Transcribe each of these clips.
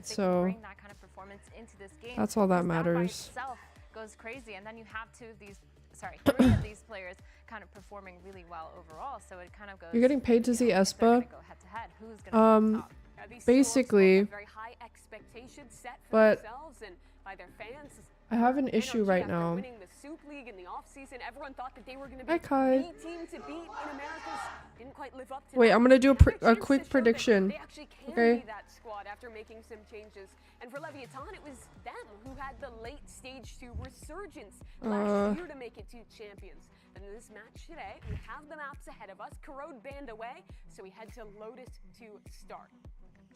So that's all that matters. Goes crazy, and then you have two of these, three of these players kind of performing really well overall. So it kind of goes. You're getting paid to see Espa. Basically, but I have an issue right now. Hi, Kai. Wait, I'm gonna do a quick prediction. Okay. After making some changes, and for Leviathan, it was them who had the late stage 2 resurgence last year to make it to champions. And in this match today, we have the maps ahead of us. Corrode banned away, so we head to Lotus to start.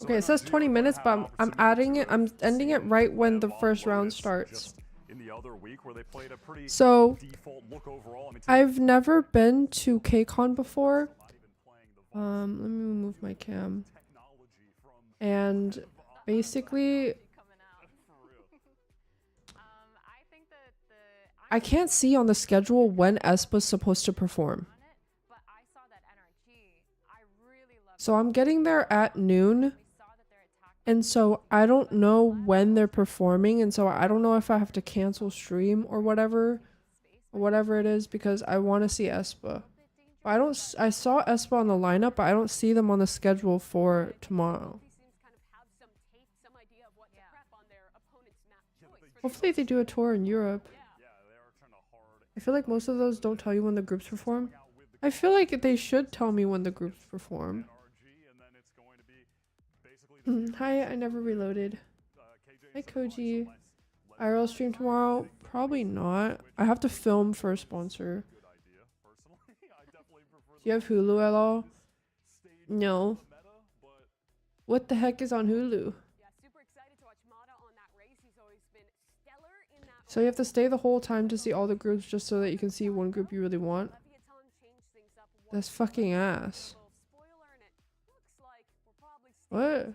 Okay, it says 20 minutes, but I'm adding it. I'm ending it right when the first round starts. So I've never been to KCON before. Let me move my cam. And basically, I can't see on the schedule when Espa's supposed to perform. So I'm getting there at noon. And so I don't know when they're performing. And so I don't know if I have to cancel stream or whatever it is, because I want to see Espa. I saw Espa on the lineup, but I don't see them on the schedule for tomorrow. Hopefully they do a tour in Europe. I feel like most of those don't tell you when the groups perform. I feel like they should tell me when the groups perform. Hi, I never reloaded. Hi, Koji. IRL stream tomorrow? Probably not. I have to film for a sponsor. Do you have Hulu at all? No. What the heck is on Hulu? So you have to stay the whole time to see all the groups just so that you can see one group you really want? That's fucking ass. What?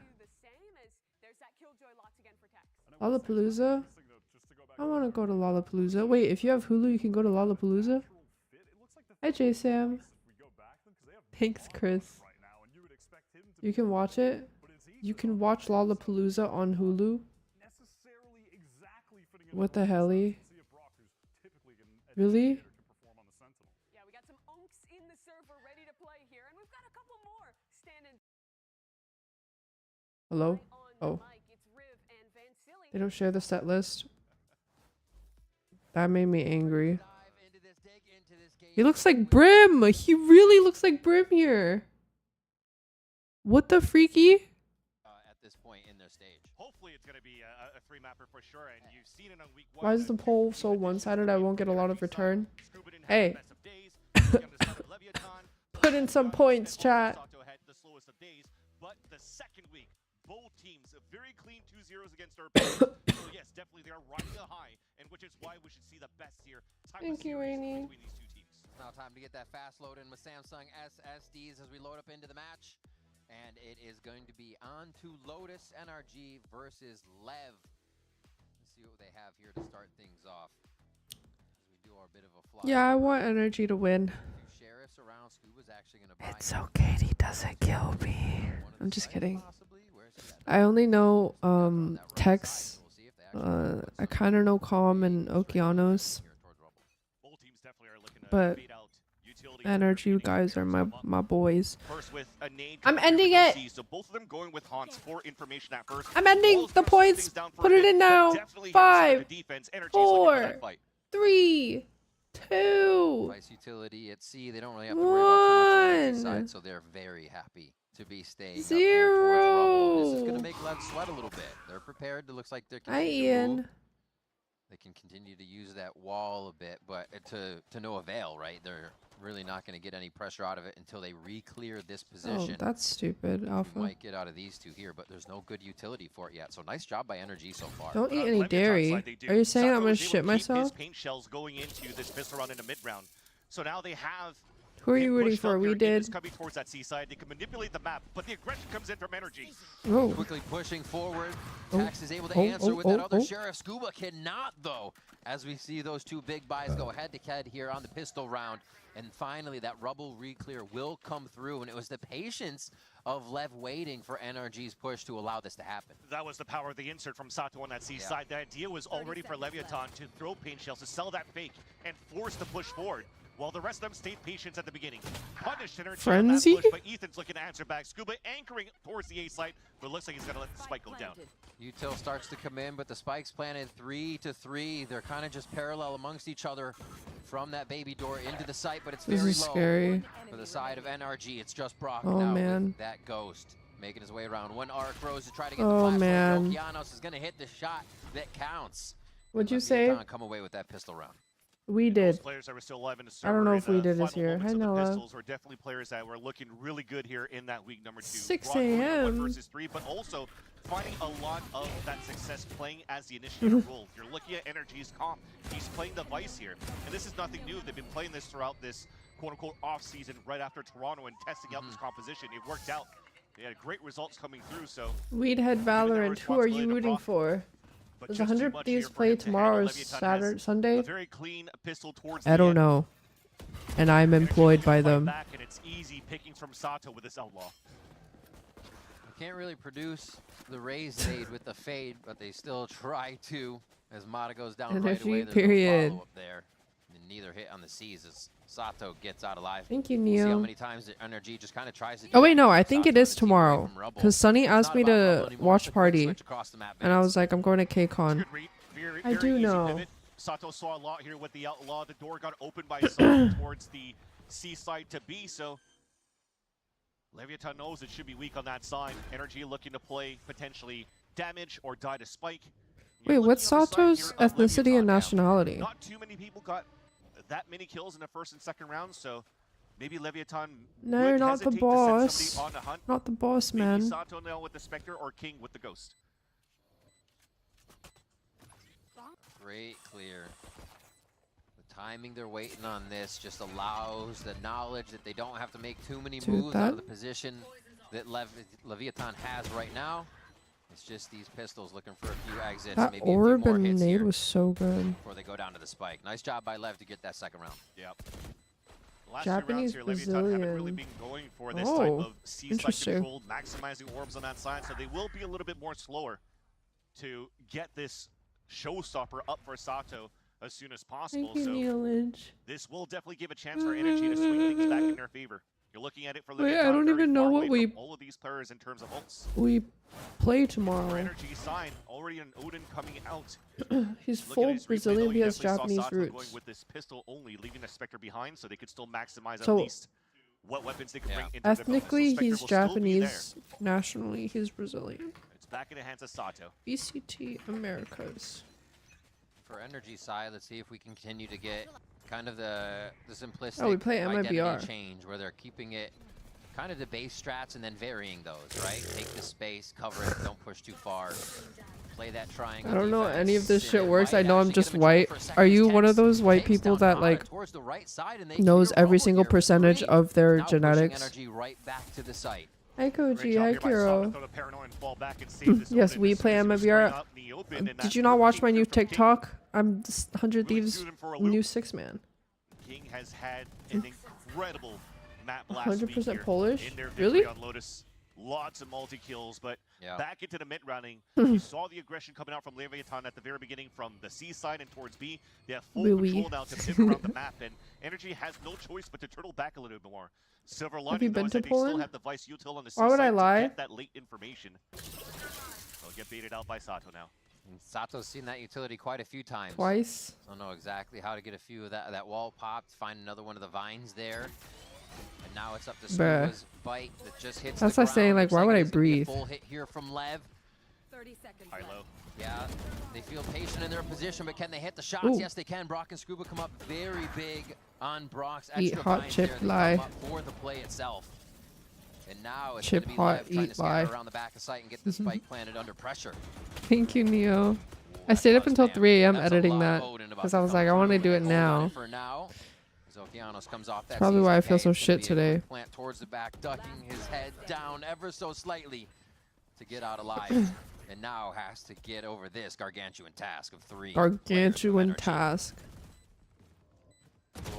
Lollapalooza? I want to go to Lollapalooza. Wait, if you have Hulu, you can go to Lollapalooza? Hi, J-Sam. Thanks, Chris. You can watch it? You can watch Lollapalooza on Hulu? What the hell? Really? Yeah, we got some unks in the server ready to play here, and we've got a couple more standing. Hello? Oh. They don't share the set list. That made me angry. He looks like Brim! He really looks like Brim here! What the freaky? At this point in their stage. Hopefully it's going to be a three mapper for sure, and you've seen it on week 1. Why is the poll so one-sided? I won't get a lot of return. Hey. Put in some points, chat. But the second week, both teams very clean 2-0s against our opponents. So yes, definitely they are riding the high, and which is why we should see the best here. Thank you, Rainy. Between these two teams. Now time to get that fast load in with Samsung SSDs as we load up into the match. And it is going to be on to Lotus NRG versus LEV. Let's see what they have here to start things off. As we do our bit of a fly. Yeah, I want NRG to win. Sheriffs around. Scuba's actually going to buy. It's okay, he doesn't kill me. I'm just kidding. I only know Tex. I kind of know Calm and Okeanos. But NRG guys are my boys. I'm ending it. I'm ending the points. Put it in now. 5, 4, 3, 2, Vice utility at C. They don't really have to worry about too much side, so they're very happy to be staying 0. This is going to make LEV sweat a little bit. They're prepared. It looks like they're Hi, Ian. They can continue to use that wall a bit, but to no avail, right? They're really not going to get any pressure out of it until they re-clear this position. Oh, that's stupid, Alpha. We might get out of these two here, but there's no good utility for it yet. So nice job by NRG so far. Don't eat any dairy. Are you saying I'm going to shit myself? Paint shells going into this pistol round in the mid round. So now they have. Who are you rooting for? We did. Coming towards that seaside. They can manipulate the map, but the aggression comes in from NRG. Oh. Quickly pushing forward. Tax is able to answer with that other Sheriff. Scuba cannot, though, as we see those two big buys go head-to-head here on the pistol round. And finally, that rubble re-clear will come through, and it was the patience of Lev waiting for NRG's push to allow this to happen. That was the power of the insert from Sato on that C side. The idea was already for Leviathan to throw pain shells, to sell that fake, and force the push forward. While the rest of them stayed patient at the beginning. Punished NRG Frenzy? on that push, but Ethan's looking to answer back. Scuba anchoring towards the A site, but it looks like he's gonna let the spike go down. Util starts to come in, but the spike's planted 3-3. They're kind of just parallel amongst each other from that baby door into the site, but it's This very is low. scary. For the side of NRG, it's just Brock Oh, now man. with that ghost making his way around. One arc throws to try to get the Oh, flash. man. Okeanos is going to hit the shot that counts. What'd you Leviathan say? come away with that pistol round. We Those did. players that were still alive in the I don't know server if we in the did this final here. moments Hi, of the Noah. pistols were definitely players that were looking really good here in that week number 2. 6 Brock going 1 a.m. versus 3, but also finding a lot of that success playing as the initiator role. If you're looking at NRG's comp, he's playing the Vice here. And this is nothing new. They've been playing this throughout this quote-unquote off-season right after Toronto and testing out this composition. It worked out. They had great results coming through, so... Weedhead Valorant, who are you rooting for? But Does just 100 too much Thieves here for play him to tomorrow handle. or Leviathan has Saturday, Sunday? A very clean pistol towards I the don't end. know. And I'm employed by them. Back, and it's easy pickings from Sato with this outlaw. You can't really produce the raised nade with the fade, but they still try to. As Mata goes down right Energy away, there's period. no follow-up there. And neither hit on the C's as Sato gets out alive. Thank you, See how Neil. many times the NRG just kind of tries to do Oh wait, that no, to I keep think it Sato is and the team away tomorrow. from Rubble. Because Sunny It's asked not me about Rubble to anymore, it's watch a quick party. switch across the map And I was base. like, I'm going to KCON. Good read. Very, I very do easy know. pivot. Sato saw a lot here with the outlaw. The door got opened by Sato towards the C side to B, so Leviathan knows it should be weak on that side. Energy looking to play potentially damage or die to spike. Wait, You're what's looking on the side Sato's here of ethnicity Leviathan and now. nationality? Not too many people got that many kills in the first and second rounds, so maybe Leviathan No, would not the hesitate to send boss. somebody on a hunt. Not the boss, Maybe man. Sato now with the Spectre or King with the Ghost. Great clear. The timing they're waiting on this just allows the knowledge that they don't have to make too many Dude, moves out of that- the position that Leviathan has right now. It's just these pistols looking for a few exits, That maybe a few orb more and hits nade here was so good. before they go down to the spike. Nice job by Lev to get that second round. Yep. Last Japanese two rounds here, Leviathan haven't really Brazilian. been going for this Oh, type of C-side interesting. control, maximizing orbs on that side, so they will be a little bit more slower to get this showstopper up for Sato as soon as possible. Thank you, So Neil Lynch. this will definitely give a chance for Energy to swing things back in their favor. You're looking at it for Wait, I Leviathan, don't very even know far what away we- from all of these players in terms of ults. We play For tomorrow. Energy side, already an Odin coming out. He's Looking at full his replay, Brazilian, though, he has definitely saw Japanese Sato roots. going with this pistol only, leaving the Spectre behind, so they could still maximize So, at least what weapons they can Yeah. bring into the bonus. Ethnically, So Spectre he's will still be there. Japanese. Nationally, he's Brazilian. It's back in the hands of Sato. BCT Americas. For Energy side, let's see if we can continue to get kind of the simplistic Oh, we play identity MIBR. change where they're keeping it kind of the base strats and then varying those, right? Take the space, cover it, don't push too far. Play that triangle. I don't know defense, any of this sit shit in works. I white, know I'm actually just get him in trouble white. for a second Are as you one of Tex those white takes people down that Mata like towards the right side and they knows clear every Rubble single here. percentage Great. of their Now pushing genetics? Energy right back to the site. Hi Great Koji, job hi here by Sato, Kiro. throw the paranoia and fall back and save this Yes, Odin we as soon play as he was MIBR. spraying out in the open, and Did that you not watch my came new through from King. TikTok? I'm just 100 Really Thieves threw them for a loop. new 6-man. King has had an incredible map last 100% week here Polish? in their victory Really? on Lotus. Lots of multi-kills, but Yeah. back into the mid-rounding. You saw the aggression coming out from Leviathan at the very beginning from the C side and towards B. They have full Oui, oui. control now to pivot around the map, and Energy has no choice but to turtle back a little bit more. Silver you lining, though, been is to that they still Poland? have the Vice util on the C Why would I side lie? to get that late information. They'll get baited out by Sato now. And Sato's seen that utility quite a few times. Twice. Don't know exactly how to get a few of that wall popped, find another one of the vines there. And now it's up to Bruh. Scuba's bite that just hits That's the like saying, ground. like, why Looks would I it's gonna be a breathe? Full hit here from Lev. 30 seconds High left. low. Yeah, they feel patient in their position, but can they hit the shots? Ooh. Yes, they can. Brock and Scuba come up very big on Brock's Eat extra hot vines chip there. They lie. come up for the play itself. And now it's Chip going to be hot, Lev trying eat to scatter lie. around the back of site and get the spike planted under pressure. Thank you, Neo. Ooh, I stayed up that until buzz, 3 a.m. That's a editing lot that of Odin about because to I was come like, I want to through. do it Hold on now. For now, Zokianos comes off that Probably why I feel CZK. so It's gonna shit be a quick today. Plant towards the back, ducking his head down ever so slightly to get out alive. And now has to get over this gargantuan task of 3. players from Gargantuan NRG. task.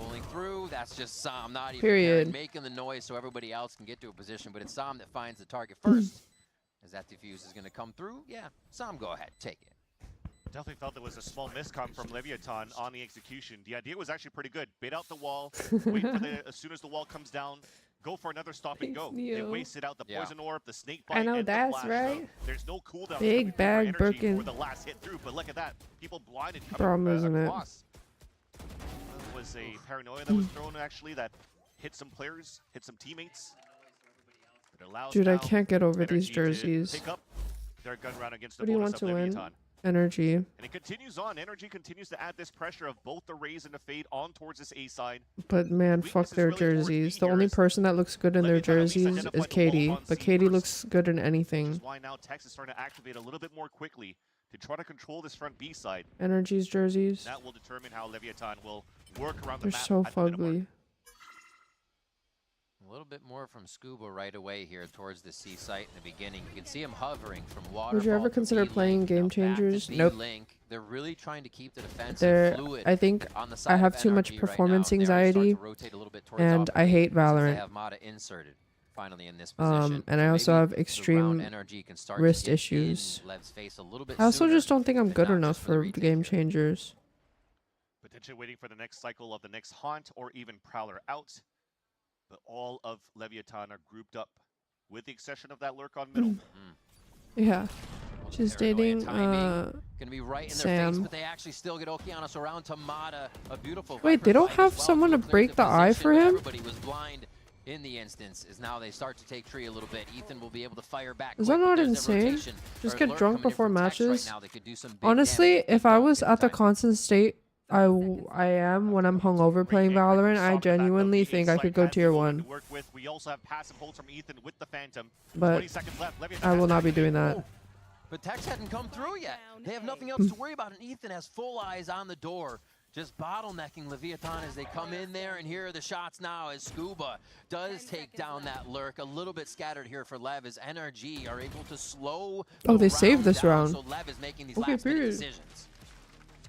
Rolling through, that's just Sam, not even Period. making the noise so everybody else can get to a position, but it's Sam that finds the target first. As that defuse is going to come through, yeah, Sam, go ahead, take it. Definitely felt there was a small miscom from Leviathan on the execution. The idea was actually pretty good. Bait out the wall, wait for as soon as the wall comes down, go for another stop and go. They wasted out the poison orb, the snake bite, I know and that's the flash. right. So there's no cooldown Big bag for Birkin. the last hit through, but look at that. People blinded Problem, coming isn't it? across. There was a paranoia that was thrown actually that hit some players, hit some teammates. It allows Dude, I now can't get over these NRG to jerseys. pick up their gun round against the What do you bonus want of to win? Leviathan. Energy. And it continues on. NRG continues to add this pressure of both the Raze and the Fade on towards this A side. But man, Weakness fuck is their really towards jerseys. B The here only as person that looks good in their Leviathan at least jerseys identified is the Katie. wall on But C Katie first. looks good in Which anything. is why now Tex is starting to activate a little bit more quickly to try to control this front B side. Energy's jerseys. That will determine how Leviathan will work around They're the map. so at the minute mark. fugly. A little bit more from Scuba right away here towards the C site in the beginning. You can see him hovering from waterfall. Would you ever to consider B playing link, Game now back to Changers? B Nope. link. They're really trying to keep the defensive There, fluid I think on the I side have of too much NRG right performance now. They're starting to anxiety, rotate a little bit towards and off I B hate since they Valorant. have Mata inserted finally in this position. And I So also maybe have the round extreme NRG can start to wrist get in issues. Lev's face a little bit I also sooner, just don't think I'm and good not enough just for the for retake Game here. Changers. Potentially waiting for the next cycle of the next Haunt or even Prowler out. But all of Leviathan are grouped up with the exception of that lurk on middle. Yeah. Well, She's paranoia dating timing gonna be right in their face, Sam. but they actually still get Okeanos around to Mata. A beautiful Wait, they Viper don't fight have as well. someone to Clears break the eye position, for but him? Everybody was blind in the instance. As now they start to take tree a little bit. Ethan will be able to fire back. Is quick, that but not there's that insane? rotation Just or get lurk drunk coming in before from Tex right matches? now that could do some big Honestly, damage if they I don't was get at the time. constant state I am when I'm hungover playing Valorant, I genuinely think I could go tier 1. We also have passive holds from Ethan with the Phantom. But 20 seconds left. Leviathan I will has not be to doing that. But Tex hadn't come through yet. They have nothing else to worry about, and Ethan has full eyes on the door, just bottlenecking Leviathan as they come in there, and here are the shots now as Scuba does take down that lurk. A little bit scattered here for Lev as NRG are able to slow Oh, the they saved this down, round. so Lev is making these Okay, last minute period. decisions.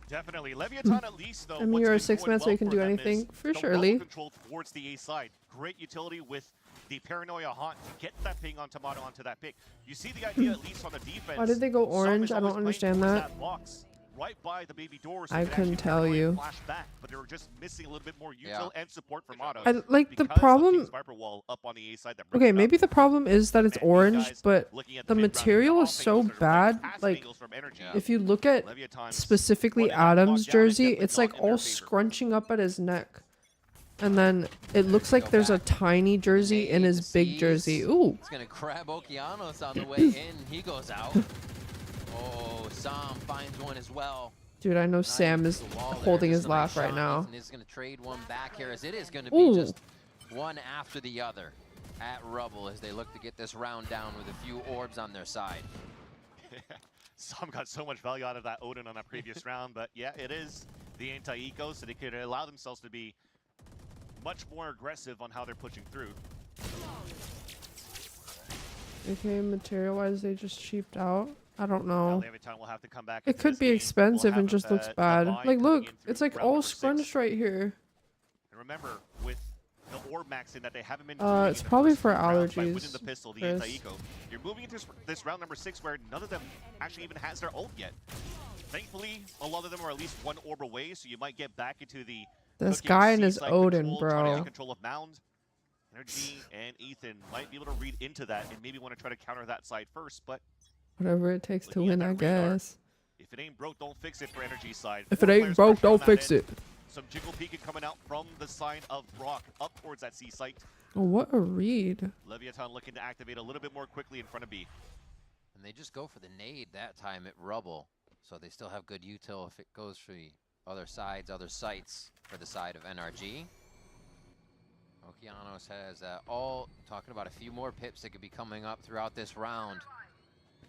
Definitely. Leviathan at least, though. I mean, what's you're a been 6 going man, so well you can for do them anything, is for the surely. wall control towards the A side. Great utility with the Paranoia Haunt to get that ping on Tomato onto that pick. You see the idea, at least on the defense. Why did they go Sam orange? is I don't always playing understand towards that. box, right by the baby door, so I they can couldn't actually tell paranoia you. Flash back, but they were just missing a little bit more util Yeah. and support from Auto. Like the because of problem. King's Viper wall up on the A side that breaks Okay, it up. maybe the problem is that it's And these orange, guys but looking at the mid-round, material is off so angles, there's right bad. passive Like, angles from Energy. if you look at Leviathan's specifically 1-and-1 Adam's lockdown is jersey, definitely it's not like in their all favor. scrunching up at his neck. And then it looks like there's a tiny jersey in his big jersey. Ooh. It's going to grab Okeanos on the way in. He goes out. Oh, Sam finds one as well. Dude, I know Nice Sam is to the wall there, holding just his a nice laugh right shot. now. Ethan is going to trade one back here as it is going to be Ooh. just one after the other at Rubble as they look to get this round down with a few orbs on their side. Sam got so much value out of that Odin on that previous round, but yeah, it is the anti-eco, so they could allow themselves to be much more aggressive on how they're pushing through. Okay, material-wise, they just cheaped out. I don't Now know. Leviathan will have to come back. It into could this be game. We'll expensive have and just looks the bad. buy Like, coming look, in it's through like round all number 6. scrunched right here. And remember, with the orb maxing that they haven't been It's probably for rounds by allergies, within the pistol, the Chris. anti-eco, you're moving into this round number 6 where none of them actually even has their ult yet. Thankfully, a lot of them are at least one orb away, so you might get back into the This cooking guy and his C-side Odin, control, trying to bro. take control of Mound. Energy and Ethan might be able to read into that and maybe want to try to counter that side first, but Whatever it takes to Looking at win, I that radar. guess. if it ain't broke, don't fix it for Energy side. If 4 it ain't players broke, pressuring don't that fix end. it. Some jiggle peeking coming out from the side of Brock up towards that C site. Oh, what a read. Leviathan looking to activate a little bit more quickly in front of B. And they just go for the nade that time at Rubble. So they still have good util if it goes for the other sides, other sites for the side of NRG. Okeanos has all talking about a few more pips that could be coming up throughout this round.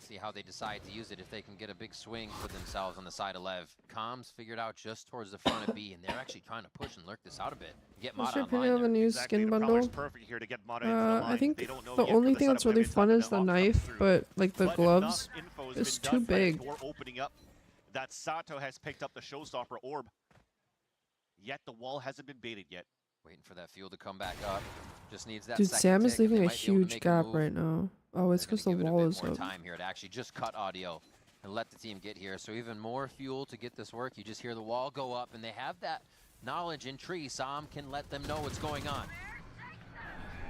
See how they decide to use it if they can get a big swing for themselves on the side of Lev. Comms figured out just towards the front of B, and they're actually trying to push and lurk this out a bit. Get What's Mata your opinion online on the there. new Exactly, skin the Prowler's bundle? perfect here to get Mata into the line. I think They don't know the yet only 'cause thing setup that's really Leviathan fun and is the Off comes knife, through. but like the But gloves. enough info has It's been too done by that big. door opening up that Sato has picked up the showstopper orb. yet the wall hasn't been baited yet. Waiting for that fuel to come back up. Just needs that Dude, second Sam is tick, and they leaving a might be able to huge make gap move. right now. Oh, it's They're because the gonna give it a wall bit is more up. time here to actually just cut audio and let the team get here. So even more fuel to get this work. You just hear the wall go up, and they have that knowledge in tree. Sam can let them know what's going on.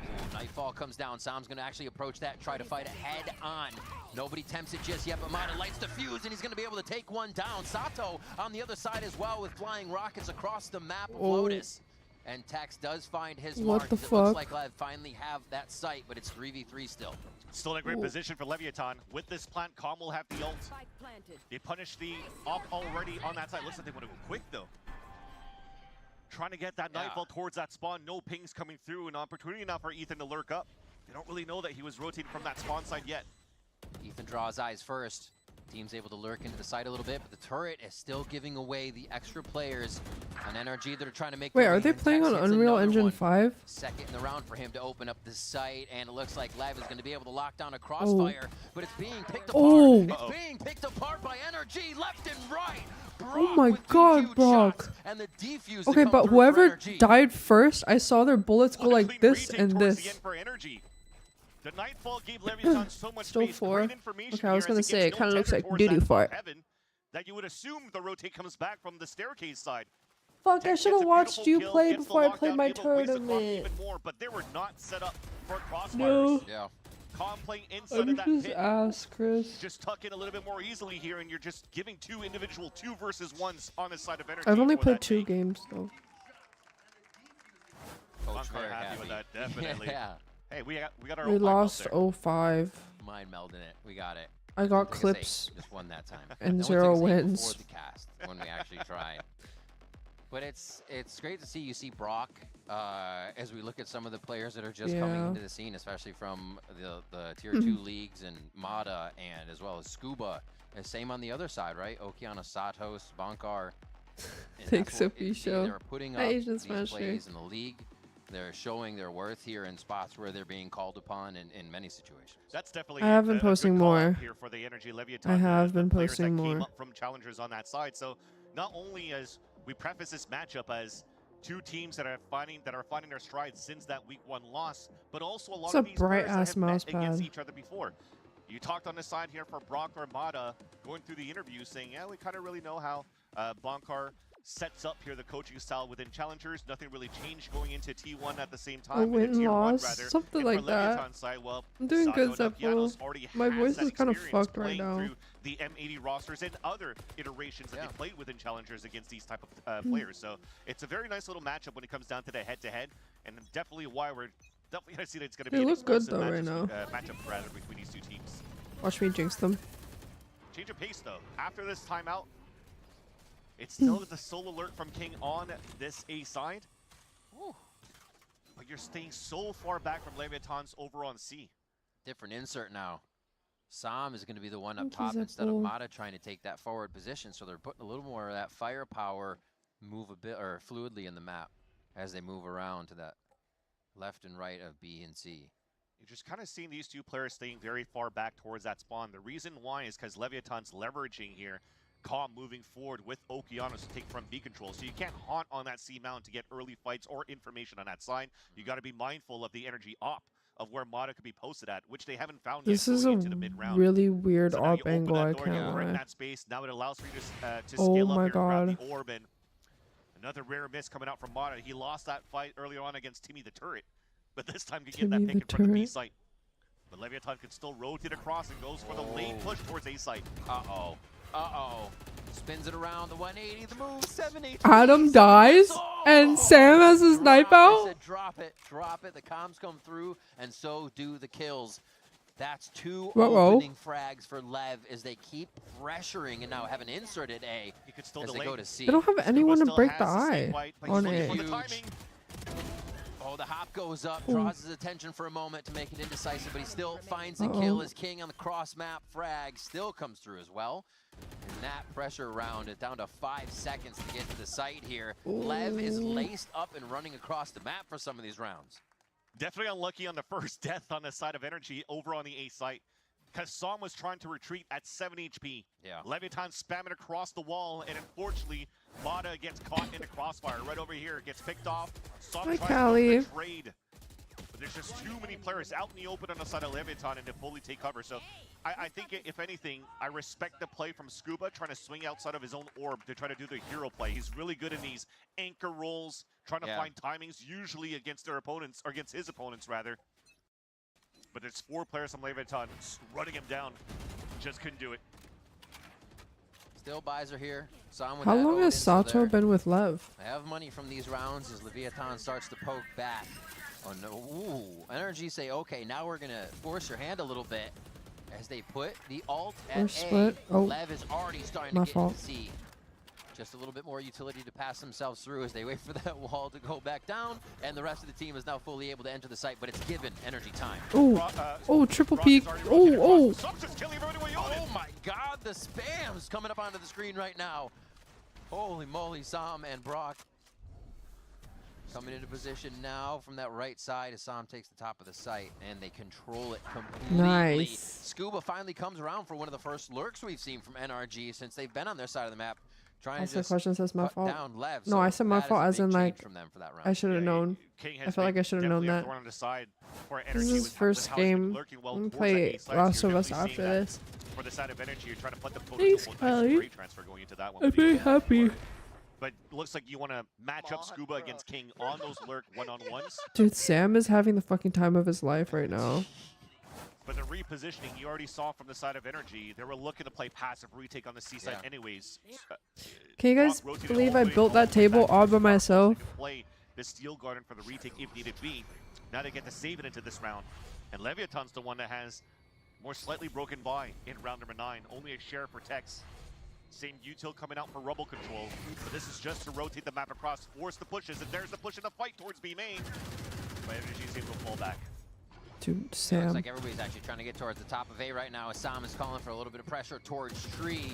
Ooh, Nightfall comes down. Sam's going to actually approach that, try to fight it head on. Nobody tempts it just yet, but Mata lights the fuse, and he's going to be able to take one down. Sato on the other side as well with flying rockets across the map of Lotus. And Tex does find his mark. What the It fuck? looks like LEV finally have that sight, but it's 3v3 still. Still in a great position for Leviathan. With this plant, Calm will have the ult. They punish the op already on that side. Looks like they want to go quick though. Trying to get that Nightfall towards that spawn. No pings coming through. An opportunity now for Ethan to lurk up. They don't really know that he was rotating from that spawn side yet. Ethan draws eyes first. Team's able to lurk into the site a little bit, but the turret is still giving away the extra players on NRG that are trying to make. Wait, are they playing on Unreal Engine 5? Second in the round for him to open up the site, and it looks like LEV is going to be able to lock down a crossfire, but it's being picked apart. Oh. It's being picked apart by NRG left and right. Oh my god, Brock. And the defuse Okay, but whoever died first, I saw their bullets go like this and this. The Nightfall gave Leviathan so much Still space, 4. great information Okay, I was here gonna as say, it gets kind of no looks tether like towards doo-doo that fart. heaven, that you would assume the rotate comes back from the staircase side. Fuck, I Tex should gets have a watched beautiful you kill, play gets the before I lockdown, played my able to waste the clock tournament. even more, but they were not set up for crossfires. No. Yeah. Calm playing inside of I'm that just pit. ass, Chris. Just tuck in a little bit more easily here, and you're just giving two individual 2 versus 1s on the side of energy. I've only for played that 2 take. games though. Coach I'm very happy with that, definitely. Yeah. Hey, we got our We own mind lost melt there. 05. Mind melding it. We got it. I got Took us clips 8. Just won that time. and That one 0 took us 8 wins. before the cast when we actually tried. But it's great to see you see Brock as we look at some of the players that are just coming Yeah. into the scene, especially from the tier 2 leagues and Mata and as well as Scuba. And same on the other side, right? Okeana, Satos, Bankar. And Thanks, that's what Sophie it- Show. They're putting Hi, up Asian these Smash plays Day. in the league. They're showing their worth here in spots where they're being called upon in many situations. That's definitely I have been a good posting call out more. here for the Energy Leviathan. I have the been players posting that more. Came up from challengers on that side. So not only as we preface this matchup as 2 teams that are finding their stride since that week 1 loss, but also a lot It's of a these players that bright-ass have met mouse against pad. each other before. You talked on the side here for Brock or Mata going through the interview saying, yeah, we kind of really know how Bankar sets up here the coaching style within challengers. Nothing really changed going into T1 at the same time. A and win Tier 1 loss, rather. something And like for that. Leviathan side, well, I'm doing Sato good, and Zeppo. Okeanos already My has voice that is kind of experience fucked right playing now. through the M80 rosters and other iterations that they played within challengers against these type of Hmm. players. So it's a very nice little matchup when it comes down to the head-to-head, and definitely why we're definitely going to see that it's going to be They an look good, explosive though, right matchup rather between these 2 teams. Watch me jinx them. Change of pace though. After this timeout, it's still the solo alert from King on this A side. Ooh. But you're staying so far back from Leviathan's over on C. Different insert now. Sam is going to be the one up Thank you, top instead of Zeppo. Mata trying to take that forward position. So they're putting a little more of that firepower move a bit or fluidly in the map as they move around to that left and right of B and C. You're just kind of seeing these 2 players staying very far back towards that spawn. The reason why is because Leviathan's leveraging here. Calm moving forward with Okeanos to take from B control. So you can't haunt on that C mount to get early fights or information on that side. You got to be mindful of the energy op of where Mata could be posted at, which they haven't found This yet is going a into the mid-round. really weird So now you op open angle, that I door, can't you're in lie. that space. Now it allows for you to Oh scale my up here and grab God. the orb. And another rare miss coming out from Mata. He lost that fight earlier on against Timmy the Turret, but this time can get that Timmy pick the in front of B Turret. site. But Leviathan can still rotate across and goes for the lane push towards A site. Uh-oh. Uh-oh. Spins it around the 180, the move, 780. Adam dies, and Sam has his knife out? Said, drop it, drop it. The comms come through, and so do the kills. That's 2 Uh-oh. opening frags for LEV as they keep pressuring and now have an inserted A He could still as delay. they go to C. They don't have anyone to Still break has the same eye white, but on he's looking it. for the Huge. timing. Oh, the hop goes up, draws his attention for a moment to make it indecisive, but he still finds a kill as King on the cross-map frag still comes through as well. And that pressure round is down to 5 seconds to get to the site here. LEV is laced up and running across the map for some of these rounds. Definitely unlucky on the first death on the side of Energy over on the A site. KCON was trying to retreat at 7 HP. Yeah. Leviathan spamming across the wall, and unfortunately, Mata gets caught in the crossfire right over here. Gets picked off. Som Hi, tries Callie. to trade. But there's just too many players out in the open on the side of Leviathan and to fully take cover. So I think, if anything, I respect the play from Scuba, trying to swing outside of his own orb to try to do the hero play. He's really good in these anchor rolls, trying to find timings, usually against their opponents, or against his opponents, rather. But there's 4 players from Leviathan running him down. Just couldn't do it. Still buys are here. Som with How that long Odin, has so Sato they're- been with Lev? I have money from these rounds as Leviathan starts to poke back. Oh no, ooh, NRG say, okay, now we're gonna force your hand a little bit as they put the alt at Or split. A. Oh, Lev is already starting my to get fault. into C. Just a little bit more utility to pass themselves through as they wait for that wall to go back down, and the rest of the team is now fully able to enter the site, but it's given energy time. Oh, triple Brock peek. is already rotating Oh, across. Som's just killing everybody with Odin. Oh my god, the spam's coming up onto the screen right now. Holy moly, Som and Brock coming into position now from that right side as Som takes the top of the site, and they control it completely. Nice. Scuba finally comes around for one of the first lurks we've seen from NRG since they've been on their side of the map, trying That's to the just question, says my cut fault. down Lev. No, So I said my that is fault a as big in, change like, from them for that I round. should have known. King I has feel like been I should have known definitely a that. thorn on the side for This NRG is his with first how he's been game. lurking well I'm gonna towards play that A side, Last so of you're Us definitely after seeing that this. for the side of energy, you're trying to put the Thanks, nice Kylie. great transfer going into that one. I'm with the very ult. happy. But looks like you want to match up Scuba against King on those lurk one-on-ones. Dude, Sam is having the fucking time of his life right now. But the repositioning you already saw from the side of energy, they were looking to play passive retake on the C side anyways. Can you guys Brock rotated believe all I the way built home that table with all by sharp myself? so they could play the Steel Garden for the retake if needed be. Now they get to save it into this round. And Leviathan's the one that has more slightly broken by in round number 9. Only a share protects. Same util coming out for rubble control. But this is just to rotate the map across, force the pushes, and there's the push in the fight towards B main. But energy is able to fall back. Dude, Looks Sam. like everybody's actually trying to get towards the top of A right now as Som is calling for a little bit of pressure towards Tree.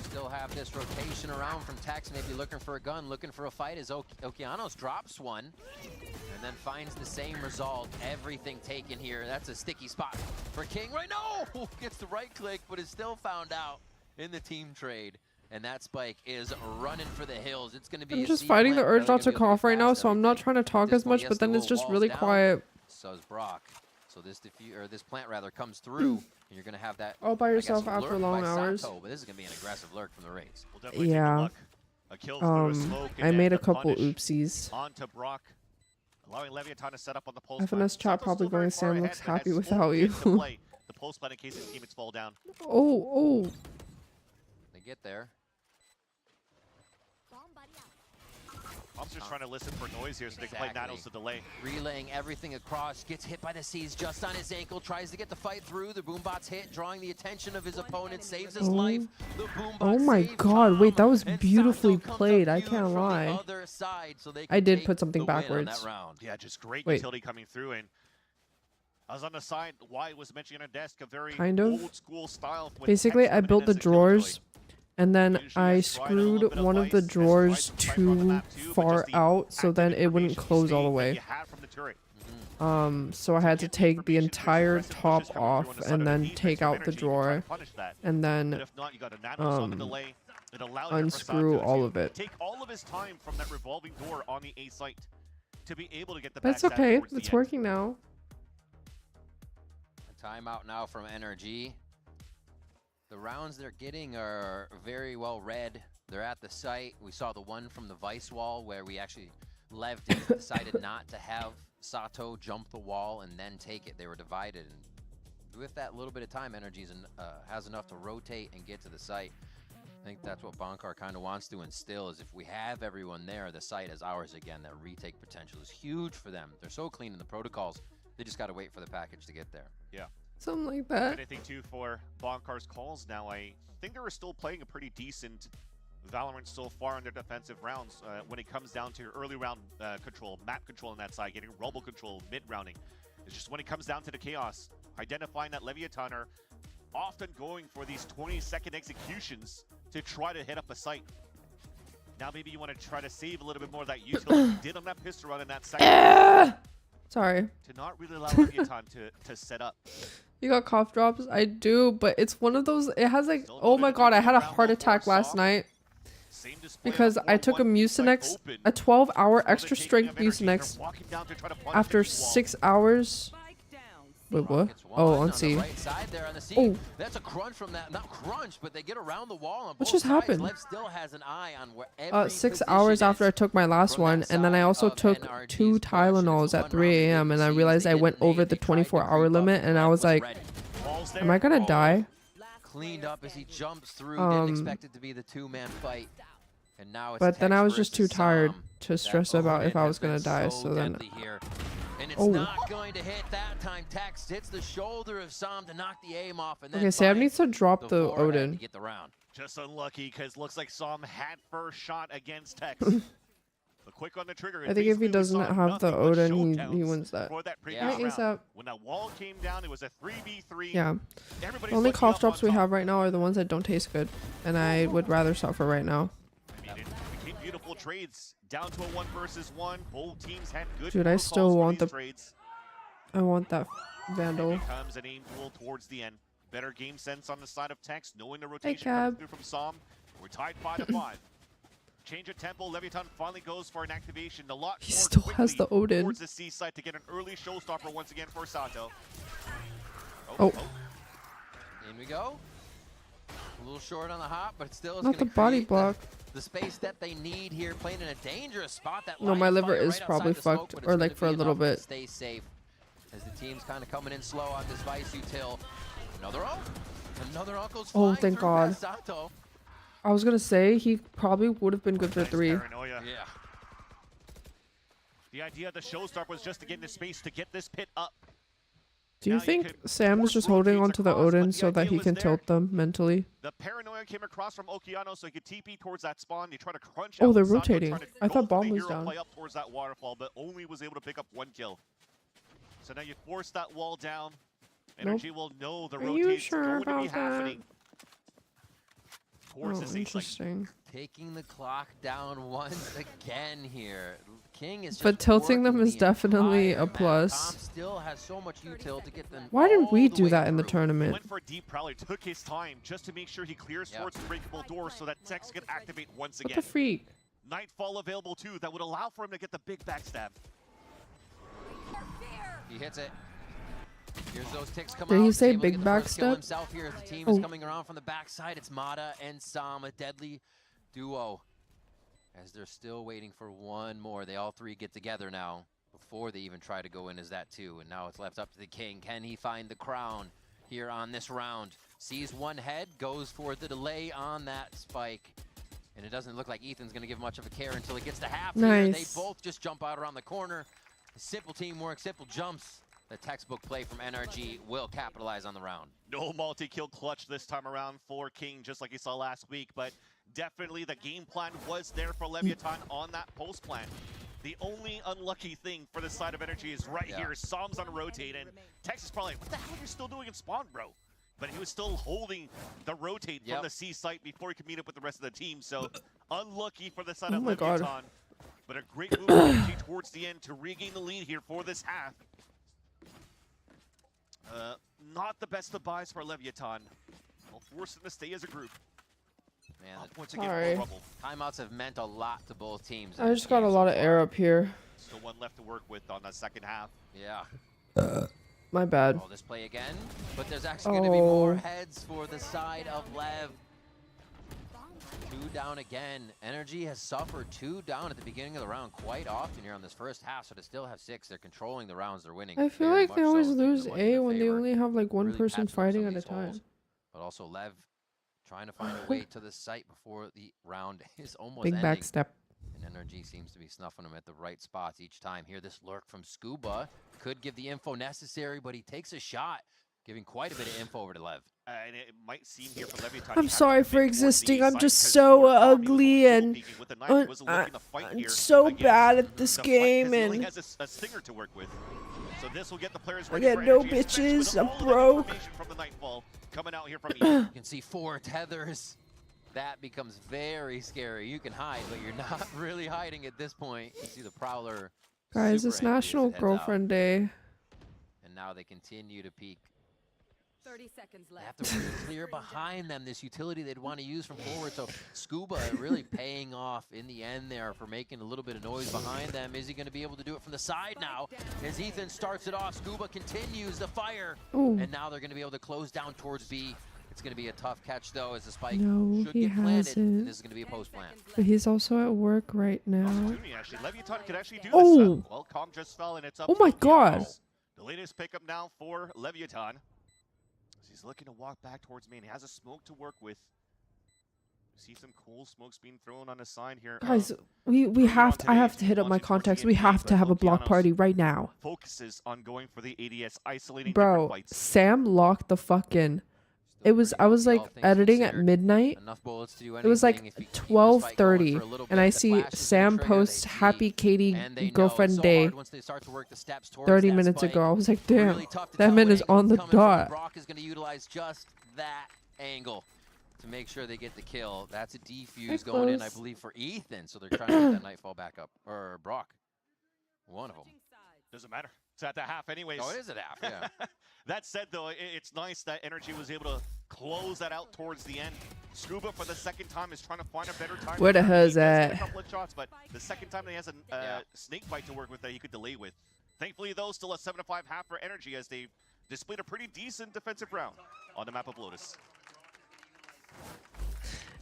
Still have this rotation around from Tex, maybe looking for a gun, looking for a fight as Okeanos drops one and then finds the same result. Everything taken here. That's a sticky spot for King right now. Gets the right click, but is still found out in the team trade. And that spike is running for the hills. It's going to be I'm a just C fighting the plant, urge really not to gonna be able cough right now, fast so I'm not everything. trying to talk At this as point, much, yes, but the then it's little just walls really down. quiet. So is Brock. So this this plant rather comes through, and you're gonna have that All by I guess, yourself after lurk long by hours. Sato, but this is gonna be an aggressive lurk from the Rays. We'll definitely take a Yeah. look. A kill through a smoke and I then made a the couple punish oopsies. onto Brock, allowing Leviathan to set up on the pulse. FNS chat probably going, Sam looks happy without you. The pulse plan in case his teammates fall down. Oh, They get there. I'm just trying to listen for noise here so they can play Exactly. Nanos to delay. Relaying everything across, gets hit by the C's just on his ankle, tries to get the fight through. The boombot's hit, drawing the attention of his opponent, saves his life. The boombot oh my saved god, wait, Tom, that was and beautifully Sato comes played, I up huge can't from the lie. other side, so they I can did take put something the win on backwards. that round. Yeah, just great Wait. utility coming through. And I was on the side, Wyatt was mentioning on a desk, a very Kind of. old school style. with Basically, text I coming built in the as a killjoy. drawers, and then Usually I just trying a little screwed bit of one of the ice, just drawers right on the too map too, but far just the out, so then active it wouldn't information close all the state that way. you had from the turret. So I had to Get the take the information, there's entire aggressive top pushes coming through on off the side and of the then defense take from out the energy, trying to drawer, punish that. and But then if not, you got a Nanos on the delay. It allowed your unscrew Versato all to of it. take all of his time from that revolving door on the A site to be able to get the But it's backstab okay, towards the it's end. working now. A timeout now from NRG. The rounds they're getting are very well read. They're at the site. We saw the one from the Vice wall where we actually, Lev decided not to have Sato jump the wall and then take it. They were divided. And with that little bit of time, NRG has enough to rotate and get to the site. I think that's what Bankar kind of wants to instill is if we have everyone there, the site is ours again. That retake potential is huge for them. They're so clean in the protocols. They just got to wait for the package to get there. Yeah. Something like that. And I think too for Bonkar's calls now, I think they were still playing a pretty decent Valorant so far in their defensive rounds when it comes down to early round control, map control on that side, getting rubble control, mid-rounding. It's just when it comes down to the chaos, identifying that Leviathan are often going for these 20-second executions to try to hit up a site. Now maybe you want to try to save a little bit more of that utility you did on that pistol run in that second. Sorry. To not really allow Leviathan to set up. You got cough drops? I do, but it's one of those. It has like, Still oh my motivated god, I to had a round heart out attack for last Som. night Same display on because the I took a 4-1 B side Mucinex, open. a 12-hour For the extra taking strength of energy, they're Mucinex walking down to try to punish after the wall. 6 hours. Wait, what? Rockets Oh, one on the C. right side there on the C. Oh. That's a crunch from that. Not crunch, but they get around the wall on What both just sides. happened? Lev still has an eye on where every 6 position hours after I is took my last from one, that and then I side also of took NRG's 2 push, and it's Tylenols a at 3 one-round a.m. and I seems realized they I didn't went nade. over They the tried to 24-hour creep up, limit, and I Lev was like, ready. Ball's there. am I gonna Oh. die? Cleaned up as he jumps through. Didn't expect it to be the two-man fight. And now it's But then I Tex was just too versus tired Som. to stress about if Odin I has was gonna been die, so so then... deadly here. And it's Oh. not going to hit that time. Tex hits the shoulder of Som to knock the aim off, and then Okay, Sam needs finds to drop the forehead to Odin. get the round. Just unlucky because looks like Som had first shot against Tex. The quick on the trigger. I think if he doesn't have the Odin, he wins that. For that previous Yeah. Right, round. ASAP. When that wall came down, it was a 3v3. Yeah. Everybody's The only looking cough up drops on we top. have right now are the ones that don't taste good, and I would rather suffer right now. I mean, it became beautiful trades down to a 1 versus 1. Both teams had good Dude, I protocols still for want these the trades. I want that It Vandal. becomes an aim duel towards the end. Better game sense on the side of Tex, knowing the rotation Cab. comes through from Som. We're tied 5-5. Change of tempo. Leviathan finally goes for an activation. A lot He more still has quickly the Odin. towards the C side to get an early showstopper once again for Sato. Oh. In we go. A little short on the hop, but still is Not gonna the body create block. the space that they need here, playing in a dangerous spot. That No, line my of liver fire is right probably outside the smoke, fucked, but it's or gonna like for a be little enough to bit. stay safe as the team's kind of coming in slow on this Vice util. Another ult. Another ult goes Oh, flying thank through God. past Sato. I was gonna say he probably would have been good for Nice 3. paranoia. Yeah. The idea of the showstopper was just to get into space to get this pit up. Do you Now you think can Sam is force just holding rotates onto the across, but Odin the so that idea he was can there. tilt them mentally? The paranoia came across from Okeano, so he could TP towards that spawn. They try to crunch Oh, out they're Sato, rotating. trying to I go thought for bomb the was hero down. play up towards that waterfall, but only was able to pick up 1 kill. So now you force that wall down. Nope. NRG will know the Are you rotate's sure going to be about that? happening. Oh, Towards the C site. interesting. Taking the clock down once again here. King is just But tilting them working is the definitely entire a map. plus. Tom still has so much util to get them. Why didn't all we the do way that in the through. He tournament? went for a deep prowler, took his time just to make sure he clears Yep. towards breakable doors so that Tex could activate once What again. the freak? Nightfall available too, that would allow for him to get the big backstab. He hits it. Here's those ticks come Did out. he He's say able to big get the first kill backstep? himself here as the team is Oh. coming around from the backside. It's Mata and Som, a deadly duo. As they're still waiting for one more. They all three get together now before they even try to go in as that too. And now it's left up to the King. Can he find the crown here on this round? Sees one head, goes for the delay on that spike. And it doesn't look like Ethan's going to give much of a care until it gets to half here. They Nice. both just jump out around the corner. Simple teamwork, simple jumps. The textbook play from NRG will capitalize on the round. No multi-kill clutch this time around for King, just like you saw last week, but definitely the game plan was there for Leviathan on that post plan. The only unlucky thing for the side of Energy is right here. Som's on rotate, and Tex is probably like, what the hell are you still doing in spawn, bro? But he was still holding the rotate from the C site before he could meet up with the rest of the team, so unlucky for the side Oh of my God. Leviathan. But a great move from Energy towards the end to regain the lead here for this half. Not the best of buys for Leviathan. We'll force them to stay as a group. Man, Once again, Sorry. for Rubble. timeouts have meant a lot to both teams. I just got a lot of air up here. Still one left to work with on the second half. Yeah. My bad. Oh, this play again. But there's actually going to be more Oh. heads for the side of Lev. 2 down again. Energy has suffered 2 down at the beginning of the round quite often here on this first half. So to still have 6, they're controlling the rounds they're winning. I feel very like they much always so. Things lose are working in A their when they favor. only have like one Really person patching up some fighting of at a these holes. time. But also Lev trying to find a way to the site before the round is almost Big ending. backstep. And NRG seems to be snuffing them at the right spots each time. Here, this lurk from Scuba could give the info necessary, but he takes a shot, giving quite a bit of info over to Lev. And it might seem here for Leviathan. I'm he has sorry to for pick towards existing. the I'm side just 'cause so before Tom, he was ugly only and peeking with the knife. He wasn't looking to fight I'm here so against bad at this the fight 'cause game he only and has a stinger to work with. So this will get the players I ready got for no energy, especially with bitches. I'm all of that broke. information from the Nightfall coming out here from Ethan. You can see 4 tethers. That becomes very scary. You can hide, but you're not really hiding at this point. You see the Prowler. guys, super it's angry as National it heads out. Girlfriend Day. And now they continue to peek 30 seconds They have left. to really clear behind them this utility they'd want to use from forward. So Scuba really paying off in the end there for making a little bit of noise behind them. Is he going to be able to do it from the side now? As Ethan starts it off, Scuba continues the fire. Ooh. And now they're going to be able to close down towards B. It's going to be a tough catch though, as the spike No, should he get planted. hasn't. And this is going to be a post plant. But he's also at work right now. Opportunity, actually. Leviathan could actually do Oh. this. Well, Calm just fell, and it's up Oh to my the God. Owls. The latest pickup now for Leviathan. He's looking to walk back towards main. He has a smoke to work with. See some cool smokes being thrown on the side here. Guys, we have to, I have to hit up my contacts. We have to have a block party right now. Focuses on going for the ADS, isolating Bro, different fights. Sam locked the fuck in. It was, I was like editing at midnight. Enough bullets to do It was anything like if you keep this fight 12:30 going for a little and bit. I The see flashes in Sam the trigger, post they happy see, Katie and they know girlfriend so day hard once they start to work the steps towards 30 that minutes spike. ago. I was like, damn, Really tough to that tell man what is angle on the coming from. dot. Brock is going to utilize just that angle to make sure they get the kill. That's a defuse They're going in, I close. believe, for Ethan. So they're trying to get that Nightfall back up. Or Brock. One of them. Doesn't matter. It's at the half anyways. Oh, it is at half, yeah. That said, though, it's nice that NRG was able to close that out towards the end. Scuba, for the second time, is trying to find a better time. Where the He hell's does get at? a couple of shots, but the second time that he has a snake bite to work with that he could delay with. Thankfully, though, still a 7-5 half for NRG as they've displayed a pretty decent defensive round on the map of Lotus.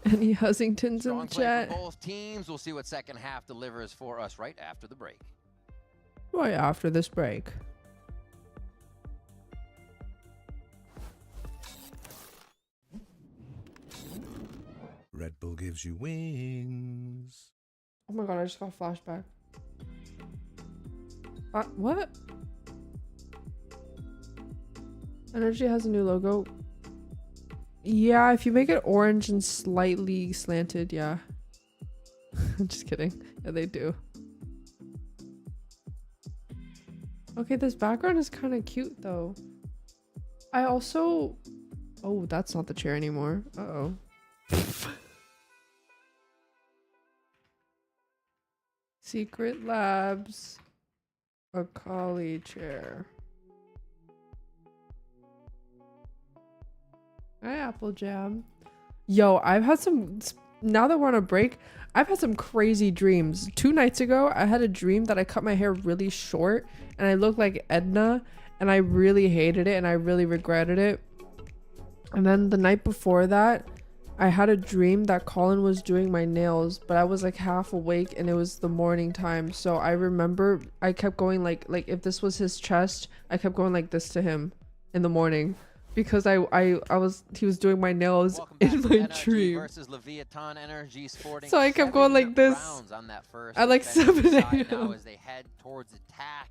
Any Hussingtons in Strong the play chat? from both teams. We'll see what second half delivers for us right after the break. Right after this break. Red Bull gives you wings. Oh my god, I just got a flashback. What? NRG has a new logo. Yeah, if you make it orange and slightly slanted, yeah. I'm just kidding. Yeah, they do. Okay, this background is kind of cute though. I also... Oh, that's not the chair anymore. Uh-oh. Secret Labs. A collie chair. Hi, Apple Jam. Yo, I've had some... Now that we're on a break, I've had some crazy dreams. 2 nights ago, I had a dream that I cut my hair really short and I looked like Edna, and I really hated it and I really regretted it. And then the night before that, I had a dream that Colin was doing my nails, but I was like half awake and it was the morning time. So I remember I kept going like if this was his chest, I kept going like this to him in the morning. Because he was doing my nails in my dream. Versus Leviathan, NRG sporting So I kept going like this on that first at like 7 now a.m. as they head towards attack.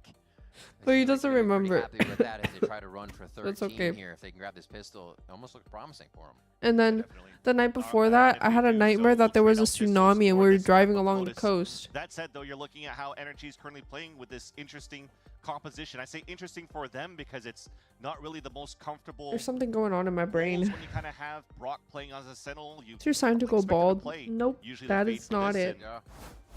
But he doesn't remember. Happy with that as they try to run for 13 That's okay. here. If they can grab this pistol, it almost looks promising for him. And then the night before that, I had a nightmare that there was a tsunami and we were driving along the coast. That said, though, you're looking at how NRG is currently playing with this interesting composition. I say interesting for them because it's not really the most comfortable. There's something going on in my brain. When you kind of have Brock playing as a sentinel, It's your sign to go expect him bald. play. Nope, Usually that they is fade for not this, it. and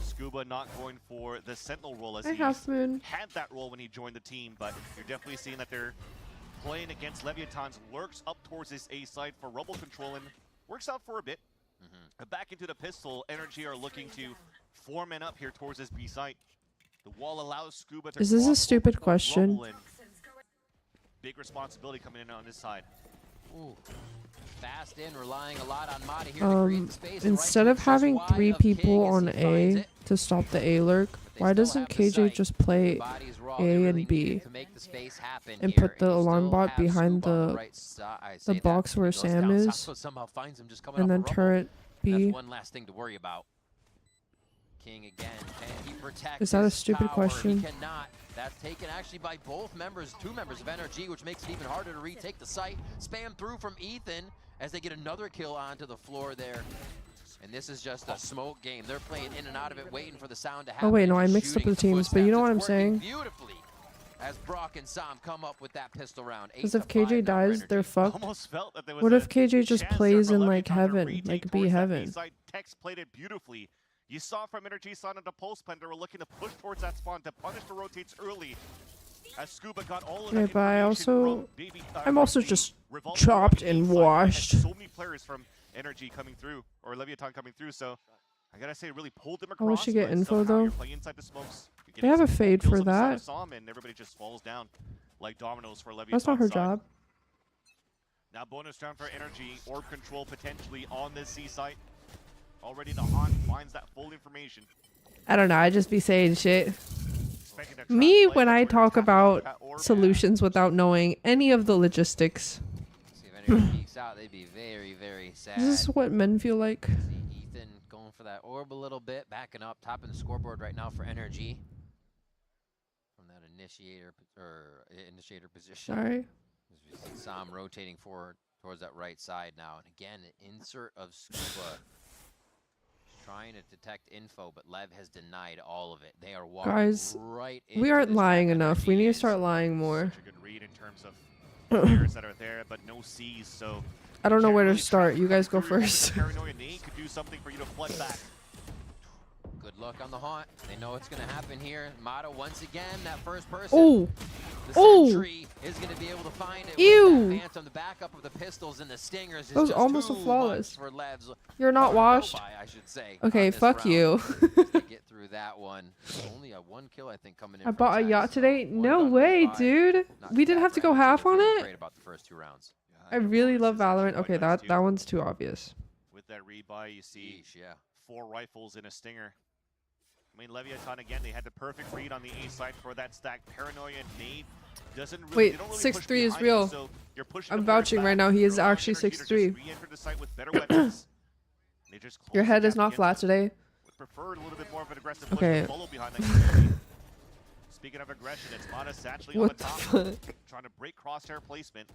Scuba not going for the sentinel role as Hi, he Half Moon. had that role when he joined the team, but you're definitely seeing that they're playing against Leviathan's lurks up towards this A side for rubble control and works out for a bit. Back into the pistol, NRG are looking to 4 men up here towards this B site. The wall allows Scuba to Is this a cross stupid over the question? rubble, and big responsibility coming in on this side. Ooh. Fast in, relying a lot on Mata here to create the space. And Instead right of just having wide 3 of King people as on he finds A it. to stop the A lurk, They why still doesn't have the KJ sight. just play The bodies raw. A They really and need B to make the space happen and here, put the you alarm still bot have behind Scuba on the right side. I say that. box where He goes Sam down is, south, somehow finds him just coming and off a then rubble. turret B? That's one last thing to worry about. King again. Can he protect Is that a his stupid tower? question? He cannot. That's taken actually by both members, 2 members of NRG, which makes it even harder to retake the site. Spam through from Ethan as they get another kill onto the floor there. And this is just a smoke game. They're playing in and out of it, waiting for the sound to happen. Oh wait, no, and I just mixed up shooting the teams, but you footsteps. know what I'm It's working saying? Beautifully as Brock and Sam come up with that pistol round. Because if 8-5 KJ now for dies, NRG. they're fucked. Almost felt that there was What a if KJ just chance plays there for in like Leviathan to heaven, retake like B towards that heaven? B-side. Tex played it beautifully. You saw from NRG side of the pulse pen, they were looking to push towards that spawn to punish the rotates early. As Scuba got all of Yeah, that but I information also- from Baby, I'm also the just Revolver chopped on the and inside. Had washed. So many players from NRG coming through, or Leviathan coming through, so I gotta say, it really pulled them across. I wish you get but info, somehow though. You're playing inside the smokes. You're They getting have a some fade kills for on the side that. of Som, and everybody just falls down like dominoes for Leviathan. That's not her job. Now bonus round for NRG, orb control potentially on this C site. Already the hunt finds that full information. I don't know. I just be saying shit. Expecting a trap Me, play, when that's I where talk you're tapping about out that orb. solutions without knowing any of the logistics. See if anyone peeks out, they'd be very, very sad. This is what men feel like. See Ethan going for that orb a little bit, backing up, topping the scoreboard right now for NRG. From that initiator position. Sorry. As we see Sam rotating forward towards that right side now. And again, an insert of Scuba. Trying to detect info, but Lev has denied all of it. They are walking Guys, right we into aren't this lying trap. enough. We need to NRG start is lying more. Such a good read in terms of players that are there, but no C's, so I don't know can't where to really start. trap You guys go through. first. Paranoia Nate could do something for you to flood back. Good luck on the haunt. They know it's going to happen here. Mata once again, that first person. Oh, The oh. sentry is going to be able to find it. Ew. With that Phantom, the backup of the pistols and the stingers is That was just almost a too flawless. much for Lev's. You're not washed. By, I should say. Okay, on this fuck round. you. As they get through that one. Only a 1 kill, I think, coming in. I from bought a Tex, yacht so today. one No gun way, by. dude. Not We too didn't bad have to for go NRG. half They're on feeling it. Great about the first 2 rounds. I really love Valorant. Okay, that one's too obvious. With that rebuy, you see Yeesh, yeah. 4 rifles in a stinger. I mean, Leviathan again, they had the perfect read on the A side for that stack. Paranoia Nate doesn't really, Wait, they don't really 6'3" push is behind real. him, so you're pushing I'm the players vouching back. right now. He is They're allowing actually NRG to just 6'3". re-enter the site with better weapons. They just Your close head the is gap not against flat them. today. Would prefer a little bit more of an aggressive push Okay. to follow behind that community. Speaking of aggression, it's Modest actually What on the the top, fuck? trying to break crosshair placement.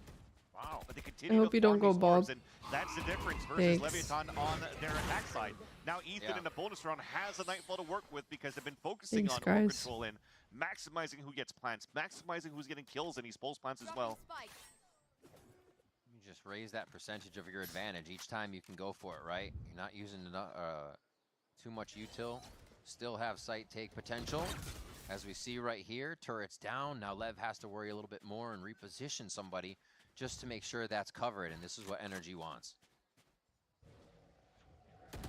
Wow, but they I continue hope to you don't farm go these bald. orbs, and that's the difference versus Thanks. Leviathan on their attack side. Now Ethan Yeah. in the bonus round has a Nightfall to work with because they've been focusing Thanks, on orb guys. control and maximizing who gets plants, maximizing who's getting kills, and he pulls plants as well. You just raise that percentage of your advantage each time you can go for it, right? You're not using too much util. Still have site take potential. As we see right here, turrets down. Now Lev has to worry a little bit more and reposition somebody just to make sure that's covered, and this is what NRG wants.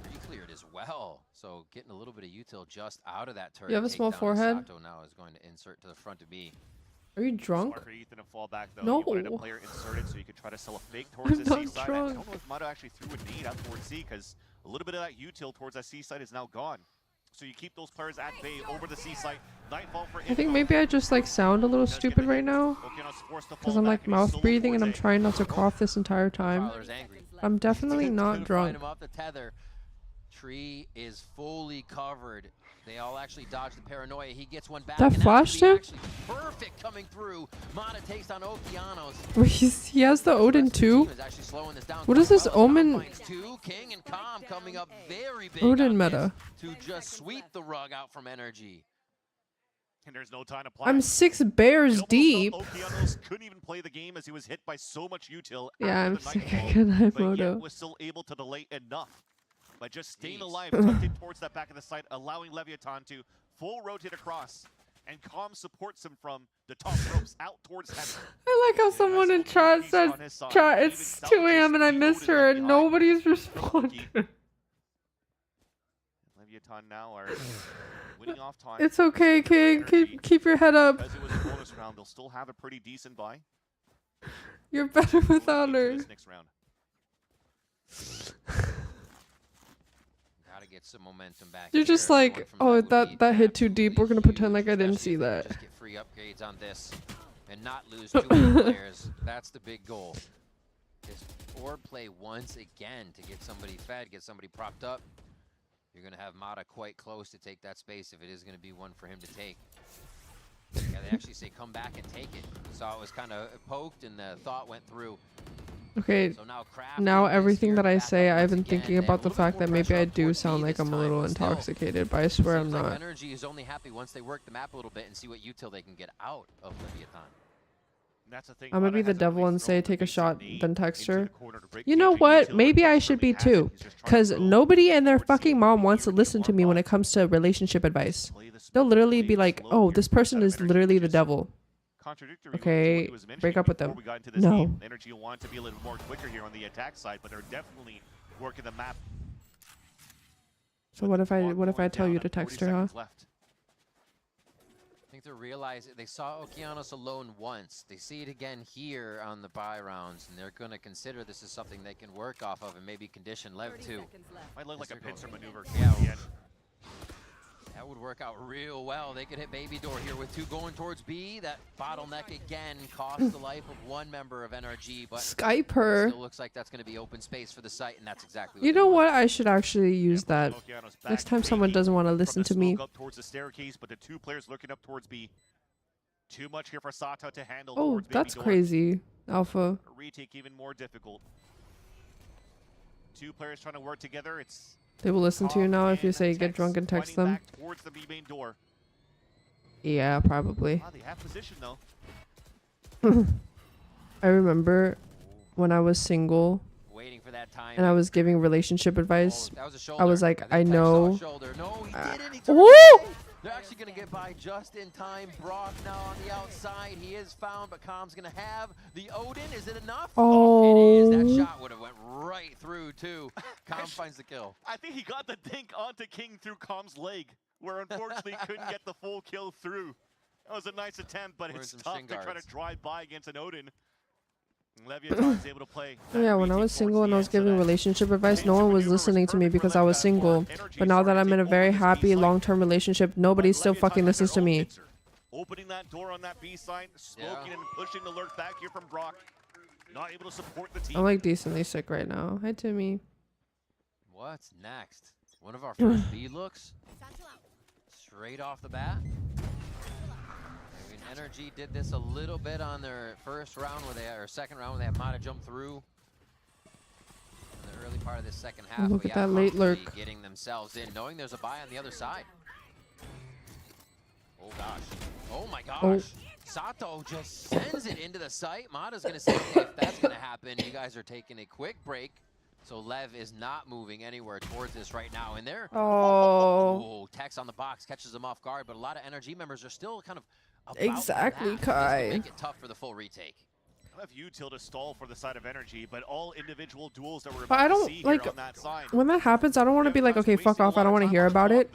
Pre-cleared as well. So getting a little bit of util just out of that turret. You have a small takedown. forehead? Sato now is going to insert to the front to B. Are you drunk? Smart for Ethan to fall back though. No. You wanted a player inserted so you could try to sell a fake towards I'm the not C side. I drunk. don't know if Mata actually threw a nade out towards C because a little bit of that util towards that C side is now gone. So you keep those players at bay over the C site. Nightfall for I think info. maybe I just like sound a little stupid right now Okeanos forced to because fall I'm back like and he's mouth solo breathing and I'm towards A. trying not to cough this entire time. Fowler's angry. I'm definitely Couldn't not find drunk. him off the tether. Tree is fully covered. They all actually dodge the paranoia. He gets one back. That and flashed gonna him? be actually perfect coming through. Mata takes on Okeanos. He has the Odin too. Is actually slowing this down What is quite this well. Omen- Finds two. King and Calm coming up very big Odin on meta. this to just sweep the rug out from NRG. And there's no time to play. I'm 6 bears It almost deep. felt Okeanos couldn't even play the game as he was hit by so much util. Yeah, after I'm the sick Nightfall, again. but yet Moto. was still able to delay enough by just staying Jeez. alive, tucked in towards that back of the site, allowing Leviathan to full rotate across. And Calm supports him from the top ropes out towards heaven. I like how Yeah, someone in nice chat piece said, on his side. chat, Even it's South 2 just a.m. and I demoted missed him her and behind nobody's from responding. Loki. Leviathan now are winning off time. It's okay, King. Keep your head up. Because it was a bonus round, they'll still have a pretty decent buy. You're better without Into her. this next round. Gotta get some momentum back. You're here. just Going like, from oh, would be that hit too deep. We're gonna pretend like I absolutely didn't huge, see especially if that. they just get free upgrades on this and not lose too many players. That's the big goal. Is orb play once again to get somebody fed, get somebody propped up. You're gonna have Mata quite close to take that space if it is gonna be one for him to take. Yeah, they actually say come back and take it. So it was kind of poked and the thought went through. Okay, So now now Kraft is everything here that I back say, up I've once been again. thinking They have about a the little fact more that maybe pressure I up do towards sound B like this I'm a time, little but still, intoxicated, but I swear I'm seems like not. NRG is only happy once they work the map a little bit and see what util they can get out of Leviathan. That's the thing. I'm gonna Mata be the hasn't devil really and say thrown take a the shot, basic then nade text into her. the corner to break You know KCON what? util. Maybe I Just should really be hasn't. too. He's just trying to Because go nobody and their towards fucking C. mom wants to Even listen to one me when bot. it comes to relationship advice. Play the They'll smoke, literally play be it like, slow oh, here. this person Instead of is energy, literally the just devil. contradictory Okay, to what he was mentioning break up with before them. we got into this No. game. NRG want to be a little more quicker here on the attack side, but they're definitely working the map. So what if I tell you to text her, huh? Left. I think they're realizing they saw Okeanos alone once. They see it again here on the buy rounds, and they're going to consider this is something they can work off of and maybe condition Lev too. Might look like a Yes, they're pincer going. maneuver. Yeah. Yeah. That would work out real well. They could hit Baby Door here with 2 going towards B. That bottleneck again cost the life of 1 member of NRG, but Skype her. still looks like that's going to be open space for the site, and that's exactly what You they know want. what? I should actually use that. Okeanos Next back. time someone Baby doesn't want to from listen the to me. smoke up towards the staircase, but the 2 players looking up towards B. Too much here for Sato to handle. Oh, towards Baby that's Door. crazy. Alpha. A retake even more difficult. 2 players trying to work together. It's They will listen to you now if you and say Tex get drunk and text pointing them. back towards the B main door. Yeah, probably. Wow, they have position though. I remember when I was single Waiting for that time. and I was giving relationship advice. That was a I shoulder. was like, think I Tex saw a know. shoulder. No, he Uh, didn't. He turned Woo! away. They're actually going to get by just in time. Brock now on the outside. He is found, but Com's going to have the Odin. Is it enough? Oh. It is. That shot would have went right through, too. Com finds the kill. I think he got the dink onto King through Com's leg, where unfortunately couldn't get the full kill through. That was a nice attempt, but Wearing it's some tough shin to try guards. to drive by against an Odin. Leviathan's able to play. Oh, yeah, when I was single and I was giving relationship advice, no one was listening to me because I was single. But now that I'm in a very happy long-term relationship, nobody still fucking listens to me. Opening that door on that B side, smoking and pushing the lurk back here from Brock. Not able to support the team. I'm like decently sick right now. Hi, Timmy. What's next? One of our first B looks. Straight off the bat. I mean, NRG did this a little bit on their first round where they or second round where they had Mata jump through in the early part of this second half. Look but at yeah, that late constantly lurk. getting themselves in, knowing there's a buy on the other side. Oh gosh. Oh my gosh. Oh. Sato just sends it into the site. Mata's gonna say, okay, if that's gonna happen, you guys are taking a quick break. So Lev is not moving anywhere towards this right now. And there, Oh. Tex on the box catches them off guard, but a lot of NRG members are still kind of about Exactly, that. This Kai. will make it tough for the full retake. I have util to stall for the side of NRG, but all individual duels that we're But about I to don't, see like, here on that side. when that happens, I don't want to be like, okay, fuck off. I don't want to hear about it.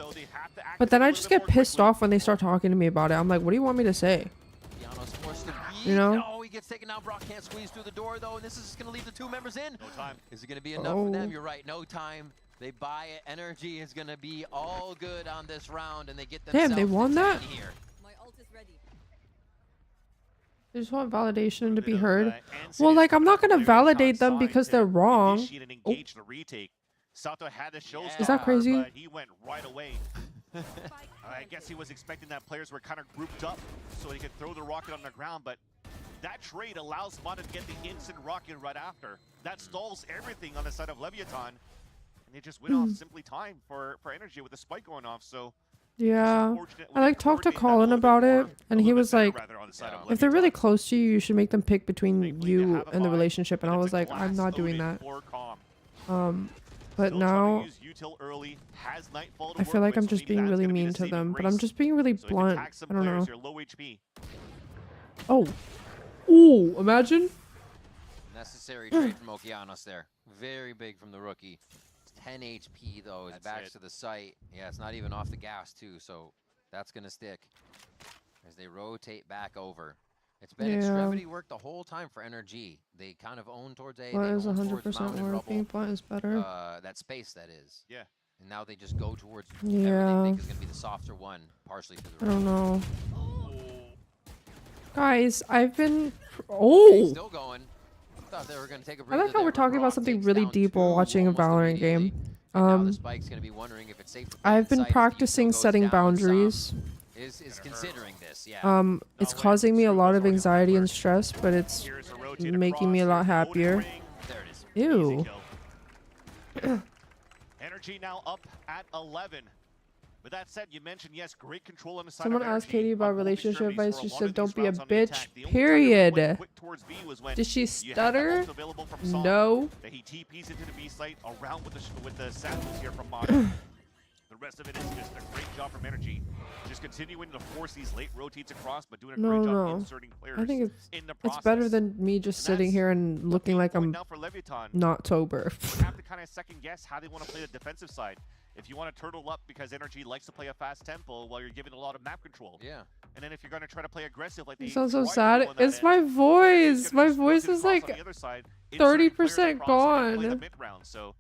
But then I just get pissed off when they start talking to me about it. I'm like, what do you want me to say? Yano's forced to You know? No, he gets taken down. Brock can't squeeze through the door, though, and this is going to leave the 2 members in. No time. Is it going to be enough for them? Oh. You're right. No time. They buy it. Energy is going to be all good on this round, and they get themselves Damn, they won to that? 10 here. My ult is ready. I just want validation to be Bit of, heard. Anson Well, is like, I'm not coming gonna up there. validate It's them outside because to they're wrong. initiate and engage the retake. Sato had a show Is that crazy? but he went right away. I guess he was expecting that players were kind of grouped up so he could throw the rocket on the ground, but that trade allows Mata to get the instant rocket right after. That stalls everything on the side of Leviathan, and they just went off simply time for energy with the spike going off. So Yeah. unfortunate I we like talked to coordinate that a Colin little bit about more, it, a and he little bit was better, like, rather, on the side of if they're really Leviathan. close to you, you should make them pick between Thankfully, they you have a and the buy, relationship. And I it's was a like, I'm glass not doing Odin that. or Calm. But Still trying now to use util early, has Nightfall to I feel work like with, I'm so just maybe being that's really gonna be mean the to saving them. But I'm grace. just being really So if you blunt. tag some I don't know. players, you're low HP. Oh. Ooh, imagine. Necessary trade from Okeanos there. Very big from the rookie. It's 10 HP, though. His That's back's it. to the site. Yeah, it's not even off the gas, too, so that's going to stick as they rotate back over. It's been Yeah. extremity work the whole time for NRG. They kind of own towards A. Blunt they is own 100% towards Mountain and working. Rubble. Blunt is better. That space, that is. Yeah. And now they just go towards whatever Yeah. they think is going to be the softer one, partially through I the don't know. Oh. Guys, I've been. Okay, Oh. still going. Thought they were going to take a I breather like how there, we're but talking Brock about something takes really down deep while 2 watching a almost Valorant immediately. game. And now the Spike's going to be wondering if it's safe to play I've been inside if the practicing util goes setting down some. boundaries. Is considering this, yeah. It's causing me a lot of anxiety and stress, but it's Here's a rotate making me a across. lot Here's the Odin happier. ring. There it is. Ew. Easy kill. Energy now up at 11. With that said, you mentioned, yes, great control on the side Someone of asked Energy Katie about on both relationship extremities advice. for She a lot said, of "Don't these be a rounds on the bitch." attack. The only time they went Period. quick towards B was when Did she you had the stutter? ult available from Song, No. that he TPs into the B site around with the saddles here from Mata. The rest of it is just a great job from NRG. Just continuing to force these late rotates across, but doing a No, great job no. inserting players I think in the it's process. better than me just And sitting that's here and the looking main like point I'm now for Leviathan. not sober. You have to kind of second guess how they want to play the defensive side. If you want to turtle up because NRG likes to play a fast tempo while you're giving a lot of map control. Yeah. And then if you're going to try to play aggressive like It they sounds so tried to sad. do on that It's end, my NRG's voice. gonna My just voice rotate is across like on the other side, inserting players 30% across and then play the gone. mid-round. So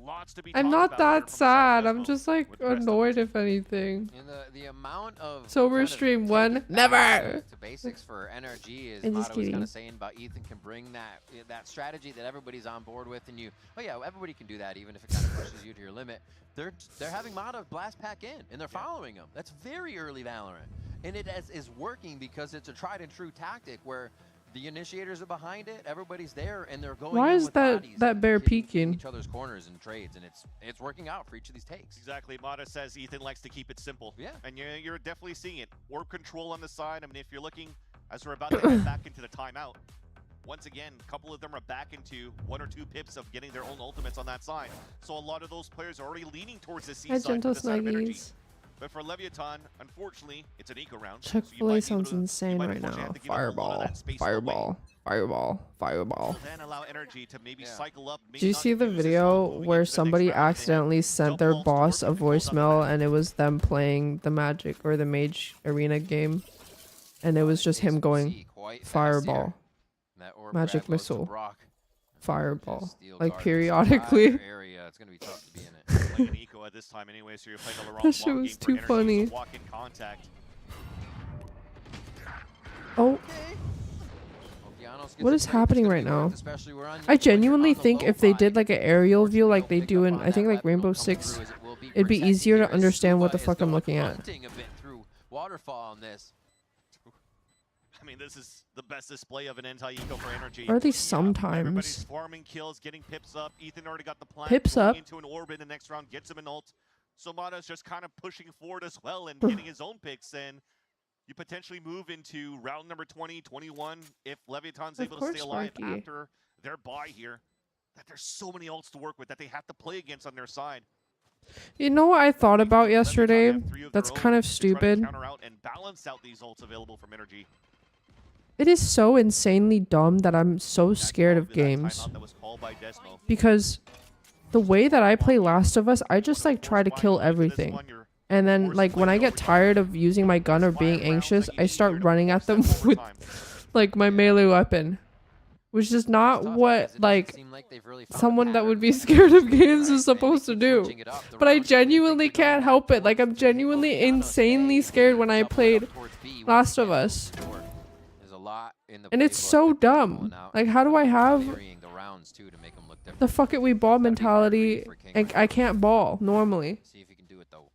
lots to be I'm talked not about here that from sad. South I'm Desmo just like with the rest of annoyed the if anything. And the amount of Sober kind of stream taking one, back never. to basics for NRG is I'm just Motto was kind kidding. of saying about Ethan can bring that strategy that everybody's on board with, and oh yeah, everybody can do that even if it kind of pushes you to your limit. They're having Motto blast pack in and they're following him. That's very early Valorant, and it is working because it's a tried and true tactic where the initiators are behind it, everybody's there, and they're going. Why in is with that bodies that and bear hitting peeking? each other's corners and trades, and it's working out for each of these takes. Exactly. Mata says Ethan likes to keep it simple. Yeah. And you're definitely seeing it. Orb control on the side. I mean, if you're looking, as we're about to head back into the timeout, once again, a couple of them are back into 1 or 2 pips of getting their own ultimates on that side. So a lot of those players are already leaning towards the C Hi, side gentle for the side of energy. snuggies. But for Leviathan, unfortunately, it's an eco round. Chick-fil-A sounds insane right now. Fireball, fireball, fireball, fireball. Then allow energy to maybe cycle up. Did you see the video where somebody accidentally sent their boss a voicemail and it was them playing the Magic or the Mage Arena game? And it was just him going, fireball, magic missile, fireball, like periodically. Area. It's gonna be tough to be in it. Like an eco at this time anyway, so you're playing the wrong That shit long was game for too energy, funny. so walk in contact. Oh, what is happening right now? I genuinely think if they did like an aerial view like they do in, I think like Rainbow Six, it'd be easier to understand what the fuck I'm looking at. Waterfall on this. I mean, this is the best display of an anti-eco for energy. Or at least Everybody's sometimes. farming kills, getting pips up. Ethan already got the plan. Pips going up? into an orb in the next round, gets him an ult. So Mata's just kind of pushing forward as well and getting his own picks. And you potentially move into round number 20, 21 if Leviathan's Of able to stay course, alive Sparky. after their bye here. That there's so many ults to work with that they have to play against on their side. You know what I thought about Leviathan yesterday? have 3 of That's their kind own of to try to stupid. counter out and balance out these ults available from energy. It is so insanely dumb that I'm so scared of games. That was called by Desmo. Because the way that I play Last of Us, I just like try to kill everything. And then like when I get tired of using my gun or being anxious, I start running at them with like my melee weapon. Which is not what like someone that would be scared of games is supposed to do. But I genuinely can't help it. Like I'm genuinely insanely scared when I played Last of Us. And it's so dumb. Like how do I have the fuck it we ball mentality and I can't ball normally? See if you can do it though.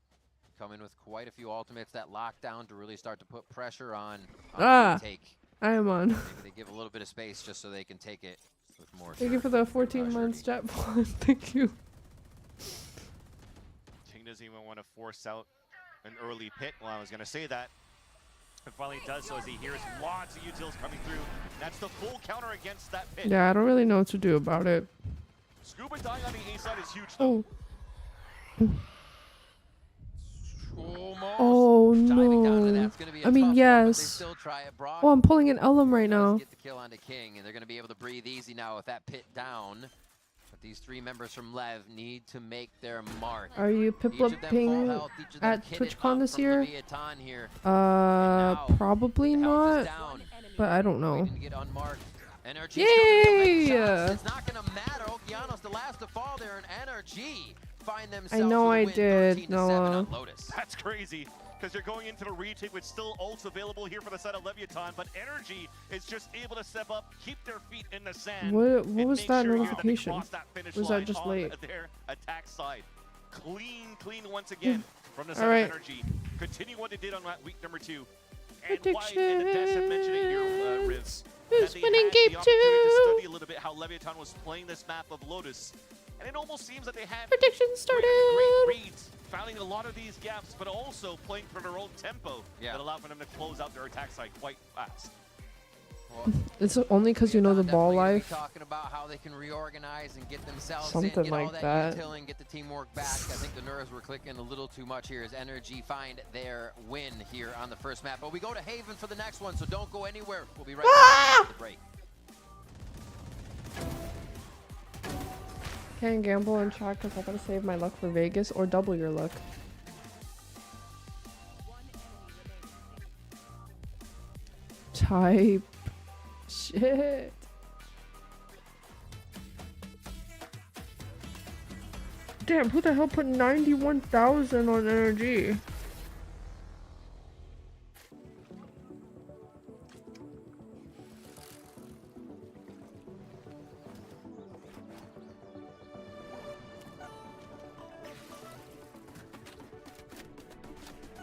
Come in with quite a few ultimates, that lockdown to really start to put pressure on the take. I am on. Maybe they give a little bit of space just so they can take it with more. Thank you for the 14 months, Jet Ball. Thank you. King doesn't even want to force out an early pit. Well, I was going to say that. It finally does so as he hears lots of utils coming through. That's the full counter against that pit. Yeah, I don't really know what to do about it. Scuba dying on the A side is huge though. Oh. Oh no. I mean, yes. Oh, I'm pulling an Elm right now. Get the kill onto King, and they're going to be able to breathe easy now with that pit down. But these 3 members from LEV need to make their mark. Are you pipluptiny at TwitchCon this year? Probably not. But I don't know. Yay! It's not going to matter. Okeanos, the last to fall there, and NRG find themselves I know with a I win, did, 13-7 Noah. on Lotus. That's crazy. Because you're going into the retake with still ults available here for the side of Leviathan, but Energy is just able to step up, keep their feet in the sand. What and was make that sure notification? Here that they cross that finish Was line that just on late? their attack side. Clean once again from the side Alright. of Energy. Continue what they did on that week number 2. And White and the Des have mentioned it here, Riz. Who's that they winning had game the opportunity to 2? study a little bit how Leviathan was playing this map of Lotus. And it almost seems that they had Prediction great started. reads, finding a lot of these gaps, but also playing for their own tempo that allowed for them to close out their attack side quite fast. It's only because you know the ball Definitely gonna be life. talking about how they can reorganize and get themselves Something in, get all like that that. utility and get the teamwork back. I think the nerves were clicking a little too much here as NRG find their win here on the first map. But we go to Haven for the next one, so don't go anywhere. We'll be right back after the break. Can't gamble and chat because I gotta save my luck for Vegas or double your luck. Type shit. Damn, who the hell put 91,000 on NRG?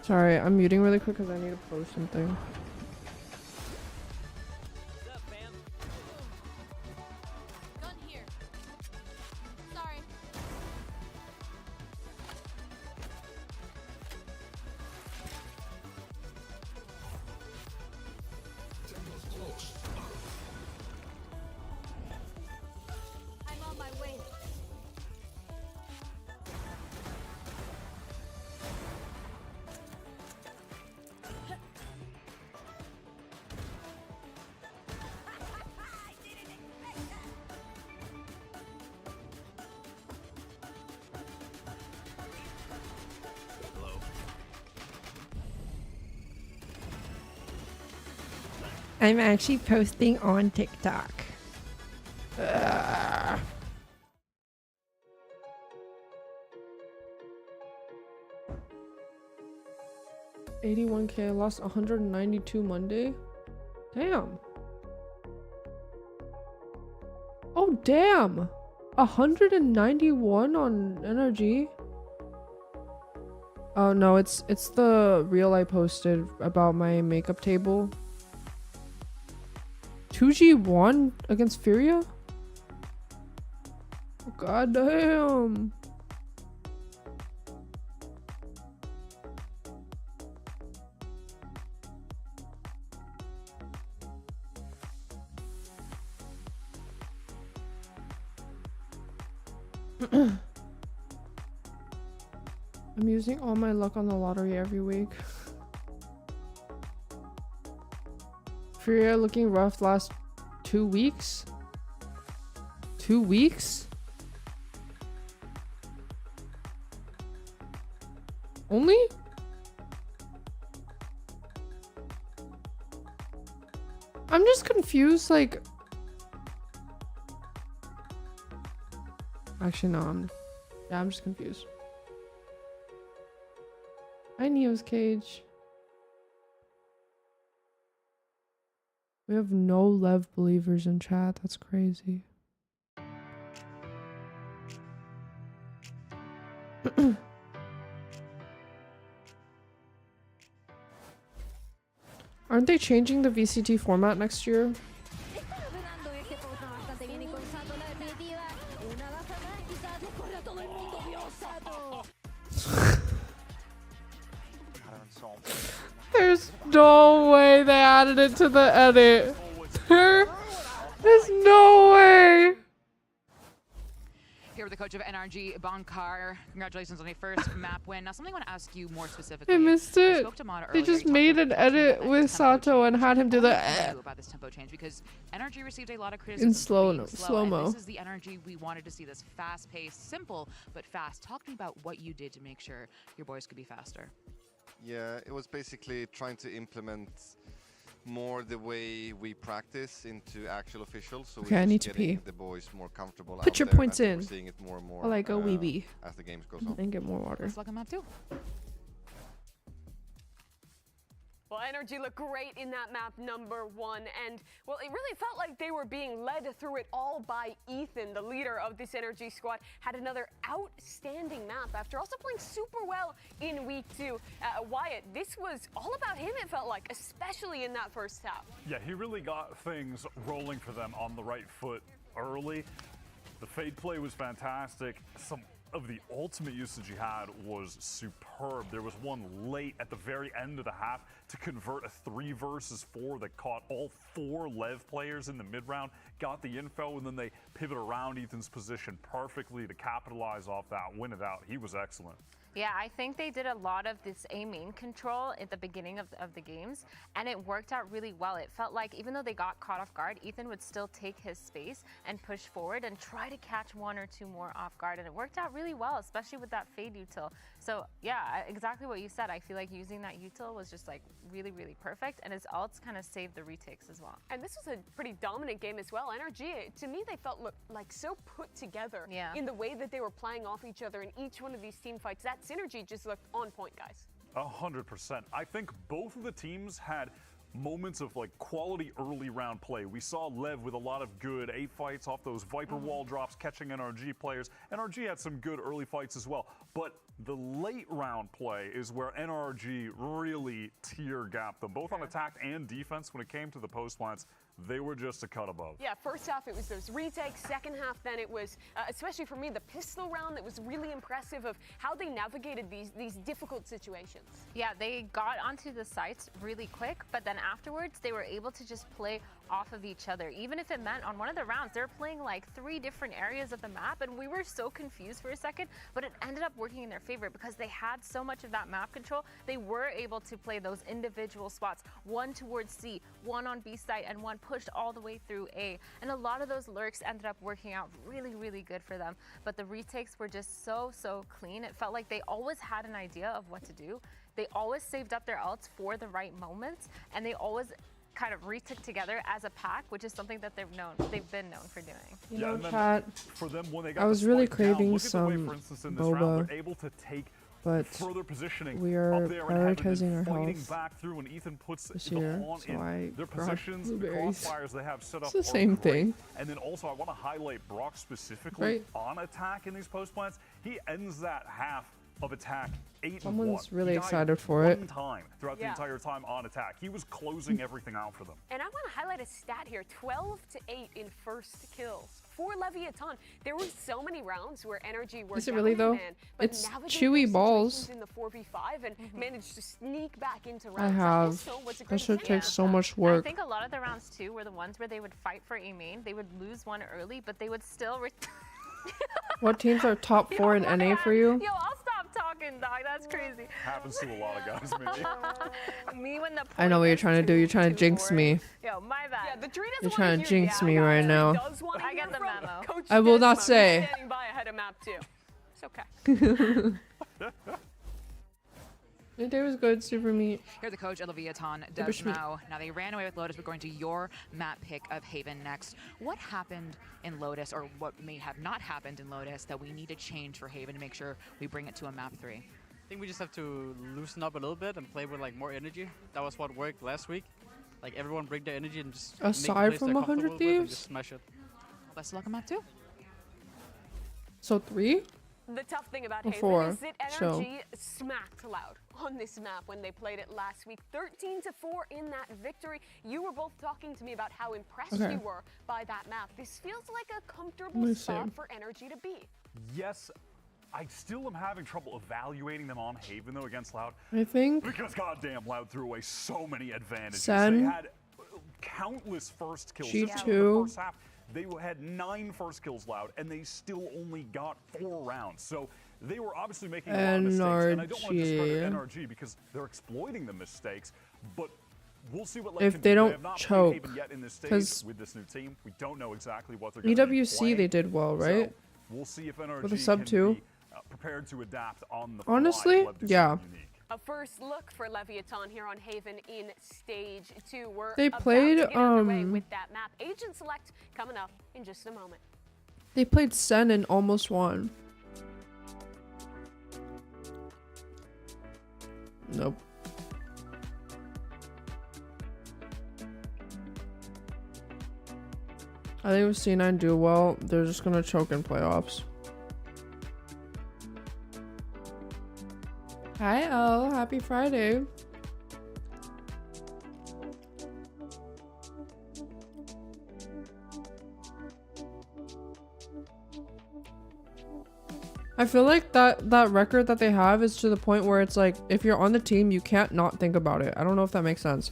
Sorry, I'm muting really quick because I need to post something. Gun here. Sorry. I'm on my way. I'm actually posting on TikTok. 81K, I lost 192 Monday. Damn. Oh damn. 191 on NRG. Oh no, it's the reel I posted about my makeup table. 2G1 against Furia? Oh, god damn. I'm using all my luck on the lottery every week. Furia looking rough last 2 weeks. 2 weeks? Only? I'm just confused, like... Actually, no, I'm just confused. Hi, Neo's Cage. We have no LEV believers in chat. That's crazy. Aren't they changing the VCT format next year? There's no way they added it to the edit. There's no way. Here with the coach of NRG, Bankar. Congratulations on your first map win. Now, something I want to ask you more specifically. I missed it. spoke to Mata They earlier. just He talked made about an the edit tempo with Sato and had him do the What do you think about this tempo change? Because NRG received a lot of criticism in for being slow-mo. and this is the NRG we wanted to see. This fast-paced, simple but fast. Talk to me about what you did to make sure your boys could be faster. Yeah, it was basically trying to implement more the way we practice into actual officials. So Okay, I need to pee. the boys more comfortable. Put out your there, points and I think in. we're seeing it more and more While I go wee-wee. as the games goes on. And get more water. Let's look at map 2. Well, NRG looked great in that map number 1, and well, it really felt like they were being led through it all by Ethan, the leader of this NRG squad. Had another outstanding map after also playing super well in week 2. Wyatt, this was all about him, it felt like, especially in that first half. Yeah, he really got things rolling for them on the right foot early. The fade play was fantastic. Some of the ultimate usage he had was superb. There was one late at the very end of the half to convert a 3 versus 4 that caught all 4 LEV players in the mid-round, got the info, and then they pivot around Ethan's position perfectly to capitalize off that, win it out. He was excellent. Yeah, I think they did a lot of this A main control at the beginning of the games, and it worked out really well. It felt like even though they got caught off guard, Ethan would still take his space and push forward and try to catch 1 or 2 more off guard, and it worked out really well, especially with that fade util. So yeah, exactly what you said. I feel like using that util was just like really, really perfect, and his ults kind of saved the retakes as well. And this was a pretty dominant game as well. NRG, to me, they felt like so put together in the way that they were playing off each other in each one of these team fights. That synergy just looked on point, guys. 100%. I think both of the teams had moments of like quality early round play. We saw LEV with a lot of good A fights off those Viper wall drops, catching NRG players. NRG had some good early fights as well. But the late round play is where NRG really tear gapped them, both on attack and defense when it came to the post plants. They were just a cut above. Yeah, first half it was those retakes. Second half, then it was, especially for me, the pistol round that was really impressive of how they navigated these difficult situations. Yeah, they got onto the sites really quick, but then afterwards they were able to just play off of each other. Even if it meant on one of the rounds, they were playing like 3 different areas of the map, and we were so confused for a second, but it ended up working in their favor because they had so much of that map control. They were able to play those individual spots, 1 towards C, 1 on B site, and 1 pushed all the way through A. And a lot of those lurks ended up working out really, really good for them. But the retakes were just so clean. It felt like they always had an idea of what to do. They always saved up their ults for the right moments, and they always kind of retook together as a pack, which is something that they've been known for doing. You know, chat, for them, when they got I was really craving down, some way, for instance, in this round, boba, they're able to take but further positioning we are up there prioritizing our fighting health back through when Ethan puts this the year, horn so in. I Their brought positions, the blueberries. crossfires they have set up It's the are same great. thing. And then also I want to highlight Brock specifically Right. on attack in these post plants. He ends that half of attack 8-1. Someone's really He died excited for it. one time throughout the entire time on attack. He was closing everything out for them. And I want to highlight a stat here, 12-8 in first kills. For Leviathan, there were so many rounds where NRG were Is it really, though? man, but It's navigated chewy those balls. situations in the 4v5 and managed to sneak back into rounds. I That have. also was a That great should game. take so much I work. think a lot of the rounds too were the ones where they would fight for A main. They would lose 1 early, but they would still What teams are top 4 in NA for you? Yo, I'll stop talking, dog. That's crazy. Happens to a lot of guys, maybe. Me when the I know what you're point trying to is do. You're trying to jinx 2-4. me. Yo, my bad. Yeah, the tree doesn't You're wanna trying to hear jinx the me right now. does wanna I hear get the from memo. Coach I will not Desmo, who's say. standing by ahead of map 2. It's okay. Your day was good, Super Meat. Here the coach, Leviathan, does Super sweet. know. Now they ran away with Lotus, but going to your map pick of Haven next. What happened in Lotus, or what may have not happened in Lotus, that we need to change for Haven to make sure we bring it to a map 3? I think we just have to loosen up a little bit and play with like more energy. That was what worked last week. Like everyone bring their energy and just make the Aside place from they're 100 comfortable with and Thieves? just smash it. Best of luck on map 2. So 3? The tough thing about Or Haven 4, is that so. NRG smacked Loud on this map when they played it last week. 13-4 in that victory. You were both talking to me about how impressed Okay. you were by that map. This feels like a Let comfortable me spot see. for NRG to be. Yes, I still am having trouble evaluating them on Haven, though, against Loud. I think Because goddamn, Loud threw away so many advantages. Sen. They had countless first kills. G2. Just in the first half, they had 9 first kills, Loud, and they still only got 4 rounds. So they were obviously making a lot of mistakes. And I don't want to discredit NRG because they're exploiting the mistakes, but we'll see what If can they do. don't have not played choke, Haven yet in this stage 'cause with this new team. We don't know exactly what they're going to be EWC playing. they did well, right? So we'll see if NRG With a sub can 2. be prepared to adapt on the fly. Honestly, Love to do yeah. something unique. A first look for Leviathan here on Haven in stage 2. We're They about played, to get underway with that map. Agent Select coming up in just a moment. they played Sen and almost won. Nope. I think if C9 do well, they're just gonna choke in playoffs. Hi Elle, happy Friday. I feel like that record that they have is to the point where it's like if you're on the team, you can't not think about it. I don't know if that makes sense.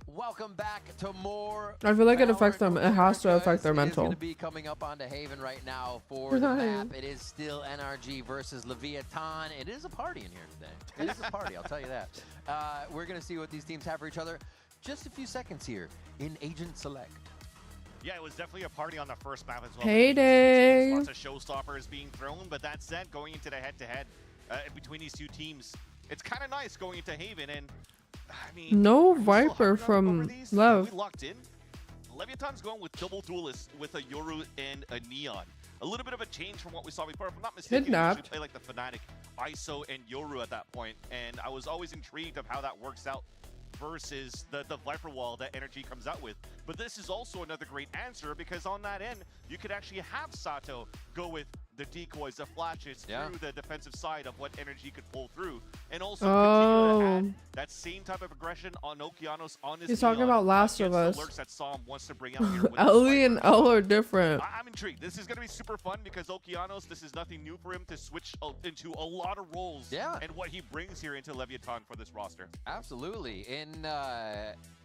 Welcome back to more. I feel like it affects them. It has to America, affect their It's mental. going to be coming up onto Haven right now for the map. It is still NRG versus Leviathan. It is a party in here today. It is a party, I'll tell you that. We're going to see what these teams have for each other. Just a few seconds here in Agent Select. Yeah, it was definitely a party on the first map as well. Payday. Lots of showstoppers being thrown, but that said, going into the head-to-head between these two teams, it's kind of nice going into Haven. And I mean, no Viper from Lev. We locked in. Leviathan's going with double duelists with a Yoru and a Neon. A little bit of a change from what we saw before. If I'm not mistaken, we usually play like the Fnatic, ISO, and Yoru at that point. And I was always intrigued of how that works out versus the Viper wall that NRG comes out with. But this is also another great answer because on that end, you could actually have Sato go with the decoys, the flashes through the defensive side of what NRG could pull through. And also continue to add that same type of aggression on Okeanos on his He's talking about Last of Us. That Psalm wants to bring out here with Ellie and Elle are different. I'm intrigued. This is going to be super fun because Okeanos, this is nothing new for him to switch into a lot of roles. Yeah. And what he brings here into Leviathan for this roster. Absolutely. And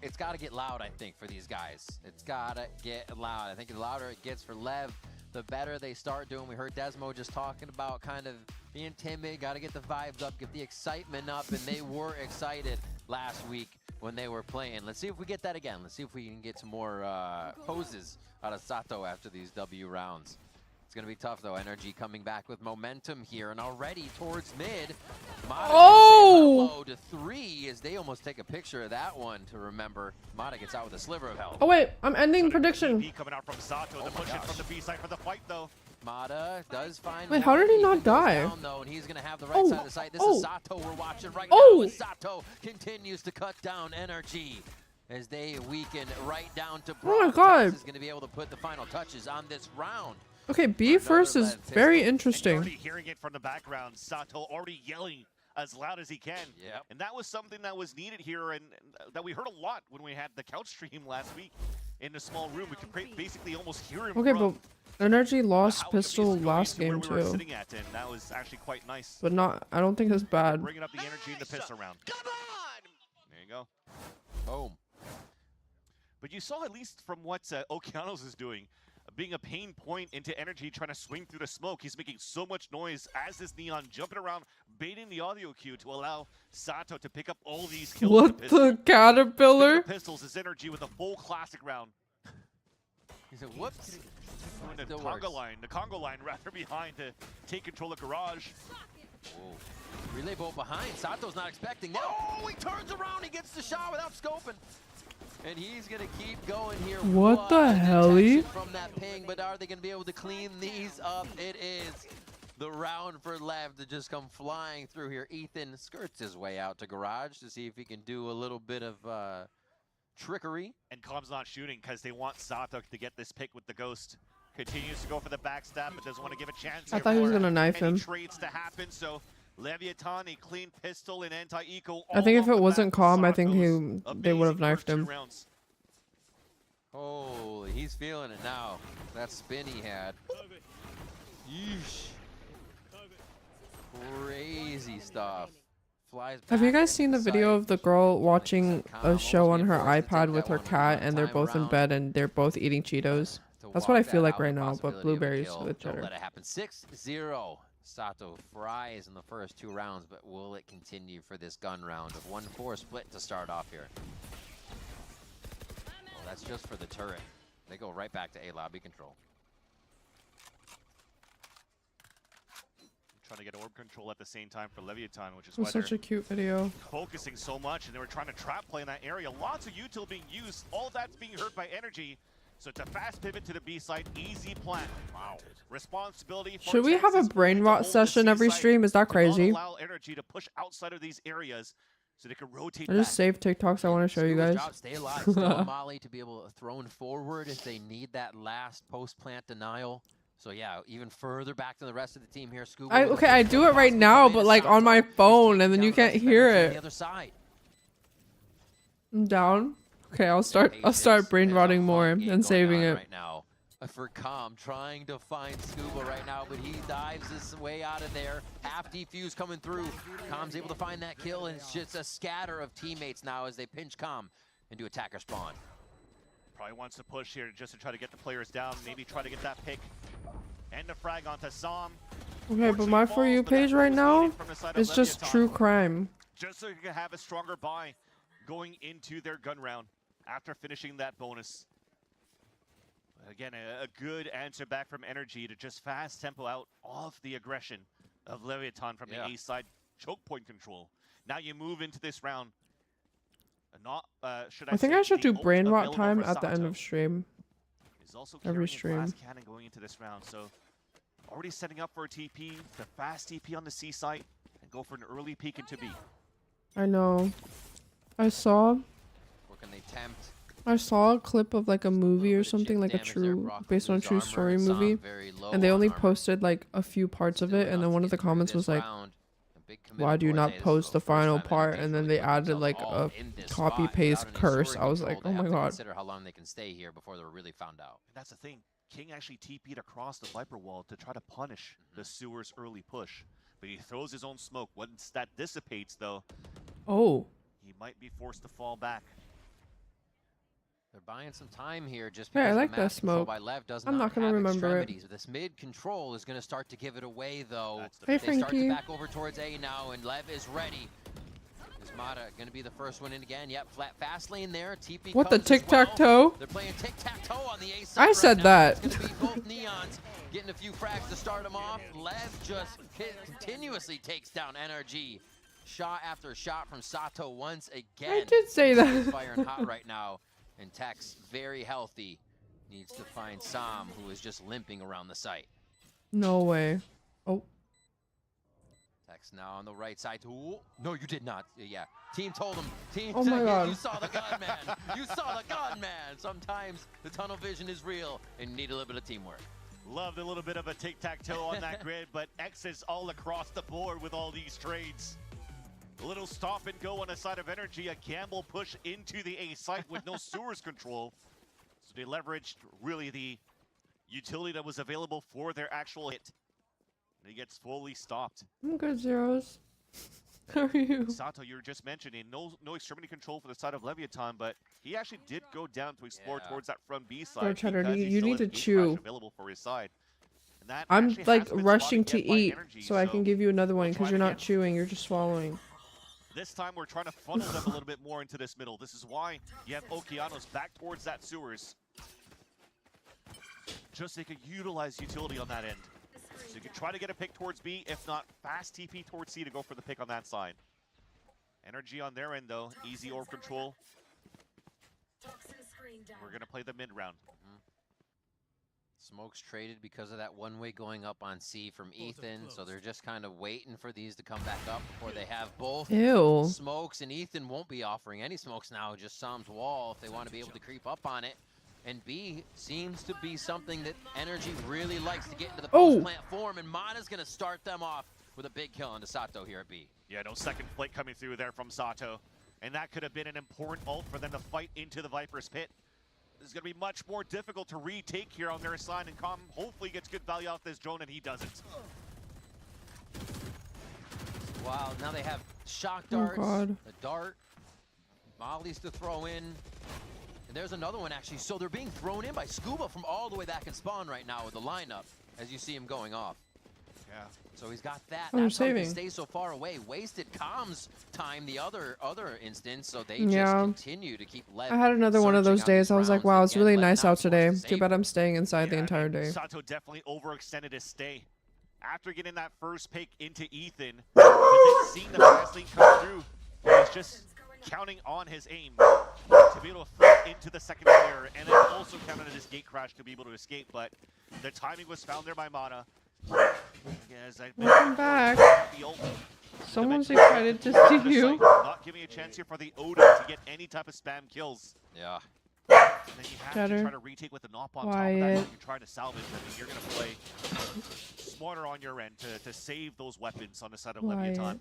it's got to get loud, I think, for these guys. It's got to get loud. I think the louder it gets for Lev, the better they start doing. We heard Desmo just talking about kind of being timid, got to get the vibes up, get the excitement up, and they were excited last week when they were playing. Let's see if we get that again. Let's see if we can get some more poses out of Sato after these W rounds. It's going to be tough, though. NRG coming back with momentum here and already towards mid. Mata hello to 3 as they almost take a picture of that one to remember. Mata gets out with a sliver of health. Oh, wait. I'm ending prediction. Coming out from Sato to push it from the B side for the fight, though. Mata does find. Wait, how did he not die? Down, though, and he's going to have the right side of the site. This is Sato we're watching right now. As Sato continues to cut down NRG as they weaken right down to Brock. Oh my God. Is going to be able to put the final touches on this round. Okay, B first is very interesting. Already hearing it from the background, Sato already yelling as loud as he can. Yep. And that was something that was needed here and that we heard a lot when we had the couch stream last week in the small room. We could basically almost hear him. Okay, but NRG lost pistol last game too. Sitting at, and that was actually quite nice. But not, I don't think it's bad. Bringing up the energy in the pistol round. Come on! There you go. Boom. But you saw at least from what Okeanos is doing, being a pain point into energy, trying to swing through the smoke. He's making so much noise as this Neon jumping around, baiting the audio cue to allow Sato to pick up all these kills. What the caterpillar? Pistols is energy with a full classic round. He said, whoops. The Congo line rather behind to take control of Garage. Whoa. Relay bolt behind. Sato's not expecting that. Oh, he turns around. He gets the shot without scoping. And he's going to keep going here. What the hell? From that ping, but are they going to be able to clean these up? It is the round for Lev to just come flying through here. Ethan skirts his way out to Garage to see if he can do a little bit of trickery. And Com's not shooting because they want Sato to get this pick with the Ghost. Continues to go for the backstab, but doesn't want to give a chance. I thought he was going to knife him. Trades to happen, so Leviathan, a clean pistol and anti-eco. I think if it wasn't Calm, I think they would have knifed him. Holy, he's feeling it now. That spin he had. Yeesh. Crazy stuff. Flies Have you guys seen the video of the girl watching a show on her iPad with her cat and they're both in bed and they're both eating Cheetos? That's what I feel like right now, but blueberries with cheddar. Let it happen. 6-0. Sato fries in the first 2 rounds, but will it continue for this gun round of 1-4 split to start off here? Well, that's just for the turret. They go right back to A lobby control. Trying to get orb control at the same time for Leviathan, which is why such a cute video. Focusing so much, and they were trying to trap play in that area. Lots of util being used. All that's being hurt by energy. So it's a fast pivot to the B side, easy plan. Wow. Responsibility. Should we have a brain rot session every stream? Is that crazy? Allow energy to push outside of these areas so they can rotate. I just saved TikToks I want to show you guys. Stay alive. Still Molly to be able to throw forward if they need that last post plant denial. So yeah, even further back to the rest of the team here. Scuba Okay, I do it right now, but like on my phone, and then you can't hear it. The other side. I'm down. Okay, I'll start brain rotting more and saving it. Right now. for Calm, trying to find Scuba right now, but he dives his way out of there. Half defuse coming through. Calm's able to find that kill, and it's just a scatter of teammates now as they pinch Calm into attacker spawn. Probably wants to push here just to try to get the players down, maybe try to get that pick. And the frag onto Zom. Okay, but my For You page right now is just true crime. Just so you can have a stronger buy going into their gun round after finishing that bonus. Again, a good answer back from NRG to just fast tempo out off the aggression of Leviathan from the A side. Choke point control. Now you move into this round. Not, I think I should do brain rot time at the end of stream. Is also Every stream. stream. Cannon going into this round, so already setting up for a TP, the fast TP on the C site, and go for an early peek into B. I know. I saw a clip of like a movie or something, like a true, based on a true story movie, and they only posted like a few parts of it, and then one of the comments was like, why do you not post the final part? And then they added like a copy paste curse. I was like, oh my god. Consider how long they can stay here before they're really found out. And that's the thing, King actually TP'd across the Viper wall to try to punish the Sewers early push, but he throws his own smoke. Once that dissipates though, he might be forced to fall back. They're buying some time here just Hey, because I like the that map smoke. by Lev does I'm not gonna have remember it. extremities. This mid control is going to start to give it away though. Hey, They start to Frankie. back over towards A now, and Lev is ready. Is Mata going to be the first one in again? Yep, fast lane there. TP What, the comes as tic-tac-toe? well. They're playing tic-tac-toe on the A side. I said right now. that. It's going to be both Neons getting a few frags to start them off. Lev just continuously takes down NRG. Shot after shot from Sato once again. I did say that. He's firing hot right now. And Tex, very healthy, needs to find Sam, who is just limping around the site. No way. Oh. Tex now on the right side. Ooh, no, you did not. Yeah, team told him. Team Oh my said, God. You saw the gun, man. You saw the gun, man. Sometimes the tunnel vision is real and you need a little bit of teamwork. Loved a little bit of a tic-tac-toe on that grid, but X's all across the board with all these trades. A little stop and go on the side of NRG, a gamble push into the A site with no sewers control. So they leveraged really the utility that was available for their actual hit. And he gets fully stopped. I'm good, Zeros. How are you? Sato, you were just mentioning, no extremity control for the side of Leviathan, but he actually did go down to explore towards that front B side. Bro, Cheddar, because he you still need has to Gate chew. Crash available for his side. And that I'm actually like has been rushing spotted to by eat NRG, so I can give you another one we'll because try you're it not again. chewing, you're just swallowing. This time we're trying to funnel them a little bit more into this middle. This is why you have Okeanos back towards that sewers. Just so you can utilize utility on that end. So you can try to get a pick towards B, if not fast TP towards C to go for the pick on that side. NRG on their end though, easy orb control. We're gonna play the mid round. Smoke's traded because of that one-way going up on C from Ethan, so they're just kind of waiting for these to come back up before they have both Ew. smokes, and Ethan won't be offering any smokes now, just Sam's wall if they want to be able to creep up on it. And B seems to be something that NRG really likes to get into the post-plant form, and Mata's going to start them off with a big kill onto Sato here at B. Yeah, no second flake coming through there from Sato. And that could have been an important ult for them to fight into the Viper's pit. This is going to be much more difficult to retake here on their side, and Com hopefully gets good value off this drone, and he doesn't. Wow, now they have shock darts, God. a dart, mollies to throw in, and there's another one actually. So they're being thrown in by Scuba from all the way back in spawn right now with the lineup, as you see him going off. Yeah. So he's got that. Oh, That's how he saving. can stay so far away. Wasted Com's time the other instance, so they Yeah. just continue to keep Lev I had another one of those searching out days. these I was like, rounds. wow, it's Again, really Lev nice not out today. forced to Too save bad it. I'm staying inside the Yeah, entire and day. Sato definitely overextended his stay. After getting that first pick into Ethan, but then seeing the fast lane come through, he was just counting on his aim to be able to flip into the second player, and then also counted on his gate crash to be able to escape, but the timing was found there by Mata. Welcome back. The ult. Someone's Dimension excited to towards see the you. site, not giving a chance here for the Odin to get any type of spam kills. Yeah. And then you have Cheddar. to try to retake with the knock on top of that. Quiet. If you try to salvage them, you're going to play smarter on your end to save those weapons on the side of Quiet. Leviathan.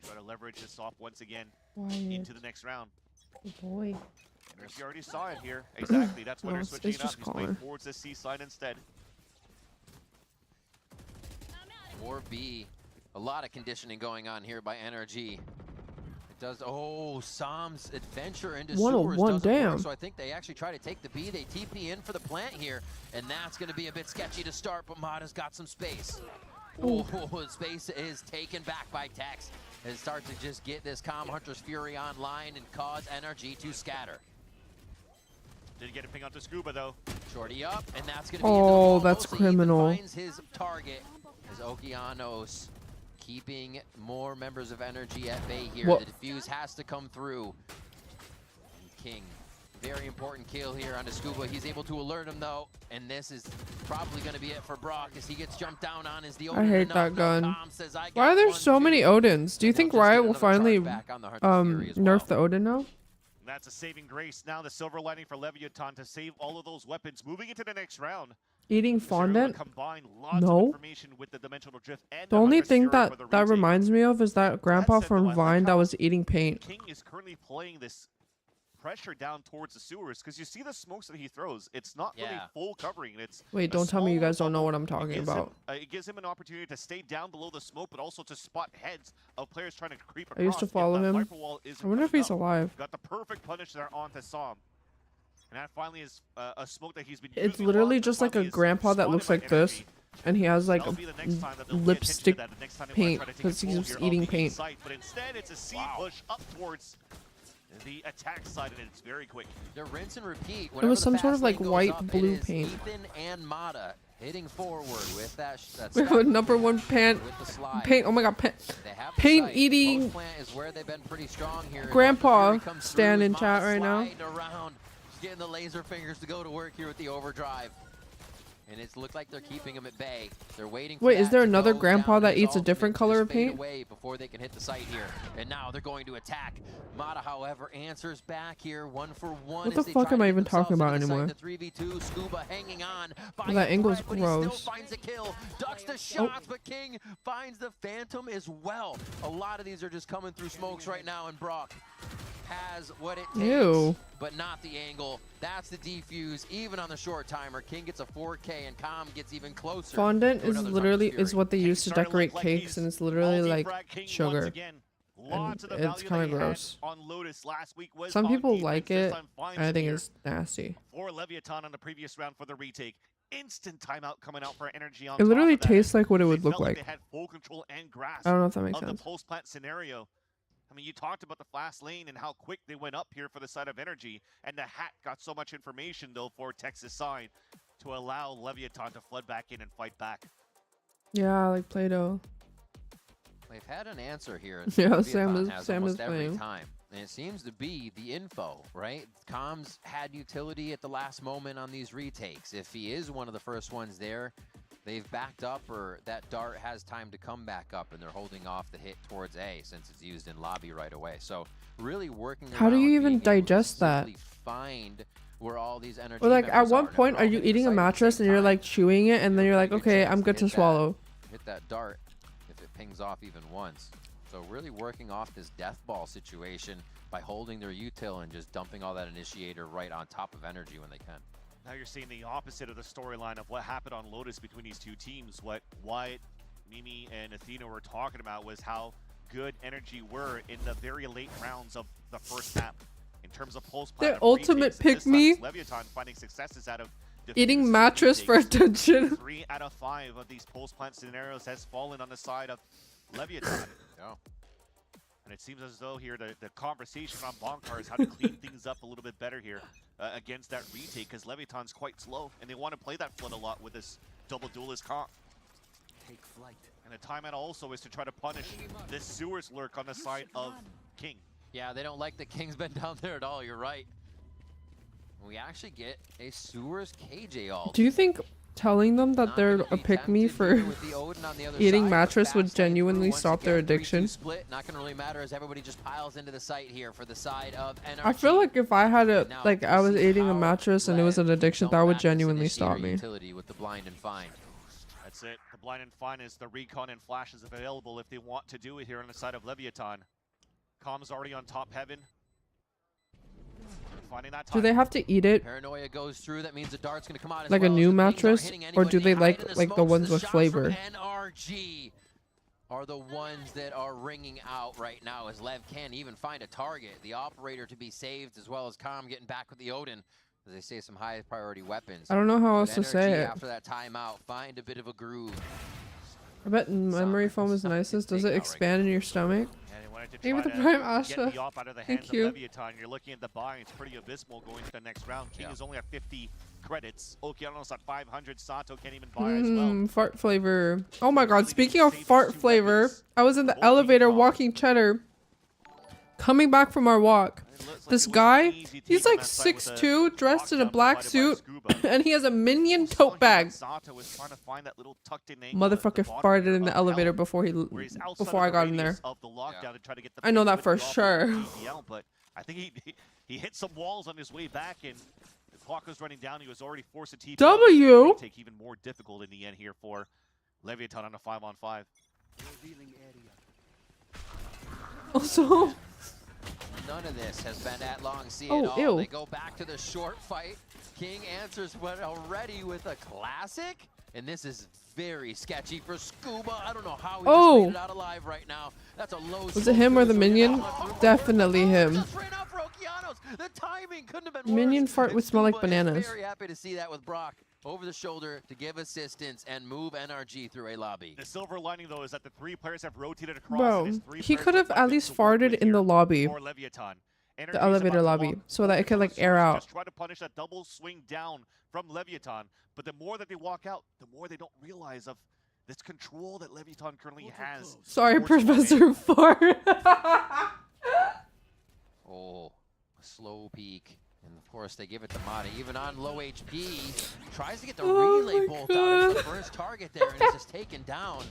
Try to leverage this off once again Quiet. into the next round. Boy. NRG already saw it here. Exactly. That's why No, they're it's switching it up. just He's playing calmer. towards the C side instead. 4B. A lot of conditioning going on here by NRG. It does. Oh, Sam's adventure into sewers 101, doesn't damn. work, so I think they actually try to take the B. They TP in for the plant here, and that's going to be a bit sketchy to start, but Mata's got some space. Oh, space is taken back by Tex. And start to just get this Calm Hunter's Fury online and cause NRG to scatter. Did get a ping onto Scuba though. Shorty up, and that's going to be Oh, into the that's wall. He even criminal. finds his target as Okeanos keeping more members of NRG at bay here. What? The defuse has to come through. And King, very important kill here on the Scuba. He's able to alert him though, and this is probably going to be it for Brock as he gets jumped down on as the Odin. I hate enough. that No, gun. Tom says, "I Why are got there one, so too." many Odins? Do you And think he'll just Riot get will another charge finally back on the Hunter's Fury as well. nerf the Odin now? That's a saving grace. Now the silver lining for Leviathan to save all of those weapons. Moving into the next round. Eating They're able to fondant? combine lots of No. information with the dimensional drift and The only Hunter's thing Fury that for the that retake. reminds me of is that grandpa said, from though, I like Vine that how was eating paint. King is currently playing this pressure down towards the sewers because you see the smokes that he throws. It's not really Yeah. full covering. It's Wait, a don't tell me you smaller guys don't know bubble. what I'm talking It gives about. it gives him an opportunity to stay down below the smoke, but also to spot heads of players trying to creep across. I used to if follow that him. Viper wall isn't I wonder if coming he's up. alive. Got the perfect punish there onto Som. And that finally is a smoke that he's been It's using literally a lot, just like a finally is grandpa that spotted looks by like this, NRG. and he has like That'll a be the next time that they'll pay lipstick attention to that, the next time they wanna paint try to take because he control keeps here of eating the paint. site. But instead, it's a C push up towards the attack side, and it's very quick. The rinse and repeat. It was the some sort of fast like lane goes white up, it blue is paint. Ethan and Mata hitting forward with that. We have a number one paint. With the slide. Paint. Oh my god, They have the paint site. eating Post plant is where they've been pretty strong here. grandpa Fury comes through, stand in Mata chat right now. sliding around, just getting the laser fingers to go to work here with the overdrive. And it's looked like they're keeping him at bay. They're waiting for Wait, is that there to another go grandpa down, that his eats a ultimate different to color just of fade paint? away before they can hit the site here. And now they're going to attack. Mata, however, answers back here, 1 for 1. What the as they fuck try am to I get even themselves talking about into the site. anymore? The 3v2, Scuba hanging on by Well, that a angle's thread, but he still gross. finds a kill. Ducks the shots, but King finds the Phantom as well. A lot of these are just coming through smokes right now, and Brock has what it takes, Ew. but not the angle. That's the defuse, even on the short timer. King gets a 4K, and Calm gets even closer. Fondant to is another literally Hunter's is what they King use to starting to look decorate like cakes, he's and it's literally like multi-frag king once sugar. again. Lots of the It's value that kinda he had gross. on Lotus last week was Some on people defense. like This it. time finds I him think here. it's nasty. For Leviathan on the previous round for the retake. Instant timeout coming out for NRG on It literally top of that. tastes like what it They would look felt like. They had full control and grasp I don't know if that makes of sense. the post-plant scenario. I mean, you talked about the fast lane and how quick they went up here for the side of NRG, and the hat got so much information, though, for Texas side to allow Leviathan to flood back in and fight back. Yeah, like Play-Doh. They've had an answer here. Yeah, Leviathan Sam has is almost every playing. time. And it seems to be the info, right? Comms had utility at the last moment on these retakes. If he is one of the first ones there, they've backed up, or that dart has time to come back up, and they're holding off the hit towards A since it's used in lobby right away. So really working How do you around even being able to digest that? simply find where all these energy Or like at members one are. Now, point, they're are all you hitting the eating a site at the mattress same and you're time. like chewing it, and then you're like, Pretty good okay, chance I'm to good to hit that. swallow. Hit that dart if it pings off even once. So really working off this death ball situation by holding their util and just dumping all that initiator right on top of energy when they can. Now you're seeing the opposite of the storyline of what happened on Lotus between these two teams. What Wyatt, Mimi, and Athena were talking about was how good NRG were in the very late rounds of the first map. In terms of pulse plan Their and ultimate retakes, and pick this time me. it's Leviathan finding successes out of Eating defuse mattress for retakes. attention. 3 out of 5 of these pulse plant scenarios has fallen on the side of Leviathan. Yeah. And it seems as though here the conversation on Bonkar is how to clean things up a little bit better here against that retake, because Leviathan's quite slow, and they want to play that flood a lot with this double duelist comp. Take flight. And the timeout also is to try to punish this sewers lurk on the side of King. Yeah, they don't like that King's been down there at all. You're right. We actually get a sewers KJ ult. Do you think telling them that Not they're gonna a be pick me tempted for here with the Odin on the other eating side, mattress but would fast lane genuinely through once stop their again, 3-2 addiction? Split. Not gonna really matter as everybody just piles into the site here for the side of NRG. I feel like if I had a Now, like I we'll was see eating a how mattress and it was an Lev addiction, don't that would back this genuinely stop initiator me. utility with the blind and find. That's it. The blind and find is the recon and flashes available if they want to do it here on the side of Leviathan. Com's already on top heaven. finding that Do time. they have to eat it Paranoia goes through. That means the dart's going to come out as like well, a as new the pings aren't mattress, hitting or anyone. do they hide like in the the smokes. ones The with shots flavor? from NRG are the ones that are ringing out right now, as Lev can't even find a target. The operator to be saved, as well as Calm getting back with the Odin, as they say, some high priority weapons. I don't know how else But to say NRG, it. after that timeout, find a bit of a groove. I bet memory foam is nicest. Does it expand in your stomach? And they wanted to Give me try the to prime get Asha. the op out of the Thank hands you. of Leviathan. You're looking at the buy. It's pretty abysmal going to the next round. King is only at 50 credits. Okeanos at 500. Sato can't even buy as well. Fart flavor. Oh my god, speaking of fart flavor, I was in the elevator walking Cheddar. Coming back from our walk. This guy, he's like 6'2", dressed in a black suit, and he has a minion tote bag. Motherfucker farted in the elevator before I got in there. I know that for sure. But I think he hit some walls on his way back, and the clock was running down. He was already forced to TP. W. Take even more difficult in the end here for Leviathan on a 5-on-5. Also. None of this has been at long C Oh, at all. ew. They go back to the short fight. King answers what already with a classic, and this is very sketchy for Scuba. I don't know how he just made it out alive right now. That's a low. Was it him or the minion? Definitely him. Just ran out for Okeanos. The timing couldn't have been Minion worse. fart would smell like bananas. Very happy to see that with Brock over the shoulder to give assistance and move NRG through a lobby. The silver lining, though, is that the three players have rotated across. Bro, he could have at least farted in the lobby. The elevator lobby, so that it could like air out. Just try to punish that double swing down from Leviathan, but the more that they walk out, the more they don't realize of this control that Leviathan currently has. Sorry, Professor Fart. Oh, a slow peek. And of course, they give it to Mata, even on low HP. Tries to get the relay bolt out of the first target there, and is just taken down.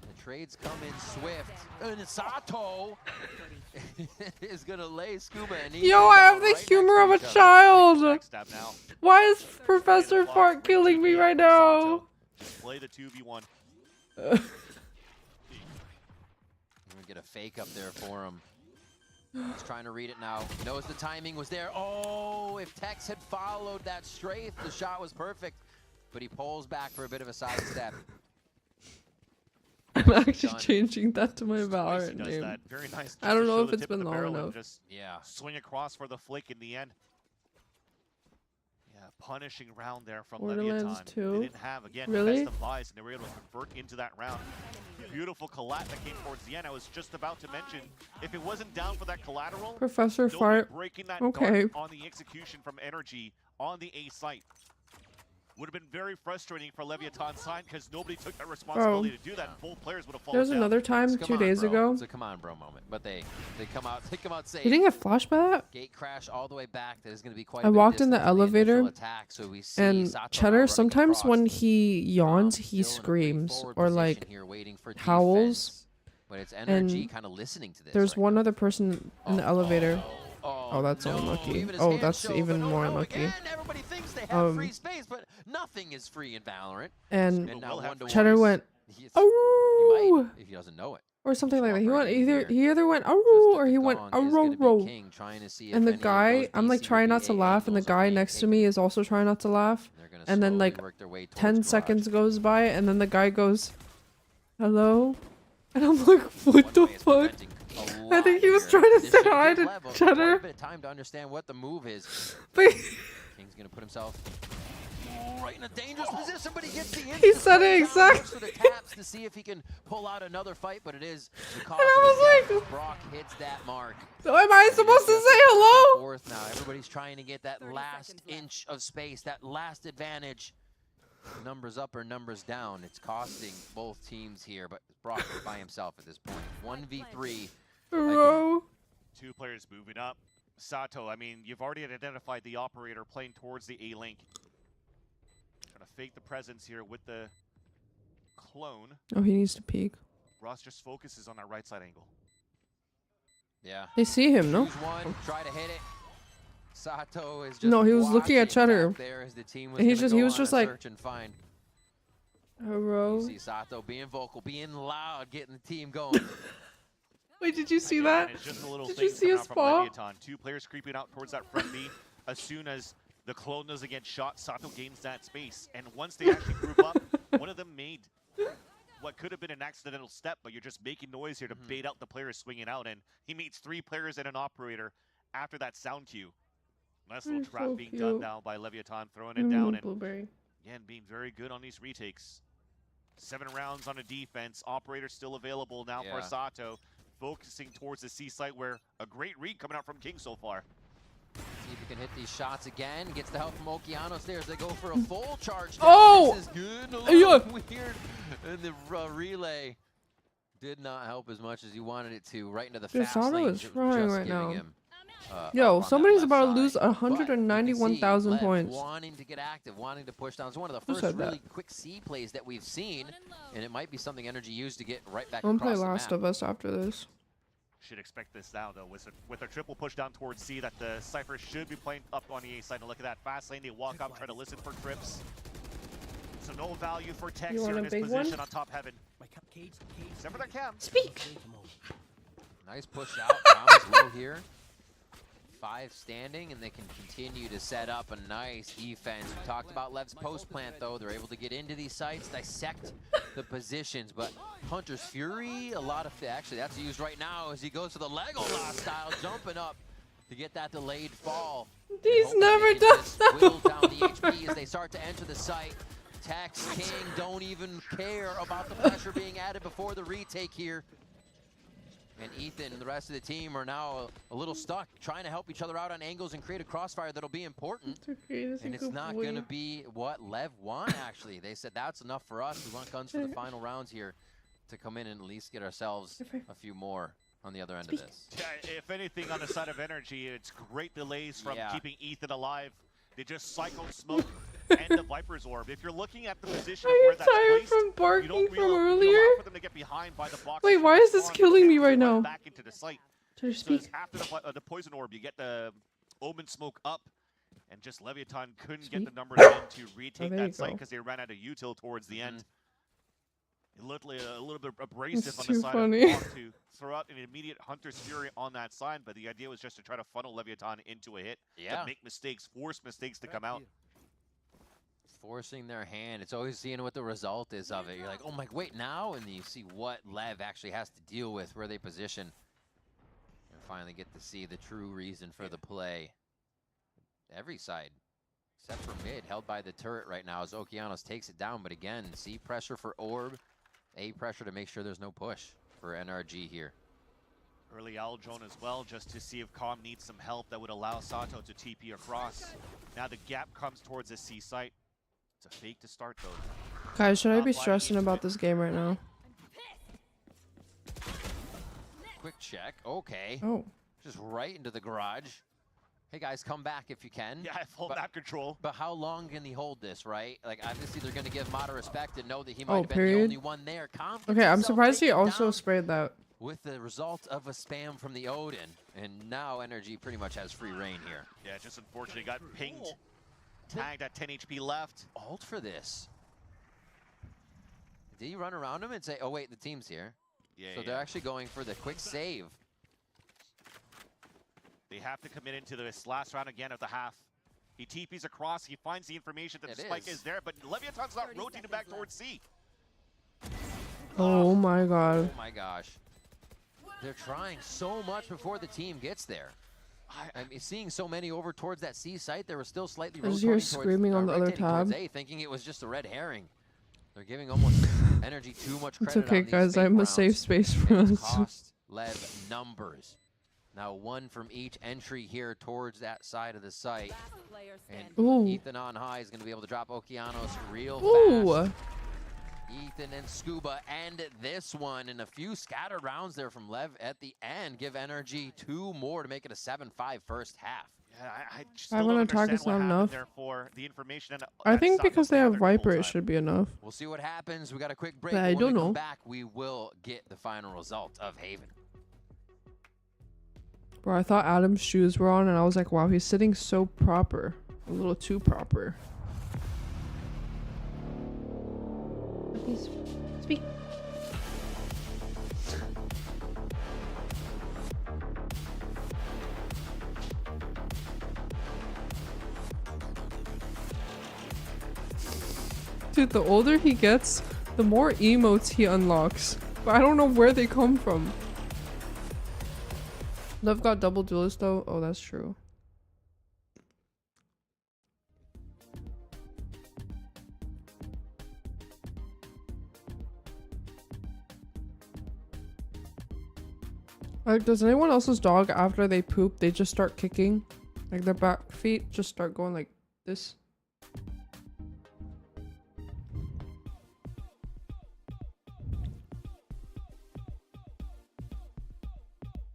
The trades come in swift. And Sato is going to lay Scuba and Yo, I have the humor of a child. Why is Professor Fart killing me right now? Just play the 2v1. I'm going to get a fake up there for him. He's trying to read it now. Knows the timing was there. Oh, if Tex had followed that strafe, the shot was perfect. But he pulls back for a bit of a sidestep. I'm actually changing that to my Valorant name. That. Very nice. I don't know if it's been long enough. Just swing across for the flick in the end. Yeah, punishing round there from Leviathan. They didn't have, again, best of buys, and they were able to convert into that round. Beautiful collat that came towards the end. I was just about to mention, if it wasn't down for that collateral, Professor Fart. Breaking that dart on the execution from NRG on the A site would have been very frustrating for Leviathan's side, because nobody took that responsibility to do that. Both players would have fallen There's down. another time 2 days ago. It's a come on, bro moment, but they come out safe. You didn't get flashed by that? Gate crash all the way back. That is going to be quite. I walked in the distance elevator, attack, so we see and Sato Cheddar, sometimes when he yawns, he screams or like howls. But it's NRG kind of listening to this. There's one other person in the elevator. Oh, that's so unlucky. Oh, that's even more unlucky. Everybody thinks they have free space, but nothing is free in Valorant. And now Cheddar went, oh, if he doesn't know it, or something like that. He went he either went oh, or he went oh. And the guy, I'm like trying not to laugh, and the guy next to me is also trying not to laugh. And then like 10 seconds goes by, and then the guy goes, hello, and I'm like, what the fuck? I think he was trying to say hi to Cheddar. A bit of time to understand what the move is. But King's gonna put himself right in a dangerous position, but he gets the he said it exactly. The taps to see if he can pull out another fight, but it is the cause and I was like, Brock hits that mark. So am I supposed to say hello? Fourth now, everybody's trying to get that last inch of space, that last advantage. Numbers up or numbers down. It's costing both teams here, but Brock is by himself at this point. 1v3. Bro. Two players moving up. Sato, I mean, you've already identified the operator playing towards the A-link. Trying to fake the presence here with the clone. Oh, he needs to peek. Ross just focuses on that right side angle. Yeah. They see him, no? One, try to hit it. Sato is just no, he was looking at Cheddar. There as the team was he was just like, search and find. Hello. You see Sato being vocal, being loud, getting the team going. Wait, did you see Again, that? It's just a little Did thing you see coming his out from paw? Leviathan. 2 players creeping out towards that front B. As soon as the clone doesn't get shot, Sato gains that space. And once they actually group up, one of them made what could have been an accidental step, but you're just making noise here to bait out the players swinging out. And he meets 3 players and an operator after that sound cue. Nice little He's trap so being done cute. now by Leviathan, throwing it down. And Blueberry. again, being very good on these retakes. 7 rounds on a defense. Operator still available now for Sato. Focusing towards the C site where a great read coming out from King so far. See if he can hit these shots again. Gets the help from Okeanos there as they go for a full charge. Oh! This is good. A Yeah. little weird. And the relay did not help as much as he wanted it to. Right into the Dude, fast Sato lane. is Just trying right giving now. him, Yo, up on somebody's that about to left lose side. But you can see 191,000 Lev points. wanting to get active, wanting to push down. It's one of the Who first said really that? quick C plays that we've seen, and it might be something NRG used to get right back I'm gonna play across the Last map. of Us after this. Should expect this now, though, with a triple push down towards C that the Cypher should be playing up on the A side. And look at that fast lane. They walk up, try to listen for trips. So no value for Tex You here want in a his big position one? on top heaven. Except for that cam. Speak! Nice push out. Thomas low here. 5 standing, and they can continue to set up a nice defense. We talked about Lev's post plant, though. They're able to get into these sites, dissect the positions, but Hunter's Fury, a lot of, actually that's used right now as he goes to the Legolas style, jumping up to get that delayed fall. He's Hoping never they can done just that. whittle down the HP as they start to enter the site. Tex, King don't even care about the pressure being added before the retake here. And Ethan and the rest of the team are now a little stuck, trying to help each other out on angles and create a crossfire that'll be important. And it's not going to be what Lev want, actually. They said that's enough for us. We want guns for the final rounds here to come in and at least get ourselves a few more on the other end of this. Yeah, if anything, on the side of NRG, it's great delays from keeping Ethan alive. They just cycle smoke and the Viper's Orb. If you're looking at the position Are of you where that's tired placed, from you barking don't from allow earlier? for them to get behind by the box. Wait, why is this killing me right now? Back into the site. Should I So speak? after the Poison Orb, you get the Omen Smoke up, and just Leviathan couldn't get the numbers in to retake there you that site go. because they ran out of util towards the end. It looked like a little bit abrasive It's on the too side funny. of Block to throw out an immediate Hunter's Fury on that side, but the idea was just to try to funnel Leviathan into a hit, to make mistakes, force mistakes to come out. Forcing their hand. It's always seeing what the result is of it. You're like, oh my, wait, now? And then you see what Lev actually has to deal with, where they position. And finally get to see the true reason for the play. Every side, except for mid, held by the turret right now as Okeanos takes it down. But again, C pressure for Orb, A pressure to make sure there's no push for NRG here. Early owl drone as well, just to see if Calm needs some help that would allow Sato to TP across. Now the gap comes towards the C site. It's a fake to start though. Guys, should I be stressing about this game right now? Quick check. Okay. Oh. Just right into the garage. Hey guys, come back if you can. Yeah, full map control. But how long can he hold this, right? Like, obviously they're going to give Mata respect and know that he might Oh, have been period. the only one there. Okay, I'm surprised he taken also down sprayed that. with the result of a spam from the Odin. And now NRG pretty much has free reign here. Yeah, just unfortunately got pinged. Tagged at 10 HP left. Ult for this. Did he run around him and say, oh wait, the team's here? Yeah, So they're actually going for the quick save. They have to commit into this last round again of the half. He TPs across, he finds the information that the spike is there, but Leviathan's not rotating back towards C. Oh my god. Oh my gosh. They're trying so much before the team gets there. I mean, seeing so many over towards that C site, they were still slightly I just rotating hear towards, screaming on the other rotating towards tab. A, thinking it was just a red herring. They're giving almost NRG too much credit. It's okay, on these guys. fake I'm a rounds. safe space for And us. it's cost Lev numbers. Now one from each entry here towards that side of the site. And Ooh. Ethan on high is going to be able to drop Okeanos real Ooh. fast. Ethan and Scuba end this one, and a few scattered rounds there from Lev at the end give NRG 2 more to make it a 7-5 first half. Yeah, I just I still wanna don't talk, understand it's what not happened enough. there for the information. And I think Sato because they have gathered the whole Viper, it time. should be enough. We'll see what happens. We got a quick break. But I When don't we come know. back, we will get the final result of Haven. Bro, I thought Adam's shoes were on, and I was like, wow, he's sitting so proper. A little too proper. Please speak. Dude, the older he gets, the more emotes he unlocks. But I don't know where they come from. Lev got double duelist though. Oh, that's true. Like, does anyone else's dog, after they poop, they just start kicking? Like, their back feet just start going like this?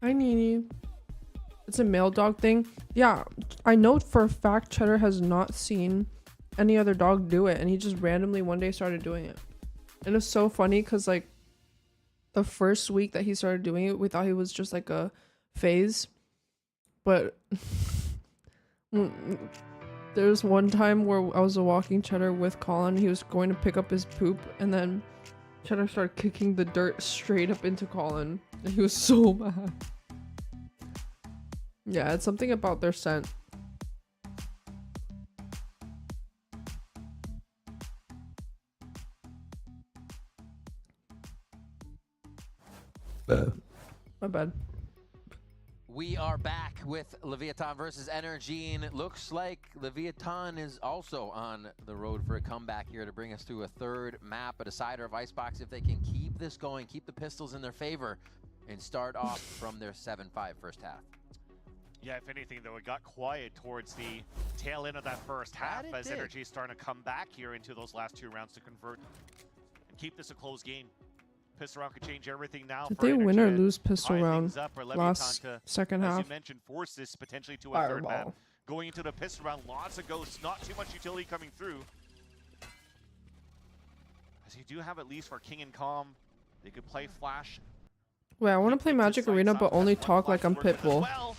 Hi, Nini. It's a male dog thing. Yeah, I know for a fact Cheddar has not seen any other dog do it, and he just randomly one day started doing it. And it's so funny because, like, the first week that he started doing it, we thought he was just like a phase. But there's one time where I was walking Cheddar with Colin. He was going to pick up his poop, and then Cheddar started kicking the dirt straight up into Colin. And he was so mad. Yeah, it's something about their scent. My bad. We are back with Leviathan versus NRG, and it looks like Leviathan is also on the road for a comeback here to bring us to a third map, a decider of Icebox. If they can keep this going, keep the pistols in their favor, and start off from their 7-5 first half. Yeah, if anything, though, it got quiet towards the tail end of that first half as NRG is starting to come back here into those last 2 rounds to convert and keep this a close game. Pistol round could change everything now. Did for they NRG win or to lose pistol tie round things up, or last to, second as half? you mentioned, force this potentially to a third map. Fireball. Going into the pistol round, lots of ghosts, not too much utility coming through. As you do have at least for King and Calm, they could play Flash. Wait, I want to play Magic Arena, but only talk like I'm Pitbull. Well.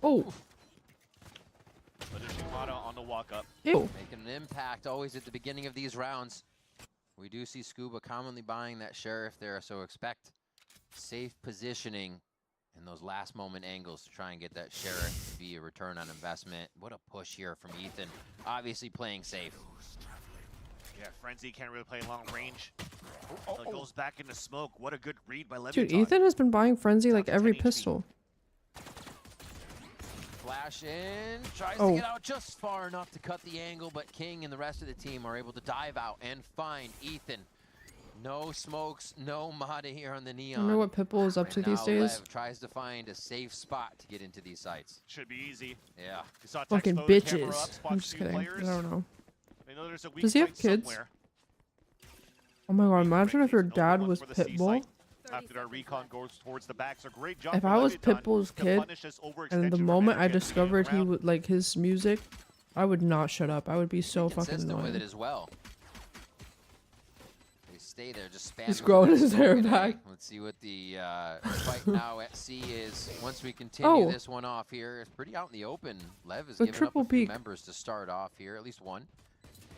Oh. On the walk up. Ew. Making an impact always at the beginning of these rounds. We do see Scuba commonly buying that Sheriff there, so expect safe positioning in those last moment angles to try and get that Sheriff to be a return on investment. What a push here from Ethan. Obviously playing safe. Yeah, Frenzy can't really play long range. It goes back into smoke. What a good read by Leviathan. Dude, Ethan has been buying Frenzy like every pistol. Flash in, tries to get out just far enough to cut the angle, but King and the rest of the team are able to dive out and find Ethan. No smokes, no Mata here on the Neon. I wonder what Pitbull is up to these days. Lev tries to find a safe spot to get into these sites. Should be easy. Yeah. Fucking bitches. I'm just kidding. I don't know. Does he have kids? Somewhere. Oh my god, imagine if your dad was Pitbull. After our recon goes towards the back, so great job. If I was Pitbull's kid, and the moment I discovered he would like his music, I would not shut up. I would be so fucking annoying. With it as well. They stay there, just spam. He's growing his hair back. Let's see what the fight now at C is. Once we continue this one off here, it's pretty out in the open. Lev is giving up a few members to start off here, at least one.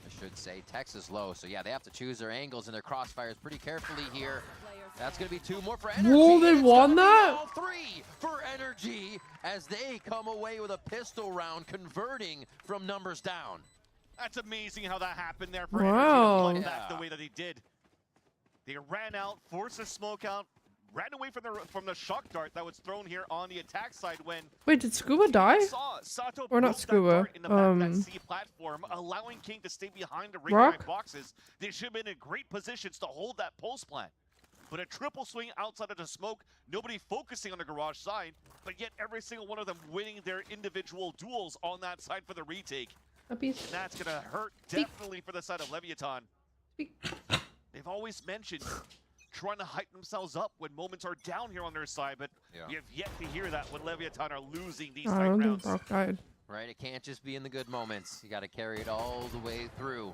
I should say. Texas low, so yeah, they have to choose their angles and their crossfires pretty carefully here. That's going to be 2 more for NRG. Whoa, they won that? All 3 for NRG as they come away with a pistol round, converting from numbers down. That's amazing how that happened there for NRG to play back the way that they did. They ran out, forced the smoke out, ran away from the shock dart that was thrown here on the attack side when... Wait, did Scuba die? Sato or not Scuba? In the back of that C platform, allowing King to stay behind the ring boxes. They should have been in great positions to hold that pulse plant. But a triple swing outside of the smoke, nobody focusing on the garage side, but yet every single one of them winning their individual duels on that side for the retake. And that's going to hurt definitely for the side of Leviathan. They've always mentioned trying to hype themselves up when moments are down here on their side, but we have yet to hear that when Leviathan are losing these tight rounds. Right, it can't just be in the good moments. You got to carry it all the way through.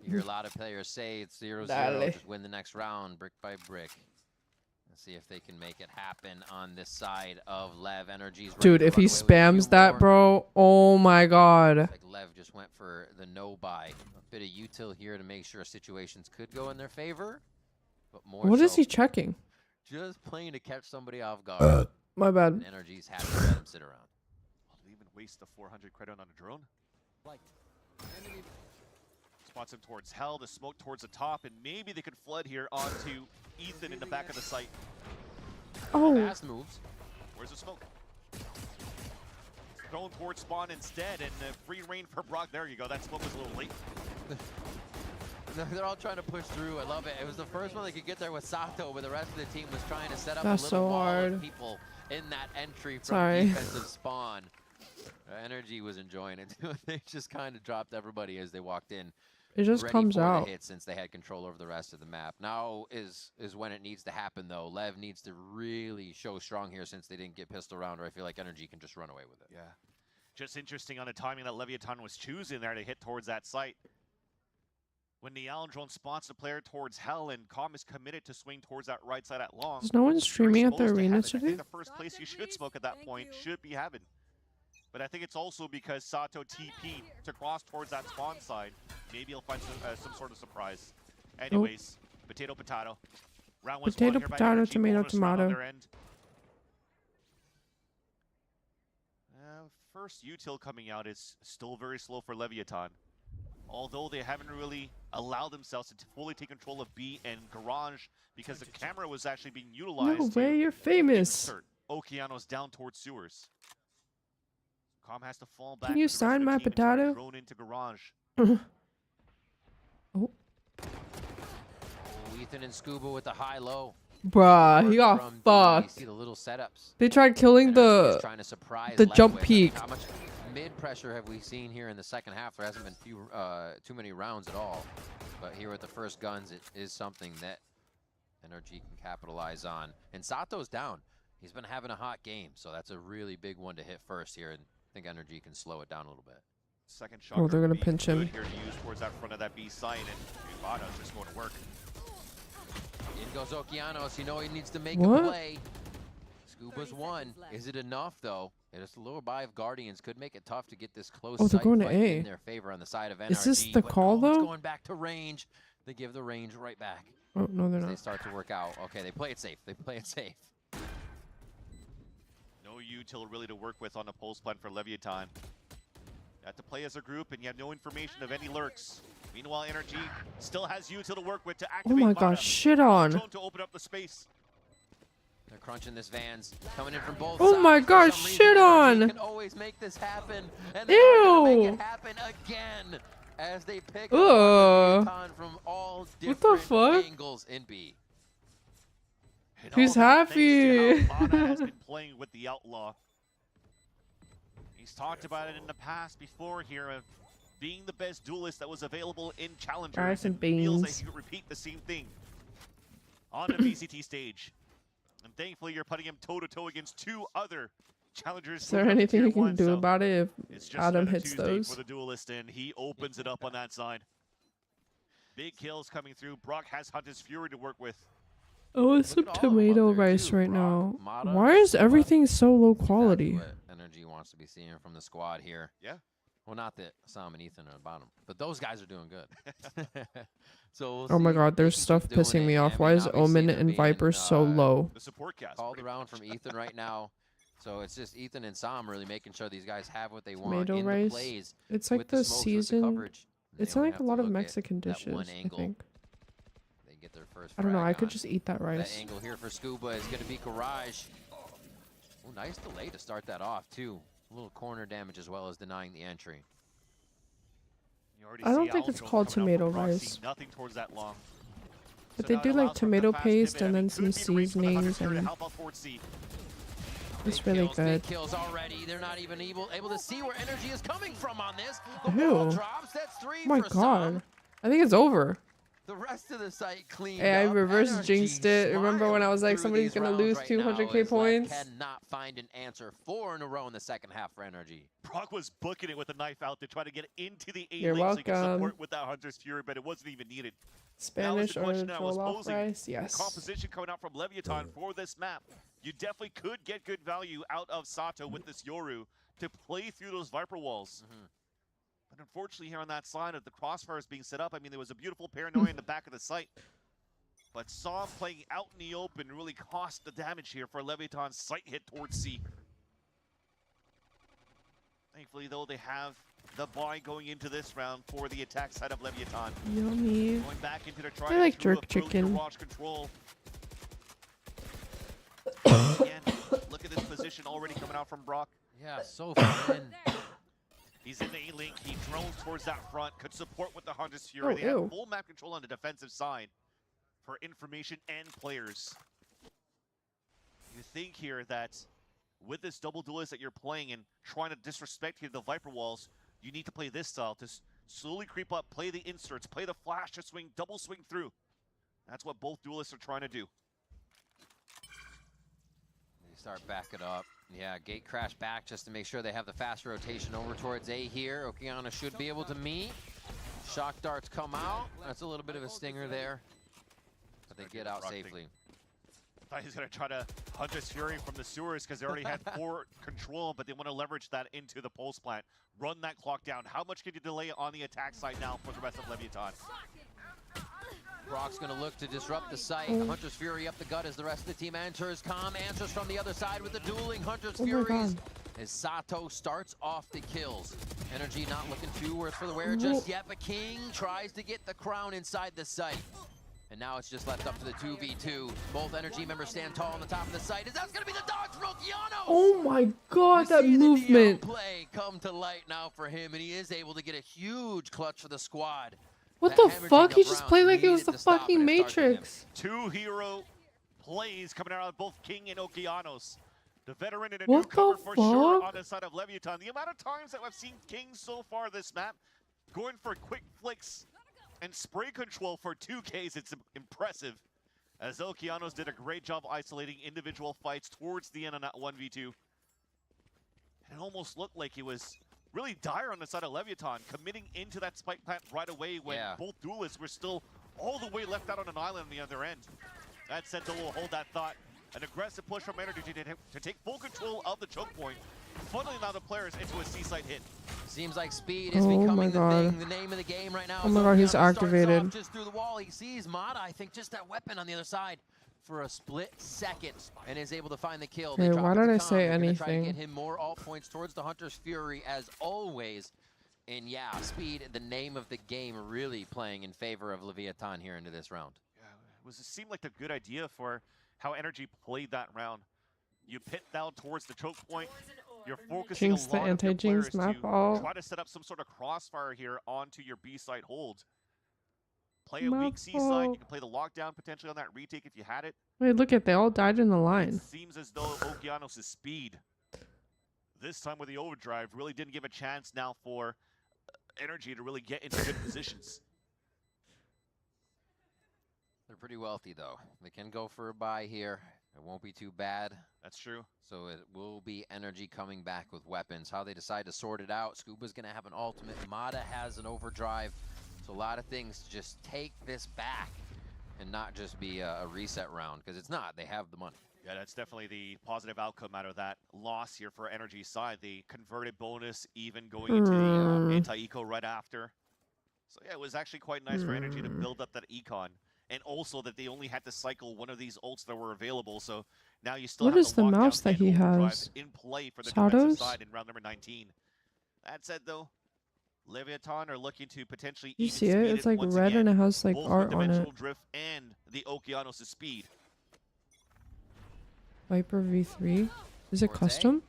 You hear a lot of players say it's 0-0, just win the next round, brick by brick. Let's see if they can make it happen on this side of Lev. NRG's dude, if he spams that, bro, oh my god. Like Lev just went for the no-buy. A bit of util here to make sure situations could go in their favor, but more what is he checking? Just playing to catch somebody off guard. My bad. And NRG's happy to let him sit around. I'll even waste the 400 credit on a drone. Spots him towards Hell, the smoke towards the top, and maybe they could flood here onto Ethan in the back of the site. Oh. Fast moves. Where's the smoke? Thrown towards spawn instead, and free reign for Brock. There you go. That smoke was a little late. They're all trying to push through. I love it. It was the first one they could get there with Sato, but the rest of the team was trying to set up That's a little so wall hard. of people in that entry from Sorry. defensive spawn. NRG was enjoying it too. They just kind of dropped everybody as they walked in. It just ready comes for out. the hit since they had control over the rest of the map. Now is when it needs to happen though. Lev needs to really show strong here since they didn't get pistol round, or I feel like NRG can just run away with it. Yeah. Just interesting on the timing that Leviathan was choosing there to hit towards that site. When the Allen drone spots the player towards Hell and Calm is committed to swing towards that right side at long. Is no one you're streaming at the exposed to arena Heaven. I today? think the first place you should smoke at that point should be Heaven. But I think it's also because Sato TP to cross towards that spawn side. Maybe he'll find some sort of surprise. Anyways, potato, potato. Round one Potato, spawned here by potato, NRG, tomato, bonus round on tomato. their end. First util coming out is still very slow for Leviathan. Although they haven't really allowed themselves to fully take control of B and Garage because the camera was actually being utilized. No way, you're famous. Insert Okeanos down towards sewers. Calm has to fall back. Can you with the rest sign of the my team and try to potato? drone into Garage. Oh. Oh, Ethan and Scuba with the high-low. Bruh, he got From B. fucked. See the little setups. They tried killing NRG is trying to surprise the Lev jump with. I peak. mean, how much mid pressure have we seen here in the second half? There hasn't been too many rounds at all. But here with the first guns, it is something that NRG can capitalize on. And Sato's down. He's been having a hot game, so that's a really big one to hit first here, and I think NRG can slow it down a little bit. Second shot. Oh, they're gonna pinch him. Here to use towards that front of that B site, and Ivano's just going to work. In goes Okeanos. You know he needs to make What? a play. Scuba's one. Is it enough, though? It's a little buy of Guardians. Could make it tough to get this close Oh, they're sight going to fight A. in their favor on the side of NRG. Is this the but call, no, it's though? going back to range. They give the range right back. Oh, no, they're As they not. start to work out. Okay, they play it safe. They play it safe. No util really to work with on the pulse plan for Leviathan. You have to play as a group, and you have no information of any lurks. Meanwhile, NRG still has util to work with to Oh activate my Mana. gosh, shit on. Drone to open up the space. They're crunching this Vans. Coming in from both Oh sides. my For gosh, some reason, shit NRG on. can always make this happen. And they're gonna make Ew. it happen again. As they pick Ugh. up Leviathan from all What the different fuck? angles in B. And He's all that thanks to happy. how Mana has been playing with the Outlaw. He's talked about it in the past before here of being the best duelist that was available in Challengers. Rice and feels like beans. he could repeat the same thing on the VCT stage. And thankfully, you're putting him toe-to-toe against two other Challengers. Is there moving up to anything tier you can one, do so about it it's if just Adam another hits Tuesday those? for the duelist, and he opens it up on that side. Big kills coming through. Brock has Hunter's Fury to work with. I want some Look at all of them tomato up there, rice too. right Brock, now. Mata, Why is Scuba. everything so low Exactly quality? what NRG wants to be seeing from the squad here. Yeah. Well, not that Sam and Ethan are bottom, but those guys are doing good. So we'll Oh my see god, if they there's can stuff keep doing pissing it. me I off. mean, Why is obviously Omen they're and being, Viper so low? The support cast. called pretty around much. from Ethan right now. So it's just Ethan and Sam really making sure these guys have what they want Tomato in rice. the plays. It's like with the smokes, with the season. coverage. They It's only like a have to lot of look at Mexican that dishes, one I angle. think. They get their first I don't know, frag I could on. just eat that That rice. angle here for Scuba is going to be Garage. Oh, nice delay to start that off, too. A little corner damage as well as denying the entry. You already I don't see think it's Allen called coming out from tomato Proxy, rice. Nothing towards that long. But So they now it do like allows for the tomato fast paste pivot. and I then mean, some could be the range for the seasonings Hunters here to and help out towards C. it's Big really kills, good. Big kills already. They're not even able to see where energy is coming from on this. The wall Ew. drops. That's three Oh my for god. some. I think it's over. The rest of the site cleaned Hey, I up. reverse NRG jinxed it. Remember when I was like, through somebody's these gonna rounds lose right 200K now as Lev points? Cannot find an answer. 4 in a row in the second half for NRG. Brock was booking it with a knife out to try to get into the A You're lane so he could welcome. support with that Hunter's Fury, but it wasn't even needed. Spanish the or question I was jollof posing. rice? The Yes. composition coming out from Leviathan for this map. You definitely could get good value out of Sato with this Yoru to play through those Viper walls. But unfortunately here on that side of the crossfires being set up, I mean, there was a beautiful paranoia in the back of the site. But Saw playing out in the open really cost the damage here for Leviathan's sight hit towards C. Thankfully, though, they have the buy going into this round for the attack side of Leviathan. Yummy. Going back into the try. I like jerk chicken. Garage control. Again, look at this position already coming out from Brock. Yeah, so far in. He's in the A-link. He drones towards that front. Could support with the Hunter's Fury. Oh, They ew. have full map control on the defensive side for information and players. You think here that with this double duelist that you're playing and trying to disrespect here the Viper walls, you need to play this style to slowly creep up, play the inserts, play the flash to swing, double swing through. That's what both duelists are trying to do. They start backing up. Yeah, gate crash back just to make sure they have the fast rotation over towards A here. Okeana should be able to meet. Shock darts come out. That's a little bit of a stinger there. But they get out safely. I thought he's going to try to Hunter's Fury from the sewers because they already had 4 control, but they want to leverage that into the pulse plant. Run that clock down. How much can you delay on the attack side now for the rest of Leviathan? Brock's going to look to disrupt the site. Hunter's Fury up the gut as the rest of the team enters. Calm answers from the other side with the dueling Hunter's Furies. As Sato starts off the kills. NRG not looking too worse for the wear just yet, but King tries to get the crown inside the site. And now it's just left up to the 2v2. Both NRG members stand tall on the top of the site. Is that going to be the dodge for Okeanos? Oh my god, that movement. The play come to light now for him, and he is able to get a huge clutch for the squad. What the fuck? He just played like it was the fucking Matrix. 2 hero plays coming out of both King and Okeanos. The veteran and a What newcomer the for sure fuck? on the side of Leviathan. The amount of times that I've seen King so far this map going for quick flicks and spray control for 2Ks, it's impressive. As Okeanos did a great job isolating individual fights towards the end on that 1v2. It almost looked like it was really dire on the side of Leviathan, committing into that spike plant right away when both duelists were still all the way left out on an island on the other end. That Sentinel will hold that thought. An aggressive push from NRG to take full control of the choke point, funneling now the players into a C-site hit. Seems like speed is becoming the thing, the name of the game right now. Oh my god, he's activated. Just through the wall, he sees Mata, I think just that weapon on the other side for a split second and is able to find the kill. Okay, why did I say anything? Try to get him more alt points towards the Hunter's Fury as always. And yeah, speed, the name of the game, really playing in favor of Leviathan here into this round. Yeah, it seemed like a good idea for how NRG played that round. You pit down towards the choke point. You're focusing Jinx a the lot of your players anti-jinx map to all. try to set up some sort of crossfire here onto your B site hold. Play a weak C side. You can play the lockdown potentially on that retake if you had it. Wait, look at they all died in the line. It seems as though Okeanos' speed, this time with the overdrive, really didn't give a chance now for NRG to really get into good positions. They're pretty wealthy though. They can go for a buy here. It won't be too bad. That's true. So it will be NRG coming back with weapons. How they decide to sort it out. Scuba's going to have an ultimate. Mata has an overdrive. So a lot of things to just take this back and not just be a reset round, because it's not. They have the money. Yeah, that's definitely the positive outcome out of that loss here for NRG's side. The converted bonus even going into the anti-eco right after. So yeah, it was actually quite nice for NRG to build up that econ. And also that they only had to cycle one of these ults that were available. So now you still What have is the mouse that he has? in play for the Satos? defensive side in round number 19. That said though, Leviathan are looking to potentially You even see it? speed It's like once red again, and it has like both art with on it. dimensional drift and the Okeanos' speed. Viper V3. Is it custom?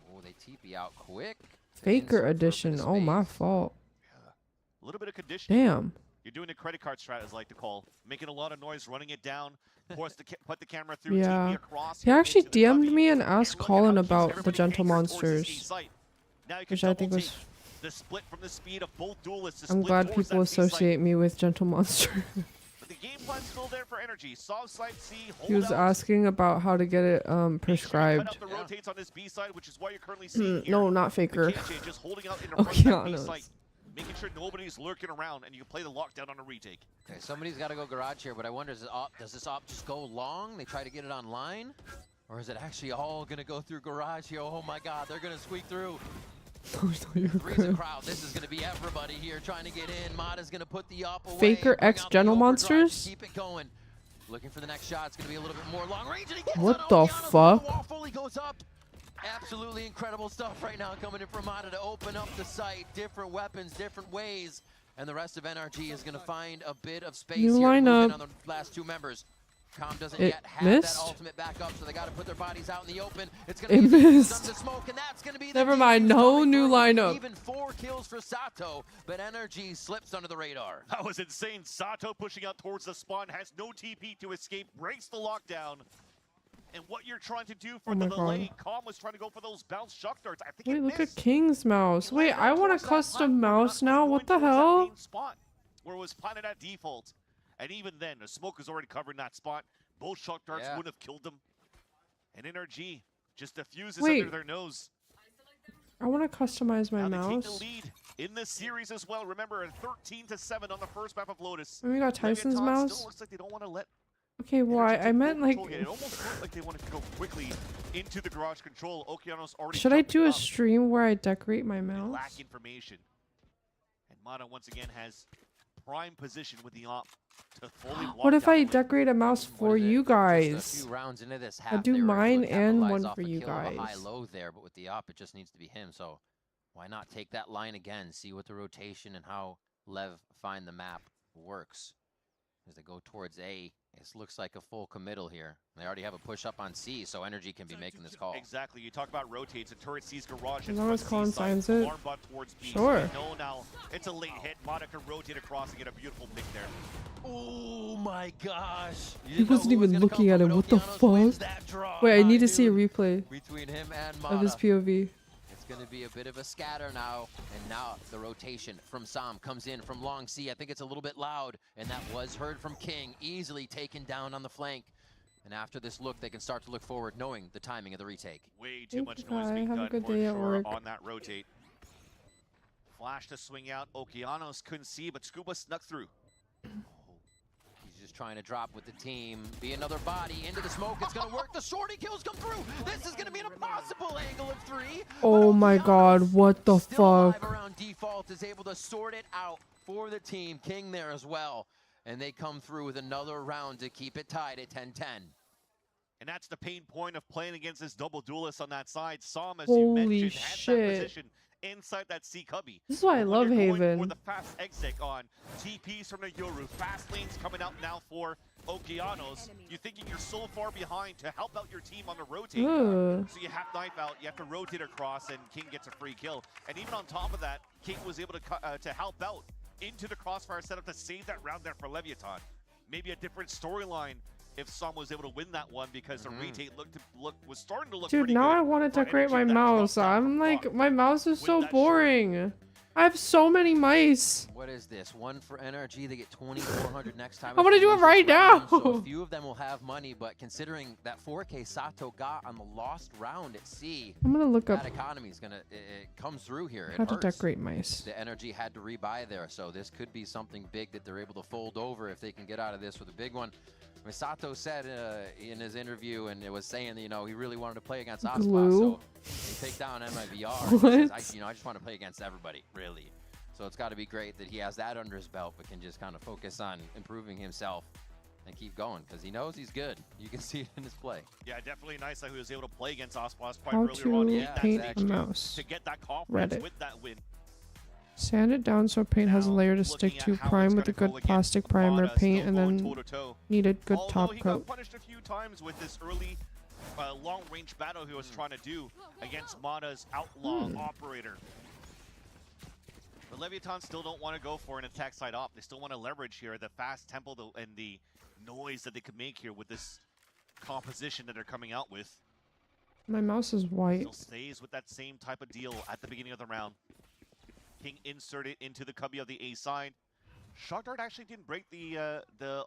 Oh, they TP out quick. Faker edition. Oh, my fault. A little bit of conditioning. Damn. You're doing the credit card strat, as I like to call. Making a lot of noise, running it down, put the camera through, Yeah. TP across. He actually DM'd me and asked Colin about the Gentle Monsters, which I think was... The split from the speed of both duelists. I'm glad people associate me with Gentle Monster. But the game plan's still there for NRG. Soft side C, hold He was out. asking about how to get it prescribed. Cut out the rotates on this B side, which is why you're currently seeing here. No, not Faker. KJ just holding out in the front of that B Okeanos. site, making sure nobody's lurking around, and you can play the lockdown on a retake. Okay, somebody's got to go garage here, but I wonder, does this op just go long? They try to get it online? Or is it actually all going to go through garage here? Oh my god, they're going to squeak through. Three's a crowd. This is going to be everybody here trying to get in. Mata's going to put the op away. Faker bring X out the Gentle overdrive, Monsters? Keep it going. Looking for the next shot. It's going to be a little bit more long range. And he gets What it. the Okeanos, fuck? the wall fully goes up. Absolutely incredible stuff right now coming in from Mata to open up the site. Different weapons, different ways. And the rest of NRG is going to find a bit of space New here to move in lineup. on the last two members. Com doesn't It yet have missed? that ultimate back up, so they got to put their bodies out in the open. It's It going to be missed. the smoke, and that's going to be the Never mind, defuse no coming new through. lineup. Even 4 kills for Sato, but NRG slips under the radar. That was insane. Sato pushing out towards the spawn, has no TP to escape, breaks the lockdown. And what you're trying to do for Oh the my delay, God. Calm was trying to go for those bounce shock darts. I think Wait, it look missed. at King's mouse. Wait, Landed I want a towards that custom platform, mouse not now. going What the towards that hell? main spot where it was planted at default. And even then, the smoke was already covering that spot. Both shock darts Yeah. would have killed them. And NRG just diffuses Wait. under their nose. I want to customize my Now they take the mouse. lead in this series as well. Remember, 13-7 on the first map of Lotus. And we got Tyson's Leviathan mouse. Still looks like they don't want to let Okay, well, NRG I take meant full like, control yet. It almost looked like they wanted to go quickly into the garage control. Okeanos already should I jumping do a up. stream where I decorate my They mouse? lack information. And Mana once again has prime position with the op to fully block What if down I the win. decorate a mouse What for is it? you Just a guys? few rounds into this I'll half, do they were able to mine and capitalize one off for a you kill of a guys. high-low there, but with the op, it just needs to be him. So why not take that line again, see what the rotation and how Lev find the map works. As they go towards A, it looks like a full committal here. They already have a push up on C, so NRG can be making this call. Exactly. You talk about rotates. A turret sees garage. As long as Colin signs it. Alarm bot towards B. Sure. No, now it's a late hit. Mana can rotate across and get a beautiful pick there. Oh my gosh! He wasn't even looking at him. What the fuck? Wait, I need to see a replay Between him and of his Mata. POV. It's going to be a bit of a scatter now, and now the rotation from Sam comes in from long C. I think it's a little bit loud, and that was heard from King, easily taken down on the flank. And after this look, they can start to look forward, knowing the timing of the retake. Way too Thank much you, noise Kai. being Have a done good for day at sure work. on that rotate. Flash to swing out. Okeanos couldn't see, but Scuba snuck through. He's just trying to drop with the team. Be another body into the smoke. It's going to work. The shorty kills come through. This is going to be an impossible angle of 3. Oh my God, what the Still alive fuck? around default, is able to sort it out for the team. King there as well. And they come through with another round to keep it tied at 10-10. And that's the pain point of playing against this double duelist on that side. Som, as Holy you mentioned, had that shit. position inside that C cubby. This is why I When love you're going Haven. for the fast exit on TPs from the Yoru. Fast lanes coming out now for Okeanos. You're thinking you're so far behind to help out your team on the rotate. Ugh. So you have knife out, you have to rotate across, and King gets a free kill. And even on top of that, King was able to help out into the crossfire setup to save that round there for Leviathan. Maybe a different storyline if Som was able to win that one, because the retake was starting to look Dude, pretty now good I want to for decorate Energy my that dropped mouse. down I'm from like, block. my mouse is With so that boring. I have so many mice. What is this? One for NRG. They get 2,400 next time. I wanna if they do it lose this right round, now. So a few of them will have money, but considering that 4K Sato got on the lost round at C, I'm gonna look up that economy is gonna it comes through here. It how to hurts. decorate mice. The NRG had to rebuy there, so this could be something big that they're able to fold over if they can get out of this with a big one. Misato said in his interview, and it was saying that, you know, he really wanted to play against Icebox, Glue? so they take down MIVR. What? He says, I just want to play against everybody, really. So it's got to be great that he has that under his belt, but can just kind of focus on improving himself and keep going, because he knows he's good. You can see it in his play. Yeah, definitely nice that he was able to play against Icebox quite How earlier on to in that paint stage a mouse. to get that confidence Reddit. with that win. Sand it down so paint has a Now, layer to looking stick at to. how Prime it's with a gonna good go plastic against primer, Mata, paint, still and going then toe-to-toe. needed good Although top he coat. got punished a few times with this early long-range battle he was trying to do against Mata's outlaw operator. But Leviathan still don't want to go for an attack side op. They still want to leverage here the fast tempo and the noise that they could make here with this composition that they're coming out with. My mouse is white. Still stays with that same type of deal at the beginning of the round. King inserted into the cubby of the A side. Shock Dart actually didn't break the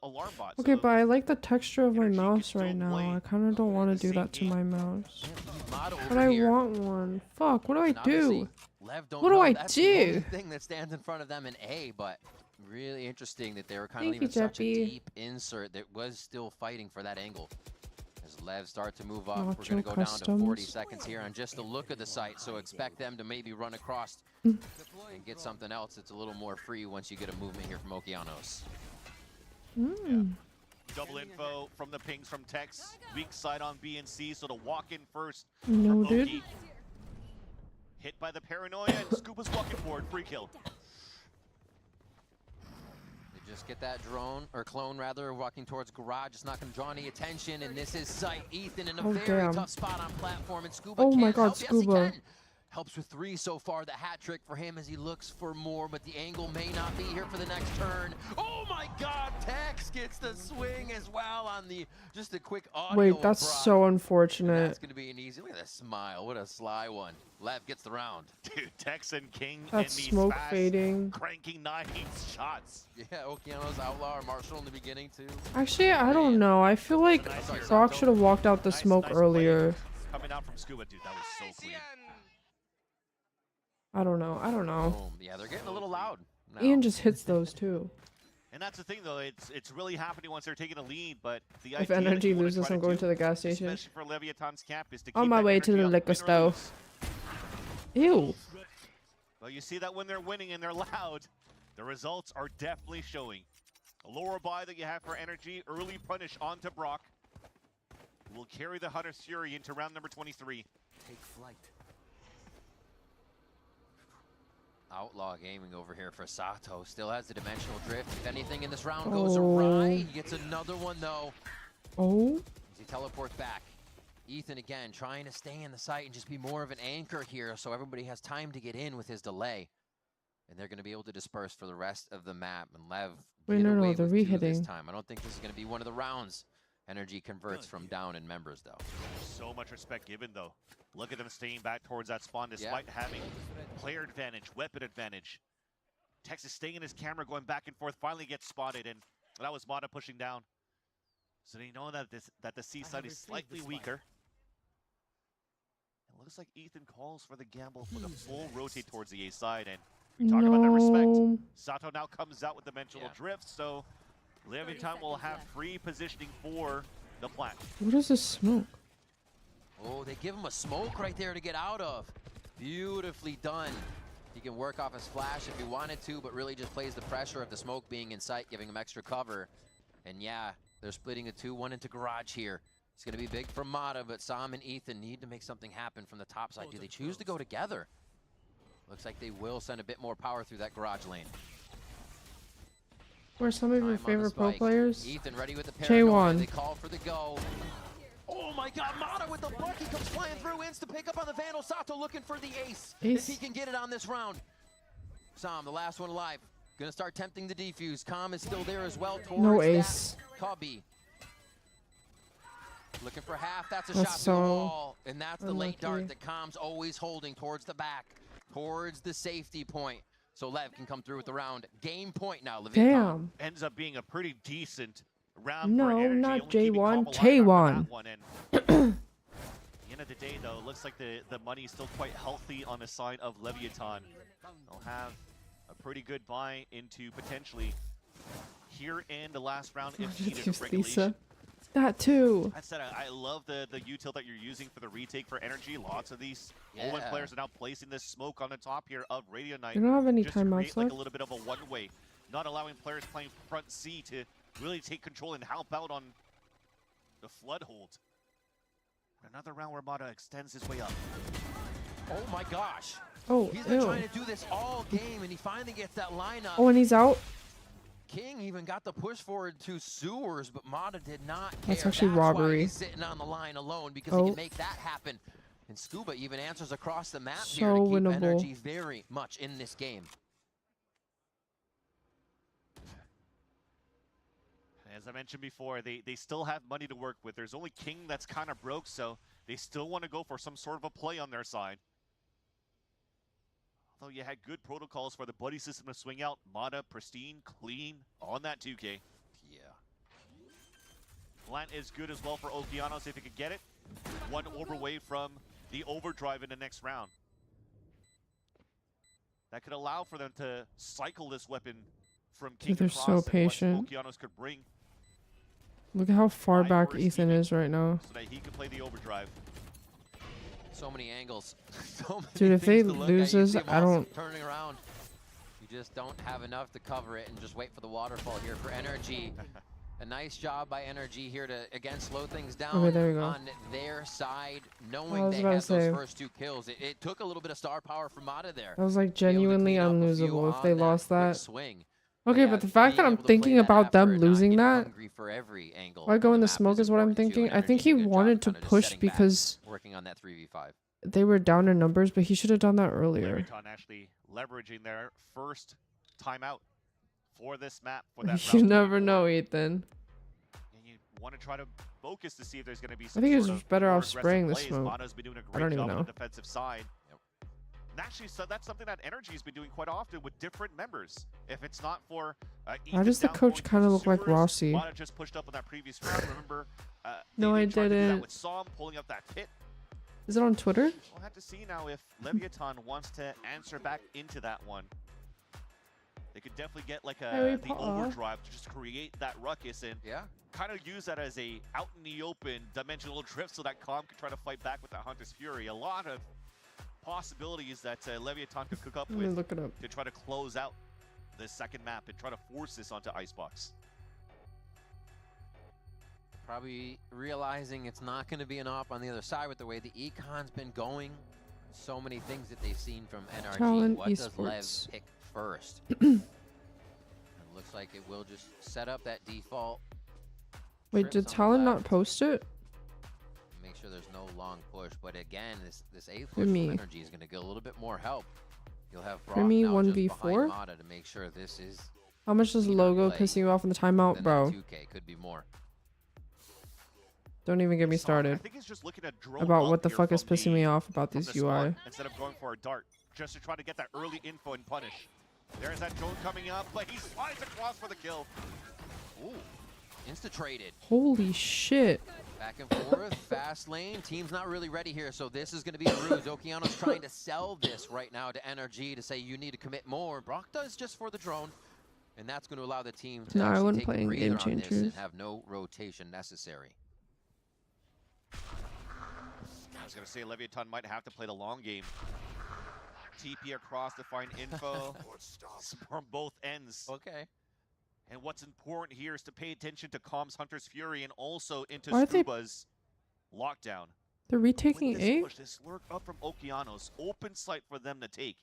alarm bot. Okay, so but I like the texture of my Energy can mouse still right now. play I kind of don't want the to do same that to game. my mouse. Mata But over I here. want one. Fuck, what do I And obviously, do? Lev don't What do know I that's the only do? thing that stands in front of them in A, but really interesting that they were kind Thank of you, leaving such a Jeppy. deep insert that was still fighting for that angle. As Lev start to move up, we're Nacho going to go down to 40 Customs. seconds here on just the look of the site, so expect them to maybe run across Mm. and get something else that's a little more free once you get a movement here from Okeanos. Mm. Double info from the pings from Tex. Weak side on B and C, so to walk in first. Noted. Oki. Hit by the paranoia, and Scuba's walking forward. Free kill. They just get that drone, or clone rather, walking towards garage. It's not going to draw any attention, and this is Sight. Ethan in a very tough spot on platform, and Scuba Oh can't my god, help. Yes, he Scuba. can. Helps with 3 so far. The hat trick for him as he looks for more, but the angle may not be here for the next turn. Oh my god, Tex gets the swing as well on the, just a quick audio. Wait, that's so And unfortunate. that's going to be an easy, look at that smile. What a sly one. Lev gets the round. Dude, Tex and King That's in these smoke fast, fading. cranking 9 shots. Yeah, Okeano's Outlaw or Marshall in the beginning too. Actually, I don't know. I feel like Brock should have walked out the smoke earlier. Coming out from Scuba, dude, that was so clean. I don't know. I don't know. Boom. Yeah, they're getting a little loud now. Ian just hits those too. And that's the thing, though. It's really happening once they're taking a lead, but the If idea that energy you wanna loses, try I'm to going do, to the gas station. especially for Leviathan's camp, is to keep On my that way to energy the up, liquor win or store. lose. Ew. Well, you see that when they're winning and they're loud, the results are definitely showing. A lower buy that you have for energy, early punish onto Brock. Will carry the Hunter's Fury into round number 23. Take flight. Outlaw gaming over here for Sato. Still has the dimensional drift. If anything in this round goes awry, he gets another one though. Oh. As he teleports back. Ethan again trying to stay in the site and just be more of an anchor here so everybody has time to get in with his delay. And they're going to be able to disperse for the rest of the map. And Lev Wait, get no, away they're with 2 this re-hitting. time. I don't think this is going to be one of the rounds. Energy converts from down in members though. So much respect given, though. Look at them staying back towards that spawn despite having player advantage, weapon advantage. Texas staying in his camera, going back and forth, finally gets spotted, and that was Mata pushing down. So they know that the C side is slightly weaker. It looks like Ethan calls for the gamble for the full rotate towards the A side, and we talk about that respect. Sato now comes out with dimensional drift, so Leviathan will have free positioning for the plant. What is this smoke? Oh, they give him a smoke right there to get out of. Beautifully done. He can work off his flash if he wanted to, but really just plays the pressure of the smoke being in sight, giving him extra cover. And yeah, they're splitting a 2-1 into garage here. It's going to be big for Mata, but Sam and Ethan need to make something happen from the top side. Do they choose to go together? Looks like they will send a bit more power through that garage lane. Who are some of your Time on the favorite pro spike. players? Ethan ready with the paranoia. J1. They call for the go. Oh my god, Mata with the buck. He comes flying through, insta pick up on the Vandal. Sato looking for the ace. Ace. If he can get it on this round. Sam, the last one alive. Gonna start tempting the defuse. Calm is still there as well towards No ace. Cubby. Looking for half. That's a That's shot to so the wall. And that's the late dart unlucky. that Calm's always holding towards the back. Towards the safety point. So Lev can come through with the round. Game point now, Leviathan. Damn. Ends up being a pretty decent round No, for energy. not only keeping J1, Calm alive after K1. that one, and at the end of the day, though, it looks like the money is still quite healthy on the side of Leviathan. They'll have a pretty good buy into potentially here in the last round if needed Use regulation. Lisa. That too. That said, I love the util that you're using for the retake for energy. Lots of these Omen Yeah. players are now placing this smoke on the top here of Radio Knight. You don't have any just to timeouts create like left? a little bit of a one-way, not allowing players playing front C to really take control and help out on the flood hold. Another round where Mata extends his way up. Oh my gosh. Oh, He's been ew. trying to do this all game, and he finally gets that lineup. Oh, and he's out. King even got the push forward to sewers, but Mata did not care. That's actually Why robbery. he's sitting on the line alone because he Oh. can make that happen. And Scuba even answers across the map So here to keep winnable. energy very much in this game. As I mentioned before, they still have money to work with. There's only King that's kind of broke, so they still want to go for some sort of a play on their side. Although you had good protocols for the buddy system to swing out. Mata, pristine, clean on that 2K. Yeah. Plant is good as well for Okeanos if he could get it. One orb away from the overdrive in the next round. That could allow for them to cycle this weapon from King Dude, they're across so and what patient. Okeanos could bring Look at how far High back burst Ethan even. is right now. so that he could play the overdrive. So many angles. So many Dude, if things they to look at. You loses, see him I also don't- turning around. You just don't have enough to cover it and just wait for the waterfall here for energy. A nice job by NRG here to, again, slow things down Okay, there we go. on their side, I knowing was they about had to those say. first 2 kills. It took a little bit of star power from Mata there. That was like to be able to genuinely clean up a few unlosable if on they that lost quick that. swing. Okay, yeah, but the fact that being I'm able to play thinking that about them effort, not losing getting that, hungry for every angle why go on in the map smoke is what I'm important too, thinking. and I think NRG he did a good job wanted to kinda just push setting back, because working on that 3v5. they were down in numbers, but he should have done that earlier. Leviton actually leveraging their first timeout for this map for that You round never 24. know, Ethan. And you want to try to focus to see if there's going to be some I think he was sort just of better more off aggressive spraying the plays. smoke. Mana's been doing a I great don't even job on know. the defensive side. And actually, so that's something that NRG's been doing quite often with different members. If it's not for Why does the coach kind of look like Rossi? Mana just pushed up on that previous round. Remember, No, I they tried to do that didn't. with Som pulling up that pit. Is it on Twitter? We'll have to see now if Leviathan wants to answer back into that one. They could definitely get like Harry the Potter. overdrive to just create that ruckus and kind of use that as a out in the open dimensional drift so that Calm could try to fight back with that Hunter's Fury. A lot of possibilities that Leviathan could cook up Let me with look it up. to try to close out the second map and try to force this onto Icebox. Probably realizing it's not going to be an op on the other side with the way the econ's been going. So many things that they've seen from NRG. Talent What does Lev Esports. pick first? It looks like it will just set up that default. Wait, trips did on the Talon not left. post it? Make sure there's no long push. But again, this A For push from me. NRG is going to get a little bit more help. You'll have For Brock me, now just 1v4? behind Mata to make sure this is How much does the logo pissing you off in the timeout, then bro? that 2K. Could be more. Don't even get me I started think he's just looking to drone about up what the here fuck is from pissing me off about from this the UI. spawn instead of going for a dart, just to try to get that early info and punish. There's that drone coming up, but he slides across for the kill. Ooh, insta-traded. Holy shit. Back and forth, fast lane. Team's not really ready here, so this is going to be a ruse. Okeano's trying to sell this right now to NRG to say you need to commit more. Brock does just for the drone, and that's going to allow the team to No, I actually wasn't take a playing breather game on this and changers. have no rotation necessary. I was going to say Leviathan might have to play the long game. TP across to find info from both ends. Okay. And what's important here is to pay attention to Calm's Hunter's Fury and also into Why are they- Scuba's lockdown. They're retaking With A? this push, this lurk up from Okeanos, open sight for them to take.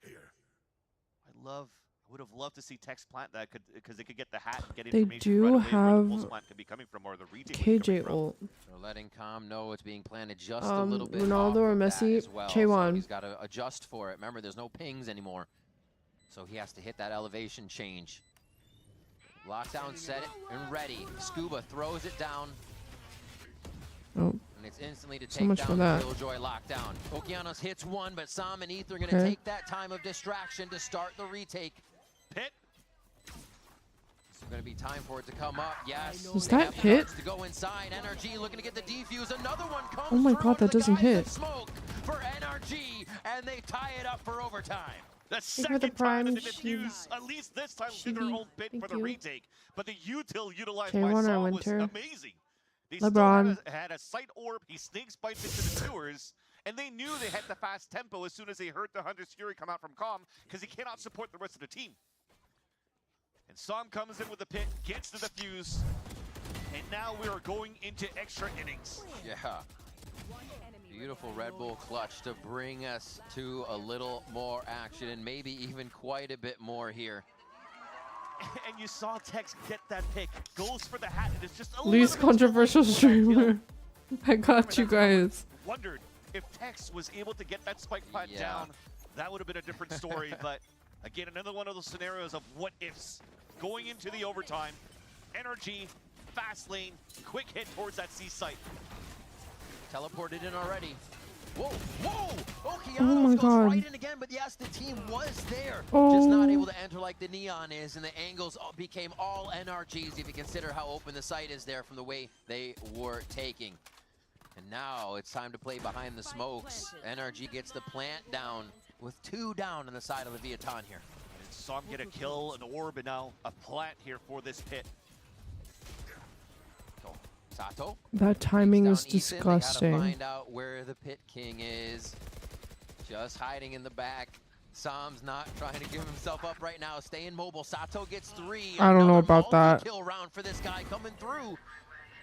I would have loved to see Tex plant that because they could get the hat and get They information do right away where the have pulse plant could be coming from or the retake would be coming KJ from. ult. So letting Com know it's being planted just a little bit Ronaldo off or of that Messi? as well. So K1. he's got to adjust for it. Remember, there's no pings anymore. So he has to hit that elevation change. Lockdown, set it, and ready. Scuba throws it down. Oh. And it's instantly to So take much for down that. the Killjoy lockdown. Okeanos hits one, but Sam and Ether are going to Okay. take that time of distraction to start the retake. Pit. It's going to be time for it to come up. Yes. Does they that have the hit? darts to go inside. NRG looking to get the defuse. Another one comes Oh my through god, under that the doesn't guise of hit. Smoke for NRG, and they tie it up for overtime. The you for second the time that prime they defuse, at least this time did their Shivi. own bit for Thank the you. retake. But the util utilized K1 by or Saul was Winter? amazing. They LeBron. still had a sight orb. He snake spiked into the sewers, and they knew they had the fast tempo as soon as they heard the Hunter's Fury come out from Calm because he cannot support the rest of the team. And Som comes in with the pit, gets the defuse, and now we are going into extra innings. Yeah. Beautiful Red Bull clutch to bring us to a little more action and maybe even quite a bit more here. And you saw Tex get that pick, goes for the hat, and it's just a Least little bit too controversial late for that kill. streamer. I got you guys. Wondered if Tex was able to get that spike plant Yeah. down, that would have been a different story. But again, another one of those scenarios of what ifs. Going into the overtime, NRG, fast lane, quick hit towards that C site. Teleported in already. Whoa, whoa! Okeanos Oh my goes God. right in again, but yes, the team was there. Oh. Just not able to enter like the Neon is, and the angles became all NRGs if you consider how open the site is there from the way they were taking. And now it's time to play behind the smokes. NRG gets the plant down with 2 down on the side of Leviathan here. And saw him get a kill, an orb, and now a plant here for this pit. Sato. That timing Takes is down Ethan. They gotta disgusting. find out where the Pit King is. Just hiding in the back. Sam's not trying to give himself up right now, staying mobile. Sato gets 3. I don't know Another about that. multi-kill round for this guy coming through.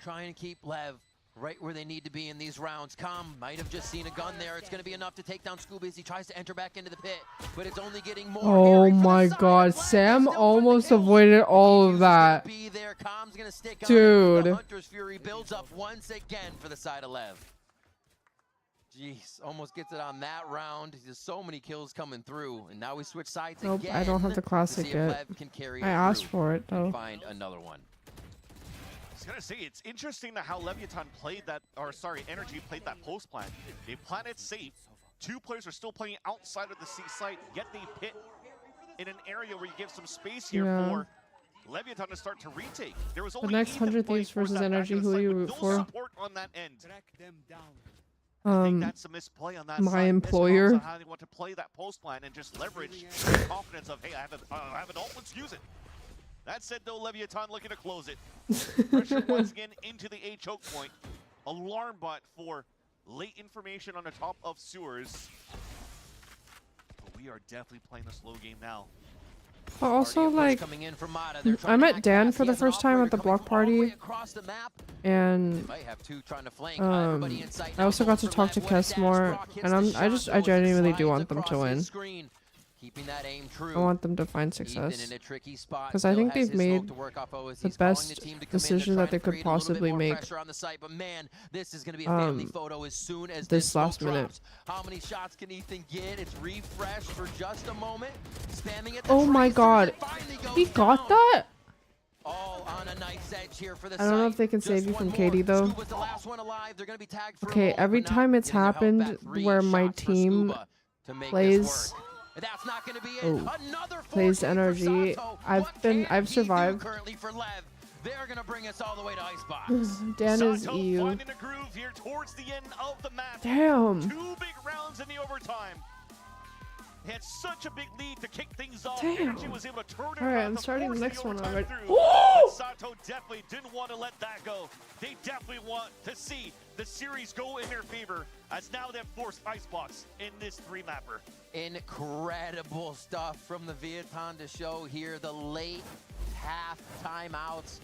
Trying to keep Lev right where they need to be in these rounds. Com might have just seen a gun there. It's going to be enough to take down Scooby as he tries to enter back into the pit, but it's only getting more. Oh my god, Sam almost avoided all of that. Dude. The Hunter's Fury builds up once again for the side of Lev. Jeez, almost gets it on that round. There's so many kills coming through, and now we switch sides Nope, again. I don't have the classic yet. I asked for it though. Find another one. I was gonna say, it's interesting how Leviathan played that, or sorry, NRG played that post plan. They planned it safe. 2 players are still playing outside of the C site, yet they pit in an area where you give some space here for Leviathan to start to retake. There was The only next 100 Thieves versus NRG, who do you root for? Support on that end. I think that's a misplay on that my side. employer. On how they want to play that post plan and just leverage the confidence of, hey, I have an ult, let's use it. That said, though, Leviathan looking to close it. Pressure once again into the A choke point. Alarm bot for late information on the top of sewers. But we are definitely playing the slow game now. Also, like, I met Dan for the first time at the block party, and I also got to talk to Kess more, and I genuinely do want them to win. I want them to find success, because I think they've made the best decision that they could possibly make this last minute. How many shots can Ethan get? It's refreshed for just a moment. Spamming it. Oh my god, he got that? All on a knife's edge here for the I don't know if they can save you from Katie though. Okay, every time it's happened where my team plays plays NRG, I've survived. They're gonna bring us all the way to Icebox. Dan is EU. Finding a groove here towards the end of the match. Damn. 2 big rounds in the overtime. He had such a big lead to kick things off. Damn. Energy was able to turn it Alright, around I'm to starting the force next one overtime already. through. But Sato definitely didn't want to let that go. They definitely want to see the series go in their favor, as now they've forced Icebox in this 3-mapper. Incredible stuff from the Vietton to show here. The late half timeouts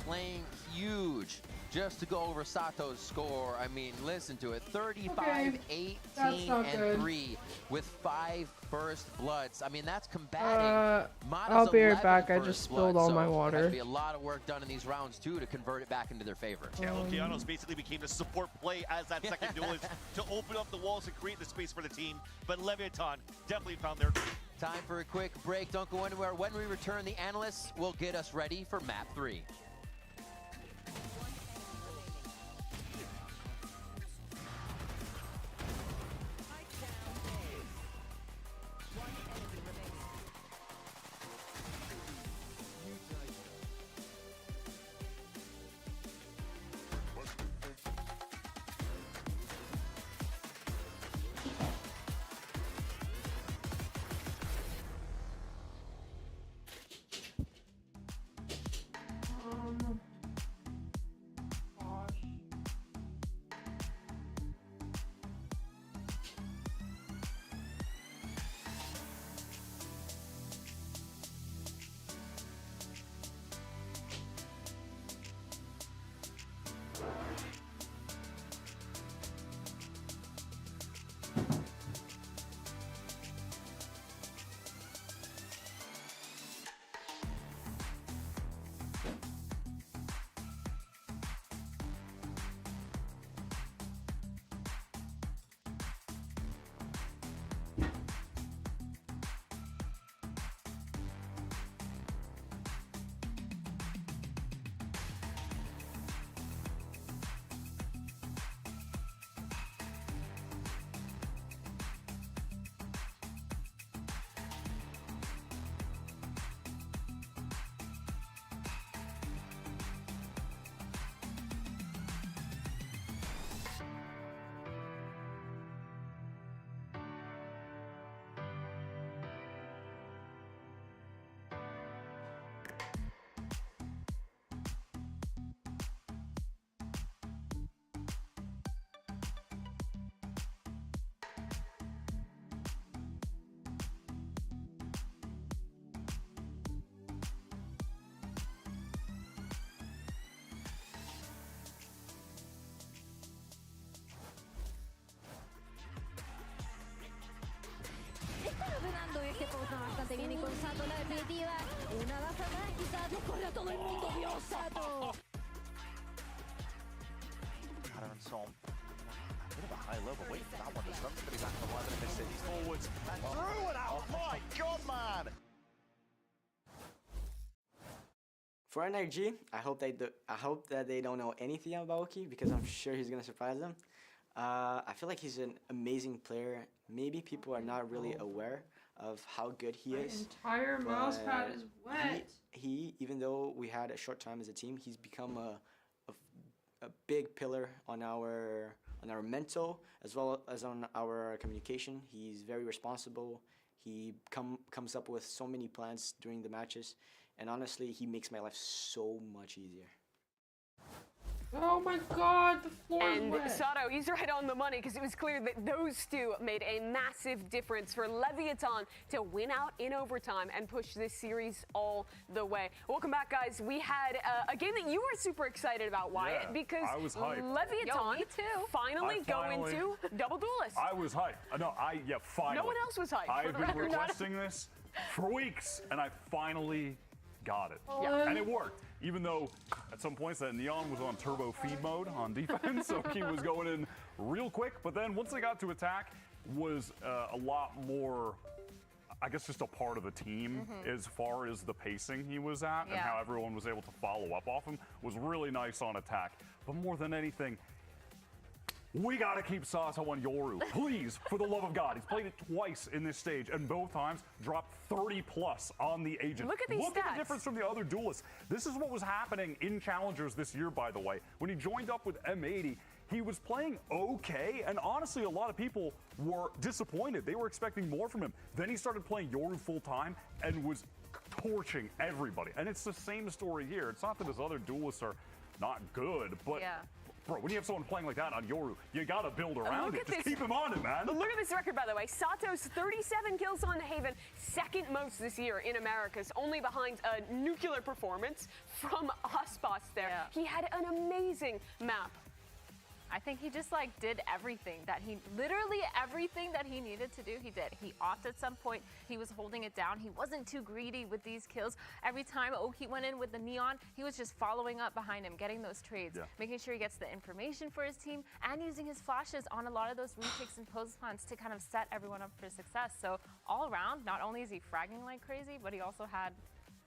playing huge just to go over Sato's score. I mean, listen to it. 35, 18, and 3 with 5 first bloods. I mean, that's combating. I'll be right back. I just spilled all my water. There'll be a lot of work done in these rounds, too, to convert it back into their favor. Yeah, Okeanos basically became the support play as that second duelist to open up the walls and create the space for the team. But Leviathan definitely found their... Time for a quick break. Don't go anywhere. When we return, the analysts will get us ready for map 3. So a bit of a high level. Wait for that one. The sun's pretty back on the line, and they said he's forwards and threw it out. My God, man! For NRG, I hope that they don't know anything about Oki because I'm sure he's gonna surprise them. I feel like he's an amazing player. Maybe people are not really aware of how good he is. Entire mouse pad is wet. He, even though we had a short time as a team, he's become a big pillar on our mental as well as on our communication. He's very responsible. He comes up with so many plans during the matches, and honestly, he makes my life so much easier. Oh my God, the floor is And wet. Sato, he's right on the money because it was clear that those two made a massive difference for Leviathan to win out in overtime and push this series all the way. Welcome back, guys. We had a game that you were super excited about, Wyatt, because I was hyped. Leviathan me too. finally go into double duelist. I was hyped. Finally. No one else was hyped. I've for the been record. requesting this for weeks, and I finally got it. Yeah. And it worked. Even though at some points that Neon was on turbo feed mode on defense, so he was going in real quick. But then once they got to attack, was a lot more, I guess, just a part of the team as far as the pacing he was at and how everyone was able to follow up off him was really nice on attack. But more than anything, we gotta keep Sato on Yoru, please, for the love of God. He's played it twice in this stage, and both times dropped 30 plus on the agent. Look at these Look at stats. the difference from the other duelists. This is what was happening in Challengers this year, by the way. When he joined up with M80, he was playing okay, and honestly, a lot of people were disappointed. They were expecting more from him. Then he started playing Yoru full time and was torching everybody. And it's the same story here. It's not that his other duelists are not good, but bro, when you have someone playing like that on Yoru, you gotta build around it. Just keep him on it, man. Look at this record, by the way. Sato's 37 kills on Haven, second most this year in Americas, only behind a nuclear performance from Icebox there. Yeah. He had an amazing map. I think he just like did everything that literally everything that he needed to do, he did. He offed at some point, he was holding it down. He wasn't too greedy with these kills. Every time Oki went in with the Neon, he was just following up behind him, getting those trades, making sure he gets the information for his team and using his flashes on a lot of those retakes and pose plans to kind of set everyone up for success. So all around, not only is he fragging like crazy, but he also had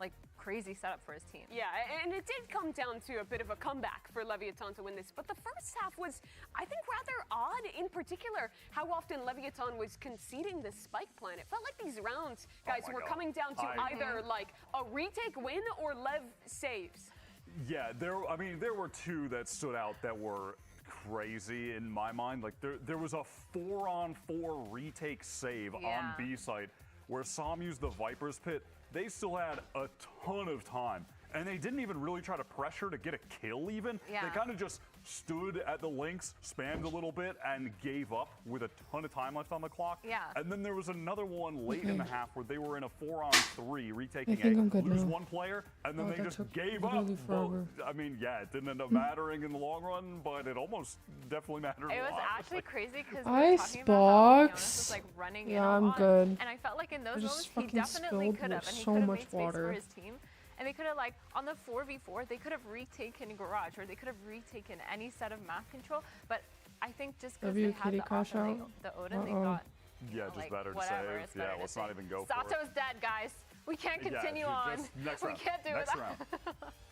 like crazy setup for his team. Yeah, and it did come down to a bit of a comeback for Leviathan to win this, but the first half was, I think, rather odd, in particular, how often Leviathan was conceding the spike plan. It felt like these rounds, guys, were coming down to either like a retake win or Lev saves. Yeah, there were two that stood out that were crazy in my mind. Like there was a 4-on-4 retake save on B site where Sam used the Viper's Pit. They still had a ton of time, and they didn't even really try to pressure to get a kill even. Yeah. They kind of just stood at the links, spammed a little bit, and gave up with a ton of time left on the clock. Yeah. And then there was another one late in the half where they were in a 4-on-3 retaking think I'm good lose now. one player, and then they that just took gave up. literally forever. Well, I mean, yeah, it didn't end up mattering in the long run, but it almost definitely mattered It a was lot. actually crazy because we were talking about how Jonas was like running in a I'm lot, good. and I felt like in those I moments just he fucking definitely spilled could have, and he so could have much made space water. for his team. And they could have, like, on the 4v4, they could have retaken Garage, or they could have retaken any set of map control. But I think just because they had the crash off and out? the Odin, they thought, yeah, just like, better to whatever, save. it's better Yeah, to let's not save. even go for it. Sato's dead, guys. We can't continue on. Next we round. can't do Next it. round.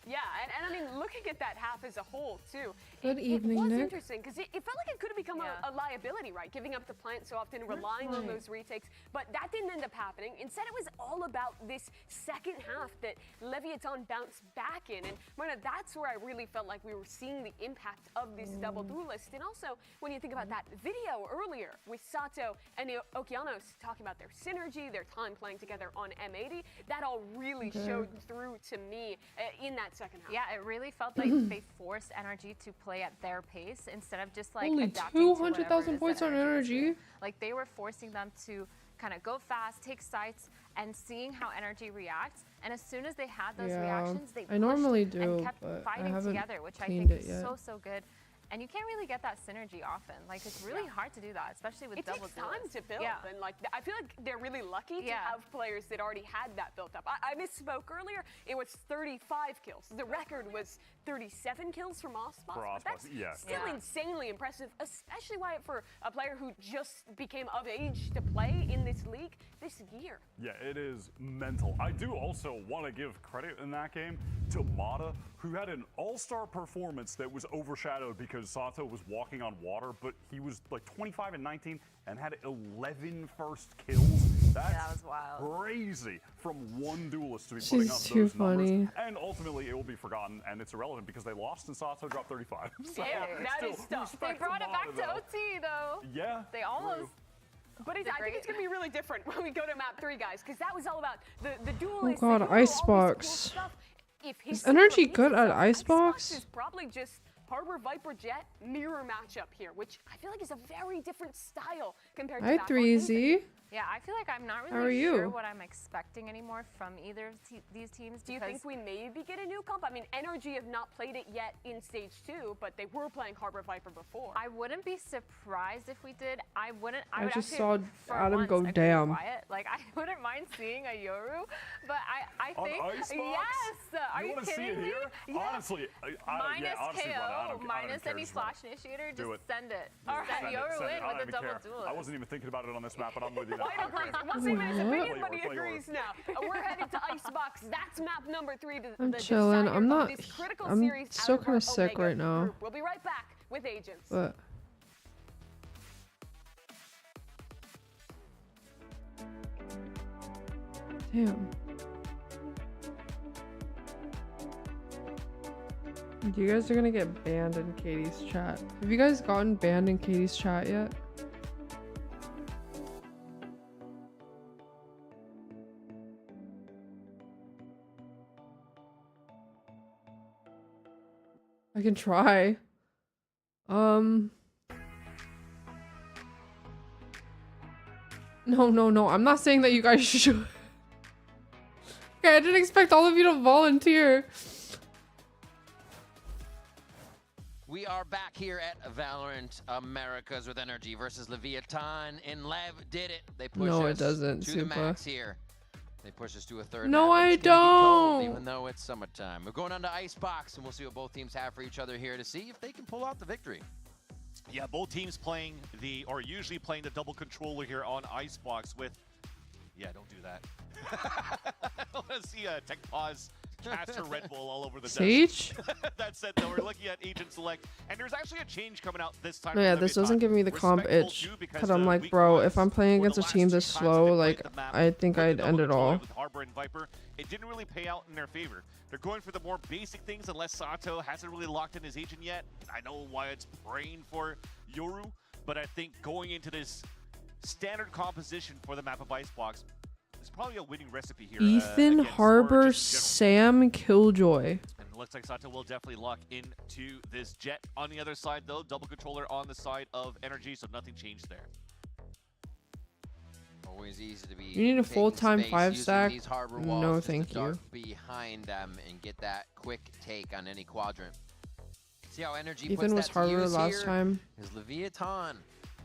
Yeah, and I mean, looking at that half as a whole, too, Good evening, it was Nick. interesting, because it felt like it could have become a liability, right? Giving up the plant so often, relying on those retakes, but that didn't end up happening. Instead, it was all about this second half that Leviathan bounced back in, and Marina, that's where I really felt like we were seeing the impact of this double duelist. And also, when you think about that video earlier with Sato and Okeanos talking about their synergy, their time playing together on M80, that all really showed through to me in that second half. Yeah, it really felt like they forced NRG to play at their pace instead of just like Only adapting to whatever 200,000 it is points that on NRG was doing. NRG? Like they were forcing them to kind of go fast, take sites, and seeing how NRG reacts. And as soon as they had those reactions, they I normally pushed do, and kept but I fighting haven't together, which I cleaned think it is yet. so good. and you can't really get that synergy often. Like, it's really hard to do that, especially with It double takes time duelists. to build, Yeah. and like I feel like they're really lucky to have players that already had that built up. I misspoke earlier. It was 35 kills. The record was 37 kills from Icebox. For But that's Icebox, still insanely impressive, especially for a player who just became of age to play in this league this year. Yeah, it is mental. I do also want to give credit in that game to Mata, who had an all-star performance that was overshadowed because Sato was walking on water, but he was like 25 and 19 and had 11 first kills. That was wild. Crazy from one duelist to be She's putting up too those numbers. funny. And ultimately, it will be forgotten, and it's irrelevant because they lost and Sato dropped 35. So Yeah, that is still, tough. They respect brought to it back Mata, to though. OT, though. Yeah. They almost. But I think it's going to be really different when we go to map 3, guys, because that was all about the duelists. Oh the god, hero, all this cool Icebox. stuff. If Is history NRG repeats good at itself, Icebox? is probably just Harbor Viper Jet mirror matchup here, which I feel like is a very different style compared to Hi, that. 3Z. Yeah, I feel like I'm not How are really sure you? what I'm expecting anymore from either of these teams. Do you think we maybe get a new comp? I mean, NRG have not played it yet in Stage 2, but they were playing Harbor Viper before. I wouldn't be surprised if we did. I would just actually, saw for Adam once, go agree with damn. Wyatt. Like, I wouldn't mind seeing a Yoru, but I On think Icebox? yes. Are you wanna kidding see it me? here? Yeah. Honestly, Minus honestly, KO, I don't minus care any just about flash initiator, Do just it. send it. Send Send it, Yoru send it. in I with don't a even double care. duelist. I wasn't even thinking about it on this map, but I'm with you now. Quite I don't agrees. care. We'll see his opinion, but he Play Yoru. agrees now. We're headed to Icebox. That's map number 3. I'm the chilling. decider I'm of not. this critical I'm series still out of kind our of sick Omega right now. group. We'll be right back with Agents. But damn. You guys are gonna get banned in Katie's chat. Have you guys gotten banned in Katie's chat yet? I can try. No. I'm not saying that you guys should. Okay, I didn't expect all of you to volunteer. We are back here at Valorant Americas with NRG versus Leviathan, and Lev did it. They push No, it us doesn't, to the Supa. max here. They push us to a third No, map, and I it's gonna get cold, don't. even though it's summertime. We're going on to Icebox, and we'll see what both teams have for each other here to see if they can pull out the victory. Yeah, both teams playing usually playing the double controller here on Icebox with, yeah, don't do that. I want to see a tech pause, caster Red Bull all over the Sage? desk. That said, though, we're looking at Agent Select, and there's actually a change coming out this time. No, yeah, this doesn't give me the comp itch. Because I'm like, bro, if I'm playing against a team this slow, like, I think I'd end it all. With Harbor and Viper, it didn't really pay out in their favor. They're going for the more basic things unless Sato hasn't really locked in his agent yet. I know why it's praying for Yoru, but I think going into this standard composition for the map of Icebox is probably a winning recipe here. Ethan, against Harbor, Origins in general. Sam, Killjoy. And it looks like Sato will definitely lock into this Jet. On the other side, though, double controller on the side of NRG, so nothing changed there. Always easy to be. You need a taking full-time space, 5-stack? using these harbor walls No, just to thank you. dart behind them and get that quick take on any quadrant. See how NRG puts Ethan was that to Harbor use last here? time. Is Leviathan.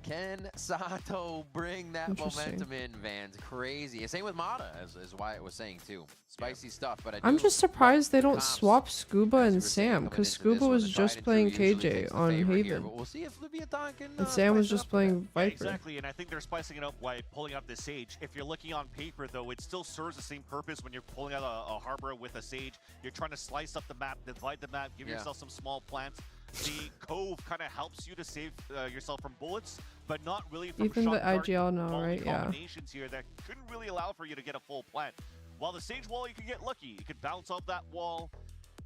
Can Sato bring that Interesting. momentum in, Vans? Crazy. Same with Mata, as Wyatt was saying too. Spicy stuff, but I'm just surprised they don't comps, swap Scuba and as we were saying Sam, coming because into this Scuba one, was the tried just and playing true usually KJ takes the on favor here, Haven. but we'll see if Leviathan can, And Sam was spice it just up a playing bit. Viper. Exactly, and I think they're spicing it up by pulling out this Sage. If you're looking on paper, though, it still serves the same purpose when you're pulling out a Harbor with a Sage. You're trying to slice up the map, divide the map, give yourself some small plants. The Cove kind of helps you to save yourself from bullets, but not really from Even shot the dart IGL now, volley right? Yeah. combinations here that couldn't really allow for you to get a full plant. While the Sage wall, you could get lucky. You could bounce off that wall.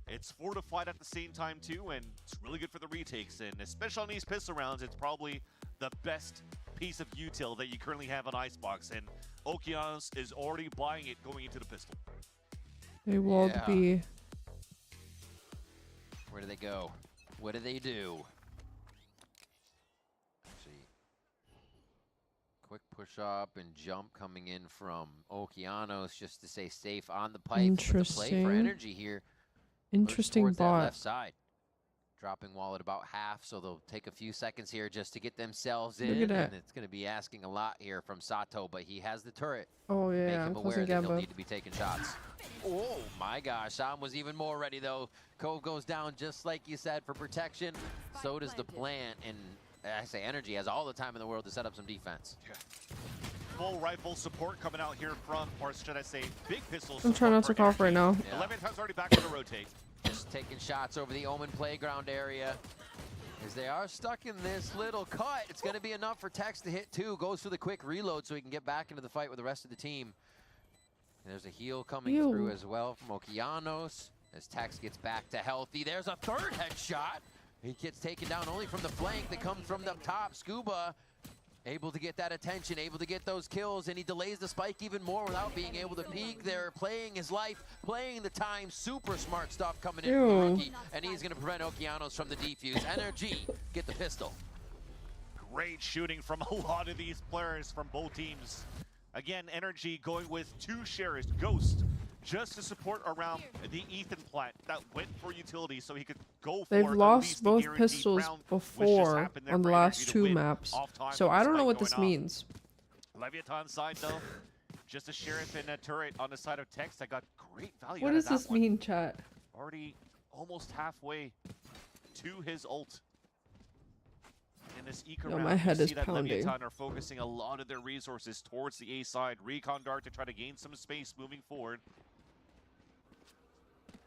It's fortified at the same time, too, and it's really good for the retakes. And especially on these pistol rounds, it's probably the best piece of util that you currently have on Icebox. And Okeanos is already buying it going into the pistol. They walled B. Where do they go? What do they do? Actually, quick push up and jump coming in from Okeanos just to stay safe on the pipe. But the play for Interesting. energy here. Interesting towards that bot. left side. dropping wall at about half, so they'll take a few seconds here just to get themselves Look in. at that. And it's going to be asking a lot here from Sato, but he has the turret. Oh Make yeah, him I'm aware closing that he'll Gamba. need to be taking shots. Oh my gosh, Sam was even more ready though. Cove goes down just like you said for protection. So does the plant, and I say Energy has all the time in the world to set up some defense. Yeah. Full rifle support coming out here from, or should I say, big pistol I'm support trying not for to cough right now. Yeah. 11 times already back on the rotate. Just taking shots over the Omen playground area. As they are stuck in this little cut, it's going to be enough for Tex to hit 2. Goes for the quick reload so he can get back into the fight with the rest of the team. And there's a heal coming through as well from Okeanos. As Tex gets back to healthy, there's a third headshot. He gets taken down only from the flank that comes from the top. Scuba able to get that attention, able to get those kills, and he delays the spike even more without being able to peek there. Playing his life, playing the time, super smart stuff coming in from the rookie, and he's going to prevent Okeanos from the defuse. NRG, get the pistol. Great shooting from a lot of these players from both teams. Again, NRG going with 2 shares, Ghost, just to support around the Ethan plant that went for utility so he could go for They've at lost least the both guaranteed pistols round, which just before happened there on the for last NRG to 2 win maps. off time So with I the don't know spike what this going off. means. Leviathan side though, just a sheriff and a turret on the side of Tex that got great value What out does of that this one. mean, chat? Already almost halfway to his ult. In this eco Yo, round, my head you is see that pounding. Leviathan are focusing a lot of their resources towards the A side. Recon Dart to try to gain some space moving forward.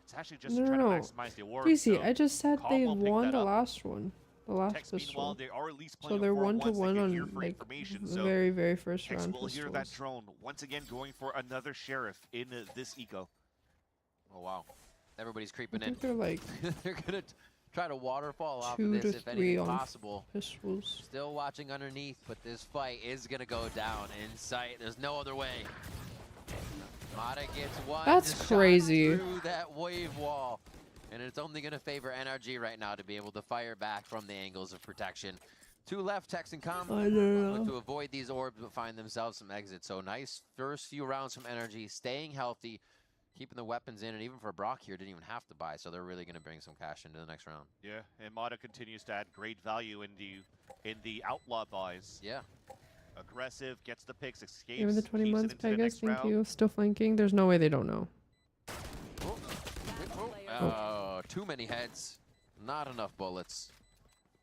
It's actually just to try to maximize the award. Easy. So I just said Calm they will pick won that the up. last one. The last Tex, meanwhile, pistol. they are at least So playing they're 4-1, 1-1 they get here on for like information. the So very first Tex round will hear that pistols. drone once again going for another sheriff in this eco. Oh wow, everybody's I creeping in. think they're like They're going to try to waterfall off 2 of this to if 3 anything on possible. pistols. Still watching underneath, but this fight is going to go down in sight. There's no other way. Mata gets one. That's shot crazy. Through that wave wall. And it's only going to favor NRG right now to be able to fire back from the angles of protection. 2 left, Tex and Com. I know. Look to avoid these orbs but find themselves some exits. So nice first few rounds from NRG, staying healthy, keeping the weapons in, and even for Brock here, didn't even have to buy, so they're really going to bring some cash into the next round. Yeah, and Mata continues to add great value in the outlaw buys. Yeah. Aggressive, gets the picks, escapes. Give me the 20 keeps it months, into the Pegasus. next Thank round. you. Still flanking. There's no way they don't know. Too many heads, not enough bullets.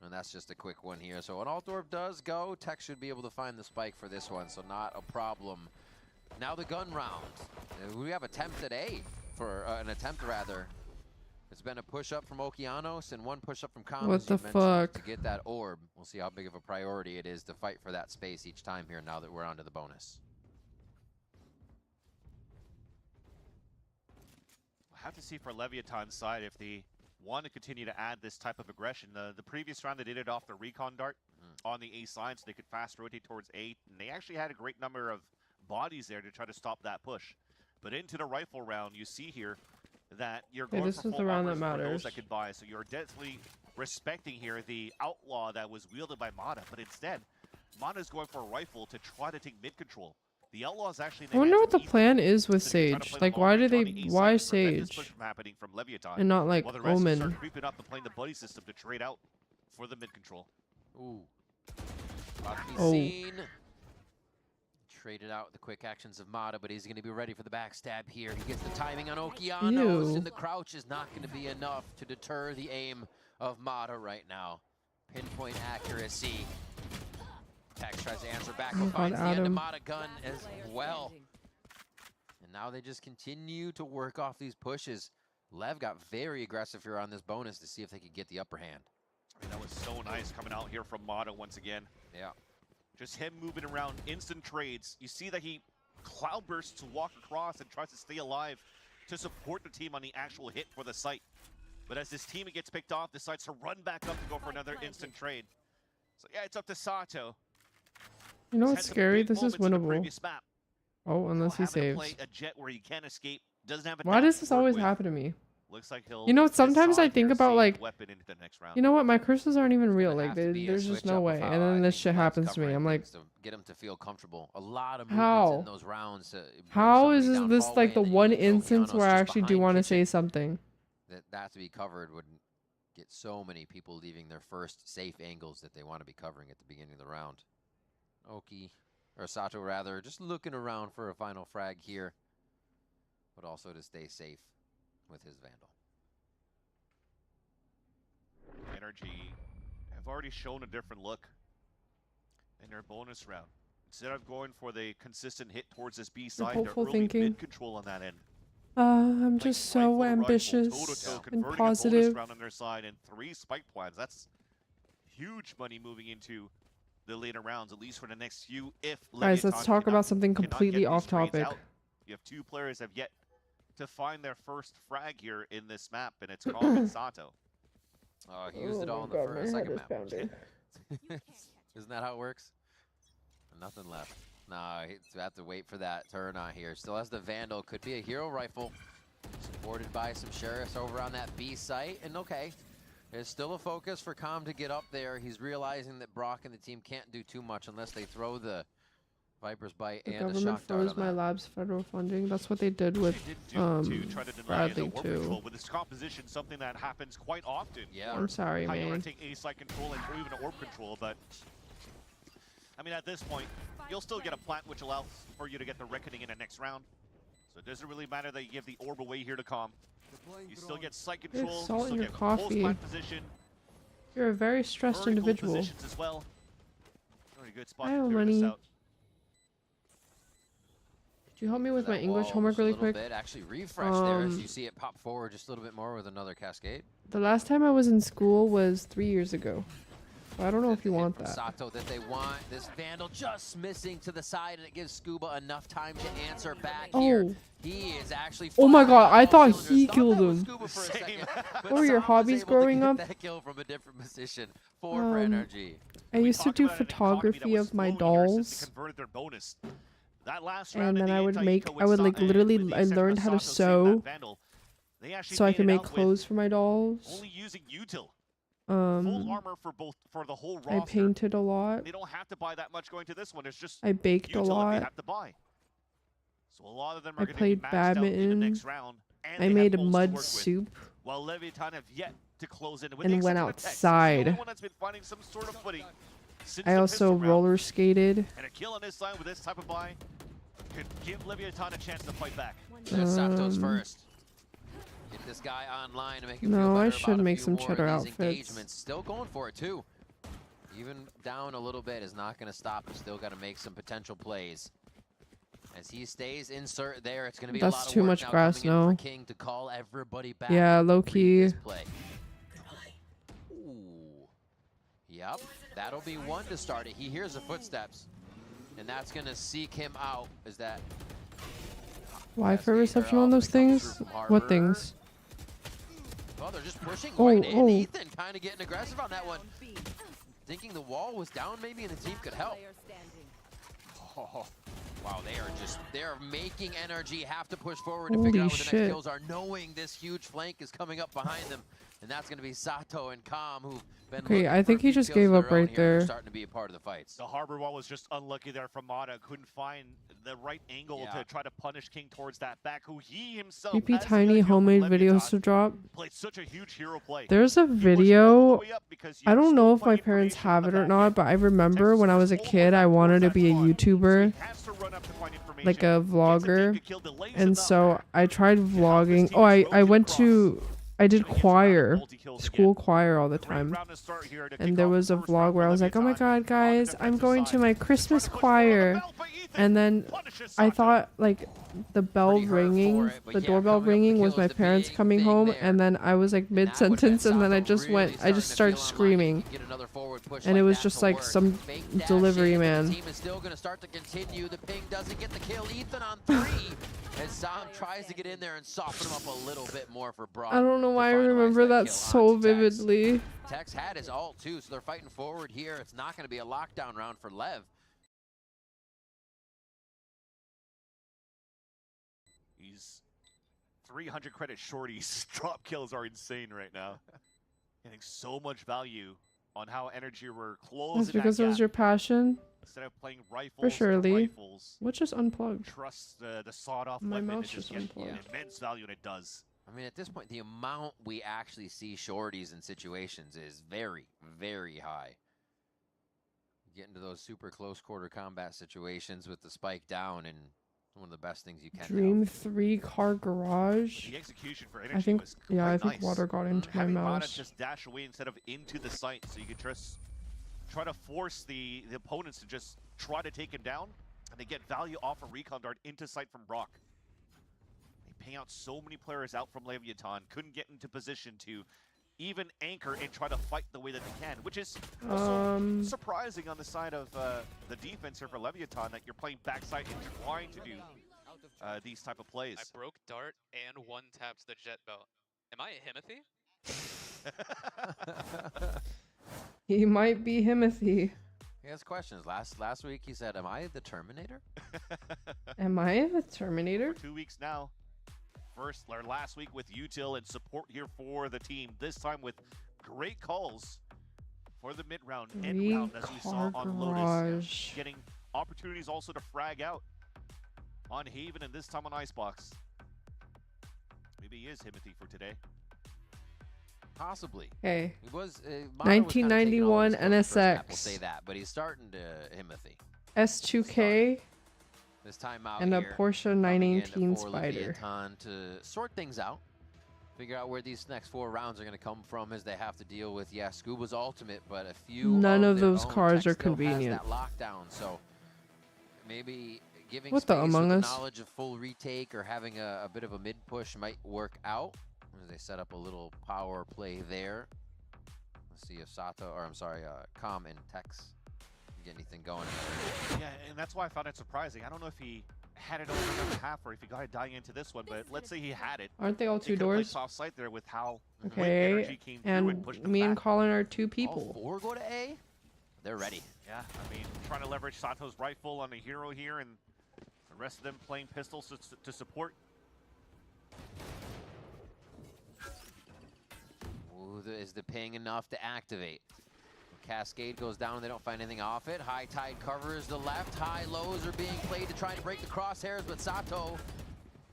And that's just a quick one here. So an Altdorf does go. Tex should be able to find the spike for this one, so not a problem. Now the gun round. We have attempted A for an attempt rather. It's been a push up from Okeanos and one push up from Com. What as you the mentioned, fuck? To get that orb. We'll see how big of a priority it is to fight for that space each time here now that we're onto the bonus. We'll have to see for Leviathan's side if they want to continue to add this type of aggression. The previous round they did it off the recon dart on the A side so they could fast rotate towards A. And they actually had a great number of bodies there to try to stop that push. But into the rifle round, you see here that you're going this for is the full round armors that for those matters. that could buy. So you're definitely respecting here the outlaw that was wielded by Mata. But instead, Mata's going for a rifle to try to take mid control. The outlaws actually. I wonder what the plan is with Sage. Like, why do they? Why Sage? And not like While the rest start Omen? creeping up and playing the buddy system to trade out for the mid control. Ooh. About to be Oh. seen. Traded out the quick actions of Mata, but he's going to be ready for the backstab here. He gets the timing on Okeanos, Ew. and the crouch is not going to be enough to deter the aim of Mata right now. Pinpoint accuracy. Tex tries to answer back, Oh but God, finds the end of Adam. Mata gun as well. And now they just continue to work off these pushes. Lev got very aggressive here on this bonus to see if they could get the upper hand. I mean, that was so nice coming out here from Mata once again. Yeah. Just him moving around, instant trades. You see that he cloud bursts to walk across and tries to stay alive to support the team on the actual hit for the site. But as this team gets picked off, decides to run back up to go for another instant trade. So yeah, it's up to Sato. You know He's what's had some scary? big This is moments in the winnable. previous map. Oh, unless he Having to saves. play a jet where he can't escape, doesn't have a Why knife does to this work always with. happen to me? Looks like he'll You know, sometimes I decide think here, about save like, weapon into the next round. you know what? My curses aren't even real. Gonna Like, have to be a there's just switch no up way. of And how I then this think shit Lev's happens to me. covering I'm like, things to get him to feel comfortable. A lot of movements how? in those rounds. To bring How is somebody down this hallway like the and then one you get instance Okeanos where I just actually do behind want to kitchen. say something? That to be covered would get so many people leaving their first safe angles that they want to be covering at the beginning of the round. Oki, or Sato rather, just looking around for a final frag here, but also to stay safe with his Vandal. NRG have already shown a different look in their bonus round. Instead of going for the consistent hit towards this B side, they're hopeful early thinking. mid-control on that end. I'm just so ambitious and positive. Round on their side and 3 spike plans. That's huge money moving into the later rounds, at least for the next few. If Guys, let's talk about something completely off topic. You have 2 players have yet to find their first frag here in this map, and it's Calm and Sato. He used it all in the second map. Isn't that how it works? Nothing left. Nah, he's have to wait for that turn on here. Still has the Vandal. Could be a hero rifle. Supported by some sheriffs over on that B site. And okay, there's still a focus for Calm to get up there. He's realizing that Brock and the team can't do too much unless they throw the Viper's Bite and a shock dart on froze my lab's federal funding. That's what they did with Bradley too. With this composition, something that happens quite often. Yeah. I'm sorry, how you man. want to take A site control and even orb control, but I mean, at this point, you'll still get a plant which allows for you to get the Reckoning in the next round. So it doesn't really matter that you give the orb away here to Calm. You still get site control, salt you still in your get coffee. plant position. You're a very stressed individual. Positions as well. Really good spot Hi, to clear this Lenny. out. Could you help me with my English wall homework just a really little quick? bit. Actually refresh there as you see it pop forward just a little bit more with another cascade. The last time I was in school was 3 years ago. So I don't know if you want that. Sato that they want. This Vandal just missing to the side, and it gives Scuba enough time to answer back here. He is actually. Oh my god, I thought cylinders. he Thought killed that was him. Scuba for a second, but What were your Sam was hobbies able to growing get up? That kill from a different position for NRG. I used to do photography of my dolls. That last And round then in I the would anti-eco make, with I would like Sa- literally, with the I exception learned of how to Sato saving that sew Vandal, they actually so I made can it make out with clothes for my dolls. only using util. Full armor for the whole roster. I painted a lot. They don't have to buy that much going to this one. It's just I baked a util that they lot. have to buy. So a lot of them I are going to be played maxed out in the badminton. next round. And I they have made pulls to mud work with. soup. While Leviathan have yet to close in with And the went exception of Tex. He's outside. the only one that's been finding some sort of footing since I the also pistol round. roller skated. And a kill on this side with this type of buy could give Leviathan a chance to fight back. Sato's first. Get this guy online to make him feel No, better I about should a make few some more cheddar of these outfits. engagements. Still going for it too. Even down a little bit is not going to stop. He's still got to make some potential plays. As he stays insert there, it's going to be a lot That's of too work much now grass coming in now. for King to call everybody back. Yeah, and low read key. this play. Ooh. Yep, that'll be one to start it. He hears the footsteps, and that's going to seek him out. Is that Wi-Fi reception on those things? What things? well, they're just pushing Oh, right in. oh. Ethan kind of getting aggressive on that one. Thinking the wall was down maybe and the team could help. Oh, wow, they're making NRG have to push forward to figure Holy out where the next shit. kills are, knowing this huge flank is coming up behind them. And that's going to be Sato and Calm, who've been Okay, looking I for think a he few just kills gave of up their own right here, and they're there. starting to be a part of the fights. The harbor wall was just unlucky there from Mata. Couldn't find the right angle to try to punish King towards that back, who he himself PP has Tiny the homemade Leviathan, videos to drop. played such a huge hero play. There's a video, I don't know if my parents have it or not, but I remember when I was a kid, I wanted to be a YouTuber, like a vlogger, and so I tried vlogging. Oh, I did choir, school choir all the time, and there was a vlog where I was like, oh my god guys, I'm going to my Christmas choir, and then I thought like the bell ringing, the doorbell ringing was my parents coming home, and then I was like mid-sentence, and then I just started screaming, and it was just like some delivery man. The team is still going to start to continue. The ping doesn't get the kill. Ethan on 3 as Sam tries to get in there and soften him up a little bit more for Brock. I don't know why I remember that so vividly. Tex had his ult too, so they're fighting forward here. It's not going to be a lockdown round for Lev. He's 300 credit short. His drop kills are insane right now. Getting so much value on how NRG were closing That's because that it was gap. your passion. Instead of playing rifles For surely. rifles, What just unplugged? trust the sawed-off My weapon mouse to just just get unplugged. immense value, and it does. I mean, at this point, the amount we actually see shorties in situations is very, very high. Get into those super close quarter combat situations with the spike down, and one of the best things you can Dream have. 3 car garage. The execution for I Energy think, was yeah, I quite think nice. water got into my Having Mana mouse. just dash away instead of into the site, so you could just try to force the opponents to just try to take him down, and they get value off a recon dart into sight from Brock. They pay out so many players out from Leviathan, couldn't get into position to even anchor and try to fight the way that they can, which is also surprising on the side of the defense here for Leviathan, that you're playing backside and trying to do these type of plays. I broke dart and one taps the jet belt. Am I a Himothy? He might be Himothy. He has questions. Last week he said, "Am I the Terminator?" Am I the Terminator? For 2 weeks now. Last week with util and support here for the team. This time with great calls for the mid round and round, as we saw on Lotus. Getting opportunities also to frag out on Haven, and this time on Icebox. Maybe he is Himothy for today. Possibly. Hey. He was 1991 NSX. We'll say that, but he's starting to Himothy. S2K. This timeout and a here, Porsche 918 Spider. Leviathan to sort things out, figure out where these next 4 rounds are going to come from, as they have to deal with, yeah, Scuba's ultimate, but a few. None of their those own cars tech are still has convenient. that lockdown, so maybe giving What space the Among with the Us? knowledge of full retake or having a bit of a mid push might work out. As they set up a little power play there. Let's see if Com and Tex get anything going. Yeah, and that's why I found it surprising. I don't know if he had it over the half or if he got it dying into this one, but let's say he had it. Aren't they all 2 doors? Soft site there with how Okay, Energy came through and pushed them me and back. Colin are 2 people. All 4 go to A? They're ready. Yeah, I mean, trying to leverage Sato's rifle on a hero here, and the rest of them playing pistols to support. Ooh, is the ping enough to activate? Cascade goes down, they don't find anything off it. High tide covers the left. High lows are being played to try to break the crosshairs, but Sato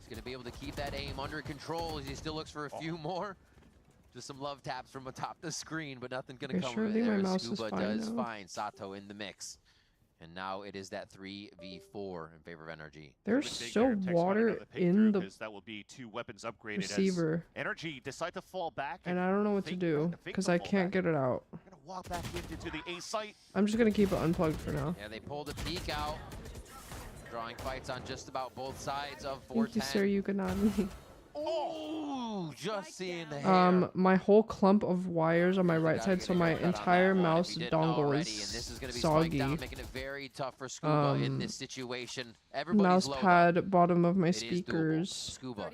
is going to be able to keep that aim under control as he still looks for a few more. Just some love taps from atop the screen, but nothing going to come of it. my There, mouse is Scuba fine does now. find Sato in the mix. And now it is that 3v4 in favor of NRG. There's still water in the that will be 2 weapons upgraded receiver. As Energy decide to fall back, And I don't know what to do because I can't get it out. Gonna walk back into the A site. I'm just gonna keep it unplugged for now. Yeah, they pulled a peek out, drawing fights on just about both sides of Thank you, 410. sir. You could not me. Oh, just seeing the hair. My whole clump of wires on my right side, so my Cut on entire that one, if mouse you didn't dongle already, is and this is gonna be spiked down, soggy. making it very tough for Scuba in this situation. Everybody's Mouse low, though. pad, bottom of my It is doable. speakers. Scuba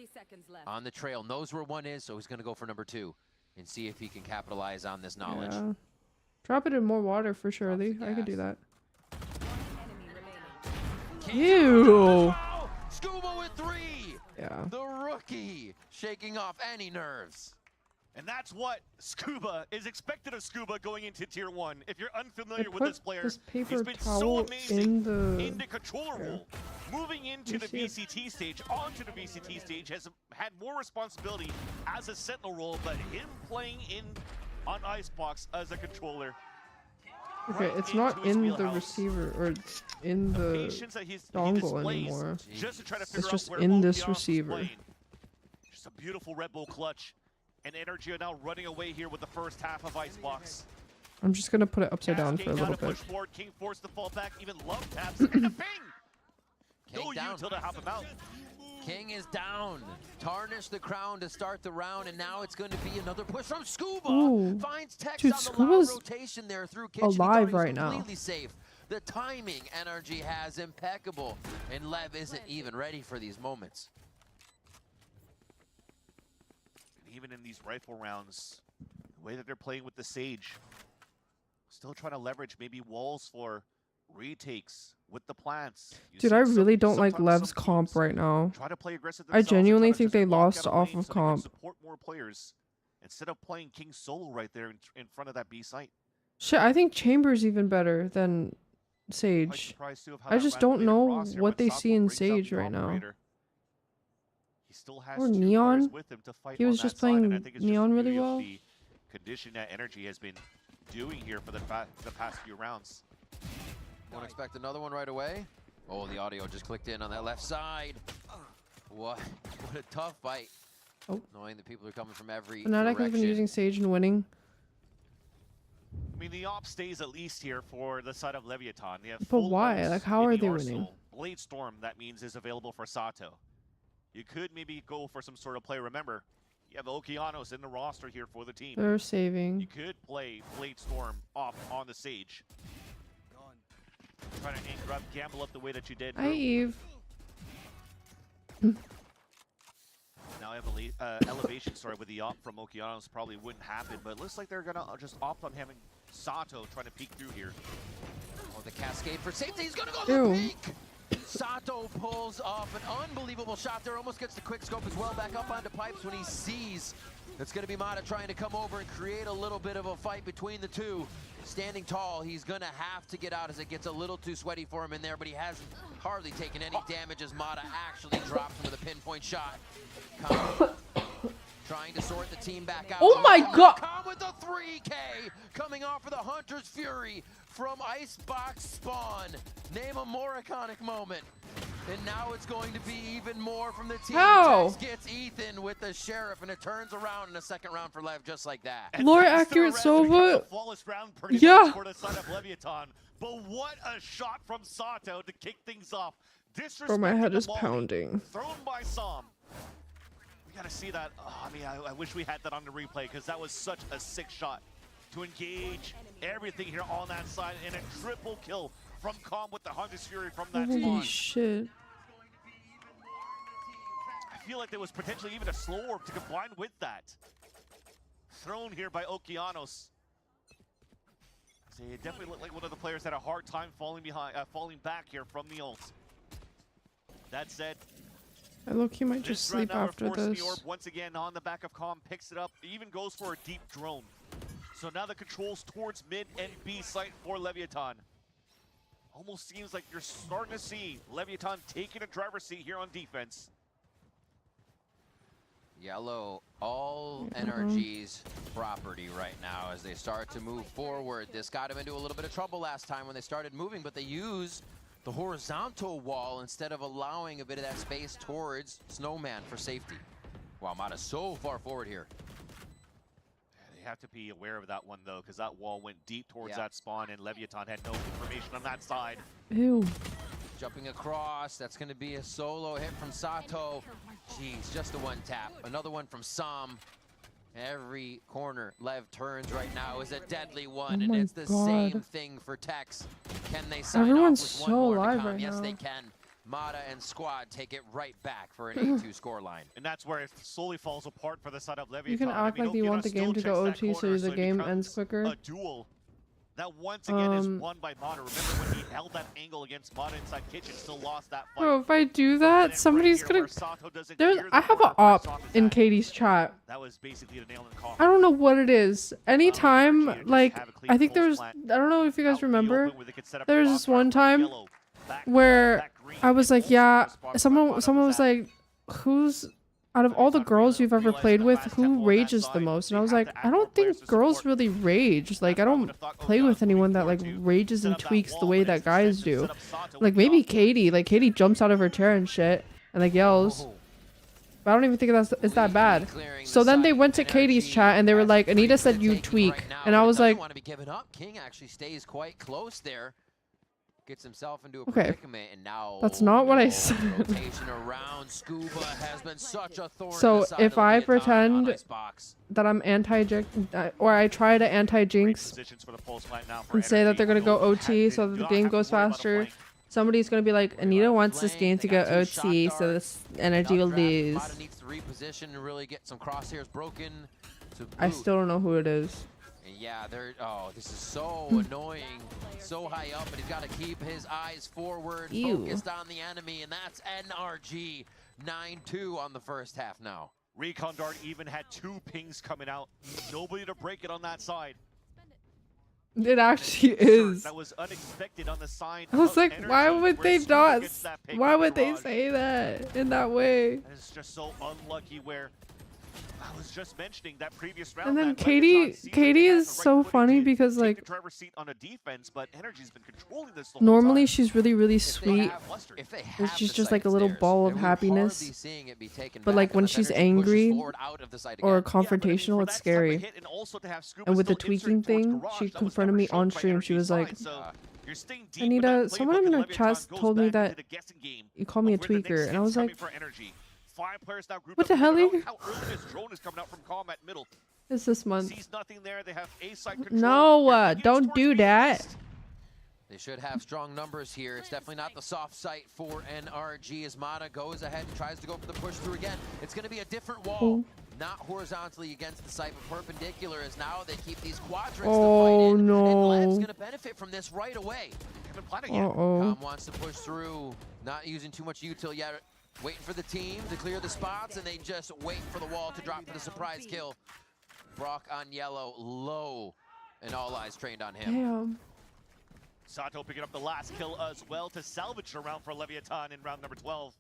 on the trail, knows where 1 is, so he's going to go for number 2 and see if he can capitalize on this knowledge. Yeah. Drop it in more water for sure, Lee. I could do that. Ew. Scuba with 3. Yeah. The rookie shaking off any nerves. And that's what Scuba is expected of Scuba going into Tier 1. If you're unfamiliar with put this player, this paper he's been so towel amazing in the controller role. Moving into the VCT stage, onto the VCT stage, has had more responsibility as a Sentinel role, but him playing on Icebox as a controller. Okay, it's not in the receiver or in the dongle anymore. Just to try to It's figure just out where in both this the options receiver. playing. Just a beautiful Red Bull clutch. And Energy are now running away here with the first half of Icebox. I'm just gonna put it upside down for a King little got to bit. push forward. King forced to fall back. Even Love taps and the ping. No down. util to help him out. King is down. Tarnish the crown to start the round, and now it's going to be another push from Scuba. Ooh. Finds Tex Dude, on the Scuba's loud rotation there through kitchen. He thought alive he was right now. completely safe. The timing NRG has impeccable, and Lev isn't even ready for these moments. And even in these rifle rounds, the way that they're playing with the Sage, still trying to leverage maybe walls for retakes with the plants. Dude, I really don't like Lev's comp right now. Try to play aggressive I themselves, genuinely try to think just they lock lost out a off lane of so they can comp. support more players instead of playing King solo right there in front of that B site. Shit, I think Chamber's even better than Sage. surprised, too, of how I that just ran don't played know across here, what but they Sato see in brings out Sage the right now. operator. He still has Or two Neon. players with him to fight He was on just that side, and I playing think it's Neon just the really beauty well. of the condition that NRG has been doing here for the past few rounds. Won't expect another one right away. Oh, the audio just clicked in on that left side. What a tough fight. Oh. Knowing that people are coming from every Fnatic has been direction. using Sage and winning. I mean, the op stays at least here for the side of Leviathan. They have But full why? Lotus Like, how in are the they arsenal. winning? Blade Storm, that means, is available for Sato. You could maybe go for some sort of play. Remember, you have Okeanos in the roster here for the team. They're You saving. could play Blade Storm off on the Sage. Trying to anchor up, gamble up the way that you did. Hi, Eve. Now I have elevation, sorry, with the op from Okeanos probably wouldn't happen, but it looks like they're going to just opt on having Sato trying to peek through here. Oh, the cascade for safety. He's going to go Ew. the peak. Sato pulls off an unbelievable shot there. Almost gets the quick scope as well. Back up onto pipes when he sees it's going to be Mata trying to come over and create a little bit of a fight between the two. Standing tall, he's going to have to get out as it gets a little too sweaty for him in there, but he hasn't hardly taken any damage as Mata actually drops him with a pinpoint shot. Trying to sort the team back out. Oh my god! With the 3K coming off for the Hunter's Fury from Icebox Spawn. Name a more iconic moment. And now it's going to be even more from the team. How? Tex gets Ethan with the Sheriff, and it turns around in the second round for Lev just like that. Lore accurate Sova. Flawless round pretty Yeah. much for the side of Leviathan. But what a shot from Sato to kick things off. Bro, my head Disrespecting is the molly, pounding. thrown by Som. We gotta see that. Oh, I mean, I wish we had that on the replay because that was such a sick shot to engage everything here on that side, and a triple kill from Calm with the Hunter's Fury from that Holy spawn. shit. I feel like there was potentially even a slow orb to combine with that. Thrown here by Okeanos. It definitely looked like one of the players had a hard time falling back here from the ult. That said, I low-key might just sleep after The orb this. once again on the back of Calm, picks it up, even goes for a deep drone. So now the controls towards mid and B site for Leviathan. Almost seems like you're starting to see Leviathan taking a driver's seat here on defense. Yellow, all NRG's property right now as they start to move forward. This got them into a little bit of trouble last time when they started moving, but they use the horizontal wall instead of allowing a bit of that space towards Snowman for safety. Wow, Mata's so far forward here. They have to be aware of that one though, because that wall went deep towards that spawn, and Leviathan had no information on that side. Ew. Jumping across, that's going to be a solo hit from Sato. Jeez, just a one tap. Another one from Som. Every corner Lev turns right now is a deadly one, and it's the same thing for Tex. Can they sign Everyone's off with so one more to alive come? right Yes, now. they can. Mata and squad take it right back for an 8-2 scoreline. And that's where it slowly falls apart for the side of Leviathan. You can act like you want the game to go OT so the game ends quicker. A duel that once again is won by Mata. Remember when he held that angle against Mata inside kitchen, still lost that fight. Bro, if I do that, somebody's gonna... I have an op in Katie's chat. That was basically the nail in the coffin. I don't know what it is. Anytime, like, I think there's... I don't know if you guys remember. There's this one time where I was like, yeah, someone was like, who's... Out of all the girls you've ever played with, who rages the most? And I was like, I don't think girls really rage. Like, I don't play with anyone that, like, rages and tweaks the way that guys do. Like, maybe Katie. Like, Katie jumps out of her chair and shit and, like, yells. But I don't even think it's that bad. So then they went to Katie's chat and they were like, Anita said you tweak. And I was like... want to be given up. King actually stays quite close there. Gets himself into a Okay. predicament, and now That's not what I said. rotation around. Scuba has been such a thorn in So the side if of I Leviathan on pretend Icebox. that I'm or I try to anti-jinx and say that they're gonna go OT so that the game goes faster, somebody's gonna be like, Anita wants this game to go OT so this energy will lose. Mata needs to reposition and really get some crosshairs broken. To I boot. still don't know who it is. And yeah, oh, this is so annoying. So high up, but he's got to keep his eyes forward, Ew. focused on the enemy, and that's NRG 9-2 on the first half now. Recon Dart even had 2 pings coming out. Nobody to break it on that side. It actually Insert is. That was unexpected on the side. I was of like, Energy, why would where they Scuba not? gets that pick Why in the would they garage. say that in that way? And it's just so unlucky where I was just mentioning that previous round. And then that Katie, Leviathan seems like Katie they have is the right so footing funny to because take like the driver's seat on a defense, but Energy's been controlling this the whole normally time. she's really If they sweet. have- if they And have she's the just site like a little upstairs, ball then of we're hardly happiness. seeing it be taken But back like when unless she's Energy pushes angry forward out of the site or again. confrontational, it's scary. And also to have Scuba And with the still inserting tweaking towards thing, garage, she that was confronted never me shown on by stream. She was like, Energy's side, so you're staying deep in that Anita, someone playbook, in and our Leviathan chats goes told me back into that the guessing game you called me a of where the next tweaker, and I hit's was coming like, for Energy. 5 players now grouped what up the hell? together. How early this drone is coming out from combat middle. It's this month. Sees nothing there. They have A side control. No, They're thinking don't towards do B that. east. They should have strong numbers here. It's definitely not the soft site for NRG as Mana goes ahead and tries to go for the push through again. It's going to be a different wall. Not horizontally against the site, but perpendicular, as now they keep these quadrants to fight in. no. And Lev's going to benefit from this right away. Haven't planned it yet. Com wants to push through, not using too much util yet. Waiting for the team to clear the spots, and they just wait for the wall to drop for the surprise kill. Brock on yellow, low, and all eyes trained on him. Damn. Sato picking up the last kill as well to salvage the round for Leviathan in round number 12.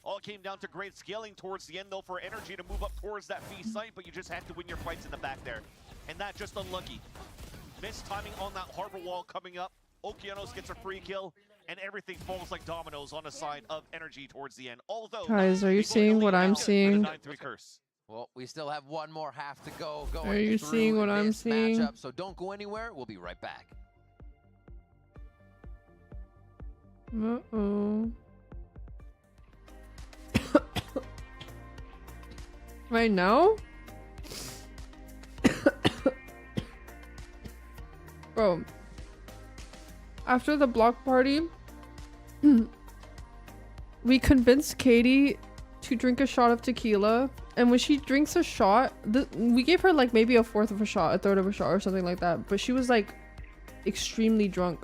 All came down to great scaling towards the end, though, for Energy to move up towards that B site, but you just have to win your fights in the back there. And that just unlucky. Missed timing on that harbor wall coming up. Okeanos gets a free kill, and everything falls like dominoes on the side of Energy towards the end. Although, Guys, are you they go seeing to what lead I'm out with a seeing? 9-3 curse. Well, we still have one more half to go. Are you seeing what I'm seeing? Matchup, so don't go anywhere. We'll be right back. Uh-oh. Right now? Bro. After the block party, we convinced Katie to drink a shot of tequila. And when she drinks a shot, we gave her like maybe a fourth of a shot, a third of a shot or something like that. But she was like extremely drunk.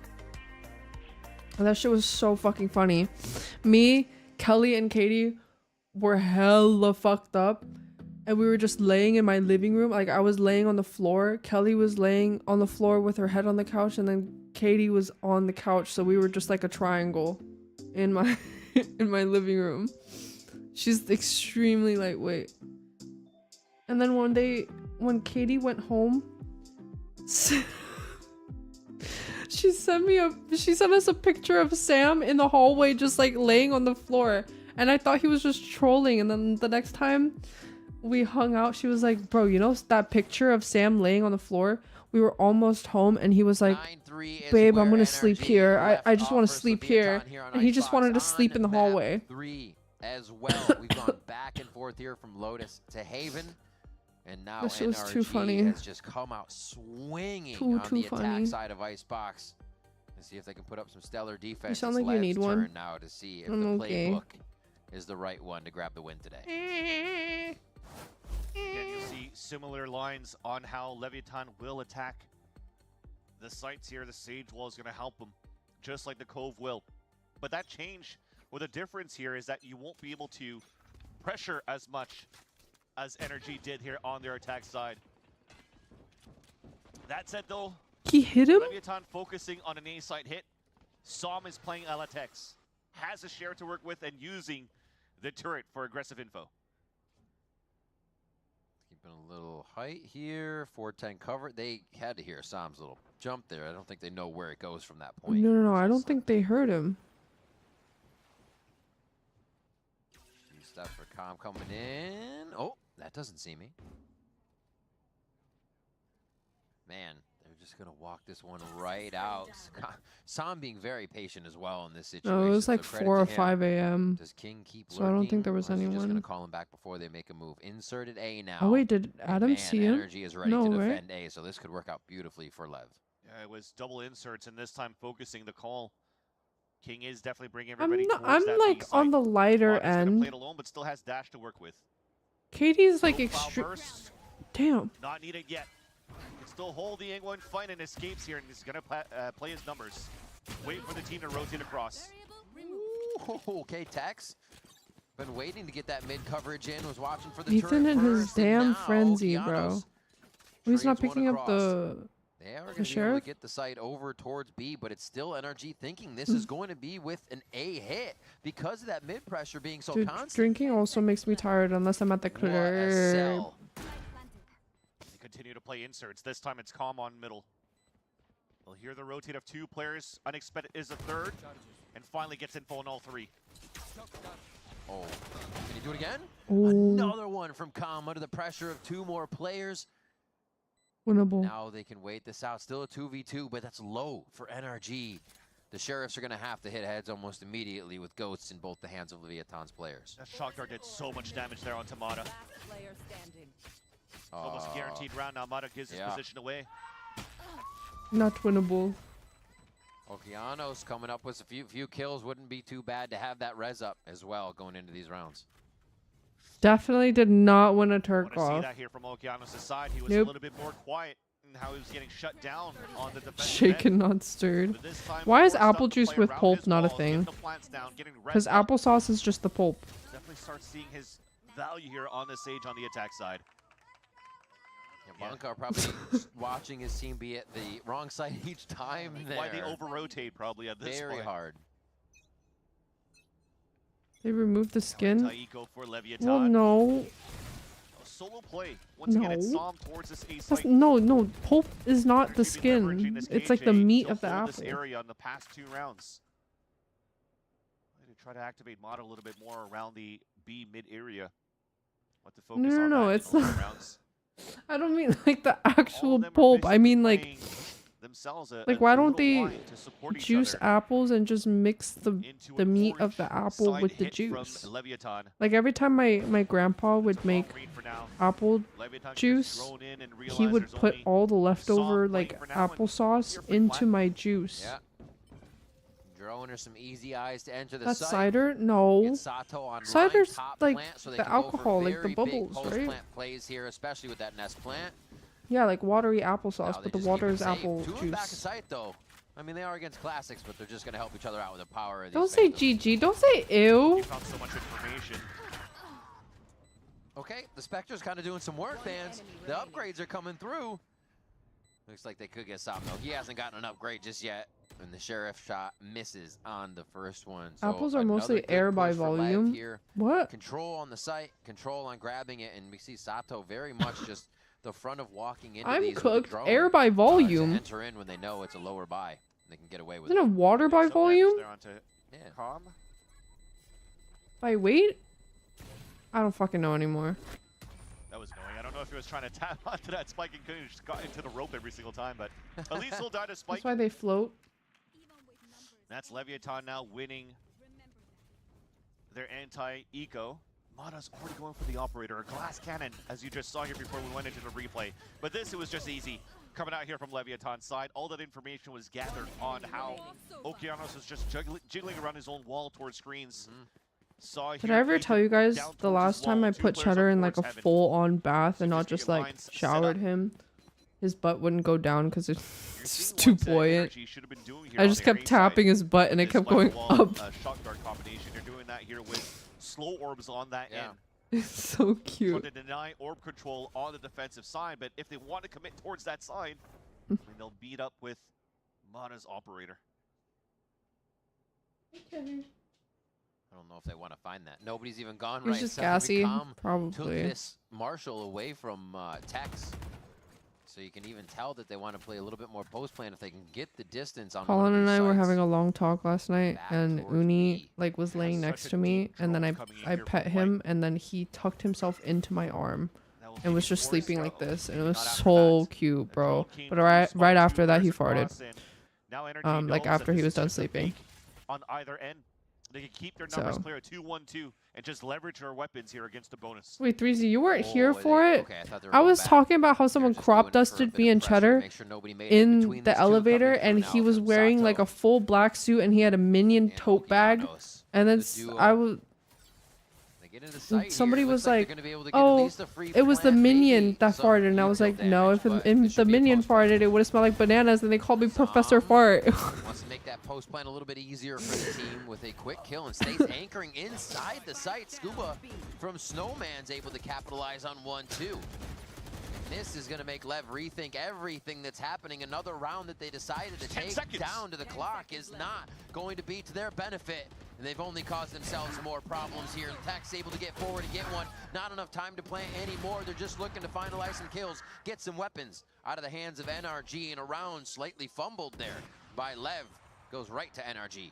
And that shit was so fucking funny. Me, Kelly, and Katie were hella fucked up. And we were just laying in my living room. Like, I was laying on the floor. Kelly was laying on the floor with her head on the couch. And then Katie was on the couch. So we were just like a triangle in my in my living room. She's extremely lightweight. And then one day, when Katie went home, she sent us a picture of Sam in the hallway just like laying on the floor. And I thought he was just trolling. And then the next time we hung out, she was like, bro, you know that picture of Sam laying on the floor? We were almost home and he was like, babe, I'm gonna sleep here. I just want to sleep here. And he just wanted to sleep in the hallway. 3 as well. We've gone back and forth here from Lotus to Haven. And now That shit was too NRG funny. has just come out swinging on Too the funny. attack side of Icebox. Let's see if they can put up some stellar defense. sound It's like you Lev's need one. turn now to see if I'm the okay. playbook is the right one to grab the win today. Again, you'll see similar lines on how Leviathan will attack the sites here. The Sage Wall is going to help them, just like the Cove will. But that change, or the difference here, is that you won't be able to pressure as much as Energy did here on their attack side. That said, though, He hit him? Leviathan focusing on an A-side hit. Som is playing Alatex, has a share to work with, and using the turret for aggressive info. Keeping a little height here. 410 cover. They had to hear Sam's little jump there. I don't think they know where it goes from that point. No, I don't think they heard him. Stuff for Com coming in. Oh, that doesn't see me. Man, they're just going to walk this one right out. Sam being very patient as well in this situation. No, it was like so credit 4 or to him. 5 a.m. Does King keep So I don't think lurking, there was or is he just going anyone. to call him back before they make a move? Inserted A now. Oh wait, did And Adam man, see him? Energy is ready No, to right? defend A, so this could work out beautifully for Lev. Yeah, it was double inserts, and this time focusing the call. King is definitely bringing I'm everybody not, towards I'm that like B on site. the lighter Lotus gonna play it end. alone, but still has dash to work with. Katie's like No extreme. foul burst, Damn. not needed yet. Can still hold the angle and fight and escapes here, and he's gonna play his numbers. Wait for the team to rotate across. Ooh, okay, Tex. Been waiting to get that mid coverage in. Was watching for the Ethan turret and his first, and damn now frenzy, bro. Okeanos He's not trades one picking up across. the. They They are going to be able to get the site over towards B, but it's still NRG thinking this is going to be with an A hit because of that mid pressure being so constant. Drinking also makes me tired unless I'm at the clear. They continue to play inserts. This time it's calm on middle. We'll hear the rotate of 2 players. Unexpected is a third, and finally gets info on all 3. Oh, can he do it again? Ooh. Another one from Calm under the pressure of 2 more players. Winnable. Now they can wait this out. Still a 2v2, but that's low for NRG. The Sheriffs are going to have to hit heads almost immediately with Ghosts in both the hands of Leviathan's players. That shock dart did so much damage there on Tamada. Almost a guaranteed round now. Mata gives his position away. Not winnable. Okeanos coming up with a few kills. Wouldn't be too bad to have that res up as well going into these rounds. Definitely did not win a Turk I want to off. see that here from Okeanos' side. He was a little bit more quiet in how he was getting shut down on the defensive Shaken, end. not stirred. Why is apple juice with pulp not a thing? Because applesauce is just the pulp. Definitely starts seeing his value here on the Sage on the attack side. Yeah, Bunker probably watching his team be at the wrong side each time. Why they over-rotate probably at this point. Very hard. They removed the skin? For Leviathan. Well, no. A solo play. Once again, it's Psalm towards this A site. No, pulp is not the skin. It's like the meat of the apple. This area on the past 2 rounds. To try to activate Mata a little bit more around the B mid area. What to focus on No, it's not. I don't mean like the actual pulp. I mean like why don't they juice apples and just mix the meat of the apple with the juice? Like every time my grandpa would make apple juice, he would put all the leftover like applesauce into my juice. Yeah. Throwing her some easy eyes to enter the That's site. cider? No. Cider's like so the alcohol, like the bubbles, right? Plant plays here, especially with that nest plant. Yeah, like watery applesauce, but the water is apple Back juice. in sight though. I mean, they are against classics, but they're just going to help each other out with the power of these. Don't say GG. Don't say ew. You found so much information. Okay, the Spectre's kind of doing some work, fans. The upgrades are coming through. Looks like they could get Sam though. He hasn't gotten an upgrade just yet. And the Sheriff shot misses on the first one. So apples are mostly air by volume. What? Control on the site, control on grabbing it, and we see Sato very much just the front of walking into I'm these cooked. with the drone, Air by volume. to enter in when they know it's a lower buy. They can get away with Isn't it water by volume? Yeah. By weight? I don't fucking know anymore. That was annoying. I don't know if he was trying to tap onto that spike and couldn't just got into the rope every single time, but at least he'll die to spike. That's why they float. That's Leviathan now winning their anti-eco. Mata's already going for the operator, a glass cannon, as you just saw here before we went into the replay. But this, it was just easy. Coming out here from Leviathan's side, all that information was gathered on how Okeanos was just jiggling around his own wall towards screens. Did I ever tell you guys the last time I put Cheddar in like a full-on bath and not just like showered him? His butt wouldn't go down because it's just too buoyant. I just kept tapping his butt and it kept going up. Shock dart combination. You're doing that here with slow orbs on that end. It's so cute. So to deny orb control on the defensive side, but if they want to commit towards that side, then they'll beat up with Mata's operator. I don't know if they want to find that. Nobody's even gone He's right. just gassy, probably. Took this Marshall away from Tex. So you can even tell that they want to play a little bit more post plan if they can get the distance on Colin and I were having a long talk last night, and Uni like was laying next to me, and then I pet him, and then he tucked himself into my arm, and was just sleeping like this, and it was so cute, bro. But right after that, he farted. Like after he was done sleeping. On either end, they can keep their numbers clear at 2-1-2 and just leverage their weapons here against the bonus. Wait, 3Z, you weren't here for it? I was talking about how someone crop dusted me and Cheddar in the elevator, and he was wearing like a full black suit, and he had a minion tote bag, and then somebody was like, oh, it was the minion that farted, and I was like, no, if the minion farted, it would have smelled like bananas, and they called me Professor Fart. Wants to make that post plan a little bit easier for the team with a quick kill and stays anchoring inside the site. Scuba from Snowman's able to capitalize on 1-2. this is going to make LEV rethink everything that's happening. Another round that they decided to take down to the clock is not going to be to their benefit. And they've only caused themselves more problems here. Tech's able to get forward and get one. Not enough time to play anymore. They're just looking to finalize some kills, get some weapons out of the hands of NRG. And a round slightly fumbled there by LEV. Goes right to NRG.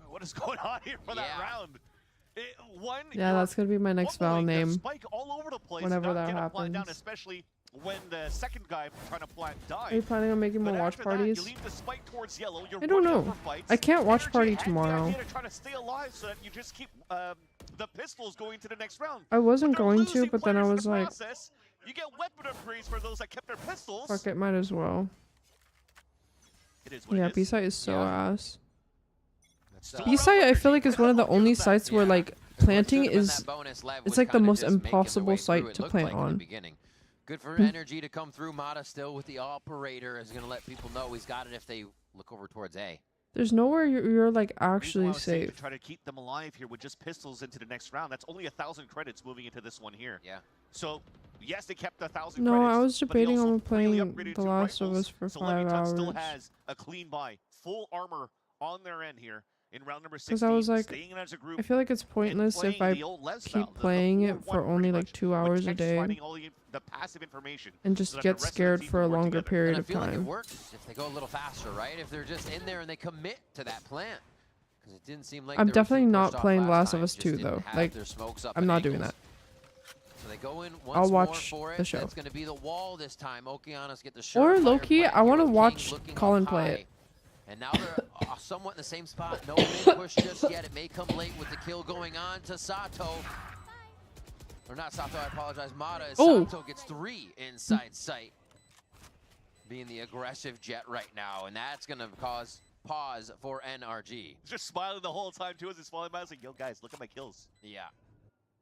What is going on here for that round? Yeah, that's gonna be my next Val name. Spike all over the place, whenever that down, happens. especially when the second guy trying to plant died. Are you planning on making more watch parties? You leave the spike towards yellow, I don't know. I can't watch party tomorrow. To try to stay alive so that you just keep the pistols going to the next round. I wasn't going to, but then I was like, you get weapon upgrades for those that kept their pistols. fuck it, might as well. It is what Yeah, it is. B-site is so ass. So B-site, I feel like, is one of the only sites where, like, planting is... It's like the most impossible site to plant on. Good for NRG to come through. Mata still with the operator is going to let people know he's got it if they look over towards A. There's nowhere you're like, actually safe. To try to keep them alive here with just pistols into the next round. That's only 1,000 credits moving into this one here. Yeah. So, yes, they kept 1,000 No, credits. I was debating on playing upgraded The to Last of rifles, Us for so 5 Leviathan still hours. has a clean buy, full armor on their end here in round number 16. Because I was like, staying in as a group I feel like it's pointless if I the old LEV keep style, playing it 4-1 for only like 2 hours a Text day finding all the passive information and so just that get the rest of the scared team for a can work longer together. period And I of feel like it time. works if they go a little faster, right? If they're just in there and they commit to that plant. Because it didn't seem like I'm they were definitely too not pushed off playing last Last of time, Us just 2 didn't though. have Like, their smokes up I'm and not doing angles. that. So they go in once I'll more watch for it. the show. That's going to be the wall this time. Okeanos get the Or surefire low-key, plant I want to here with watch King looking Colin up play high. it. And now they're somewhat in the same spot. No mid push just yet. It may come late with the kill going on to Sato. Or not Sato, I apologize. Mata as Sato gets 3 inside sight. Being the aggressive jet right now. And that's going to cause pause for NRG. Just smiling the whole time too as he's falling by. I was like, yo guys, look at my kills. Yeah.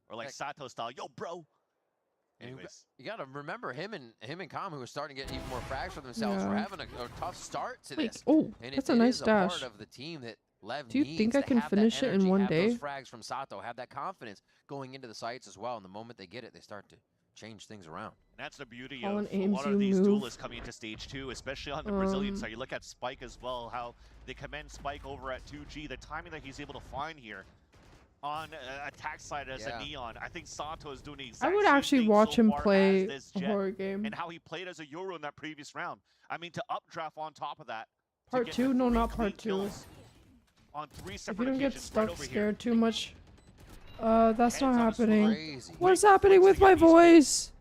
Or like Sato style, yo bro. Anyways. You got to remember him and Calm, who are starting to get even more frags for themselves, were having a tough start to Wait, this. oh, And that's a nice is dash. part of the team that LEV Do you needs think I to can have that finish it in energy, one have day? those frags from Sato, have that confidence going into the sites as well. And the moment they get it, they start to change things around. And that's the beauty Colin of a aims, lot of you these move. duelists coming into stage 2, especially on the Brazilian side. You look at Spike as well, how they commend Spike over at 2G. The timing that he's able to find here on attack side as a Neon. I think Sato is doing the exact I would same actually thing watch so him far play as this a Jet, horror game. and how he played as a Euro in that previous round. I mean, to updraft on top of that. to Part get 2? the No, 3 not clean part 2. kills On 3 If separate you don't get occasions stuck right over scared here. too much, that's not happening. Crazy. What's happening with my voice?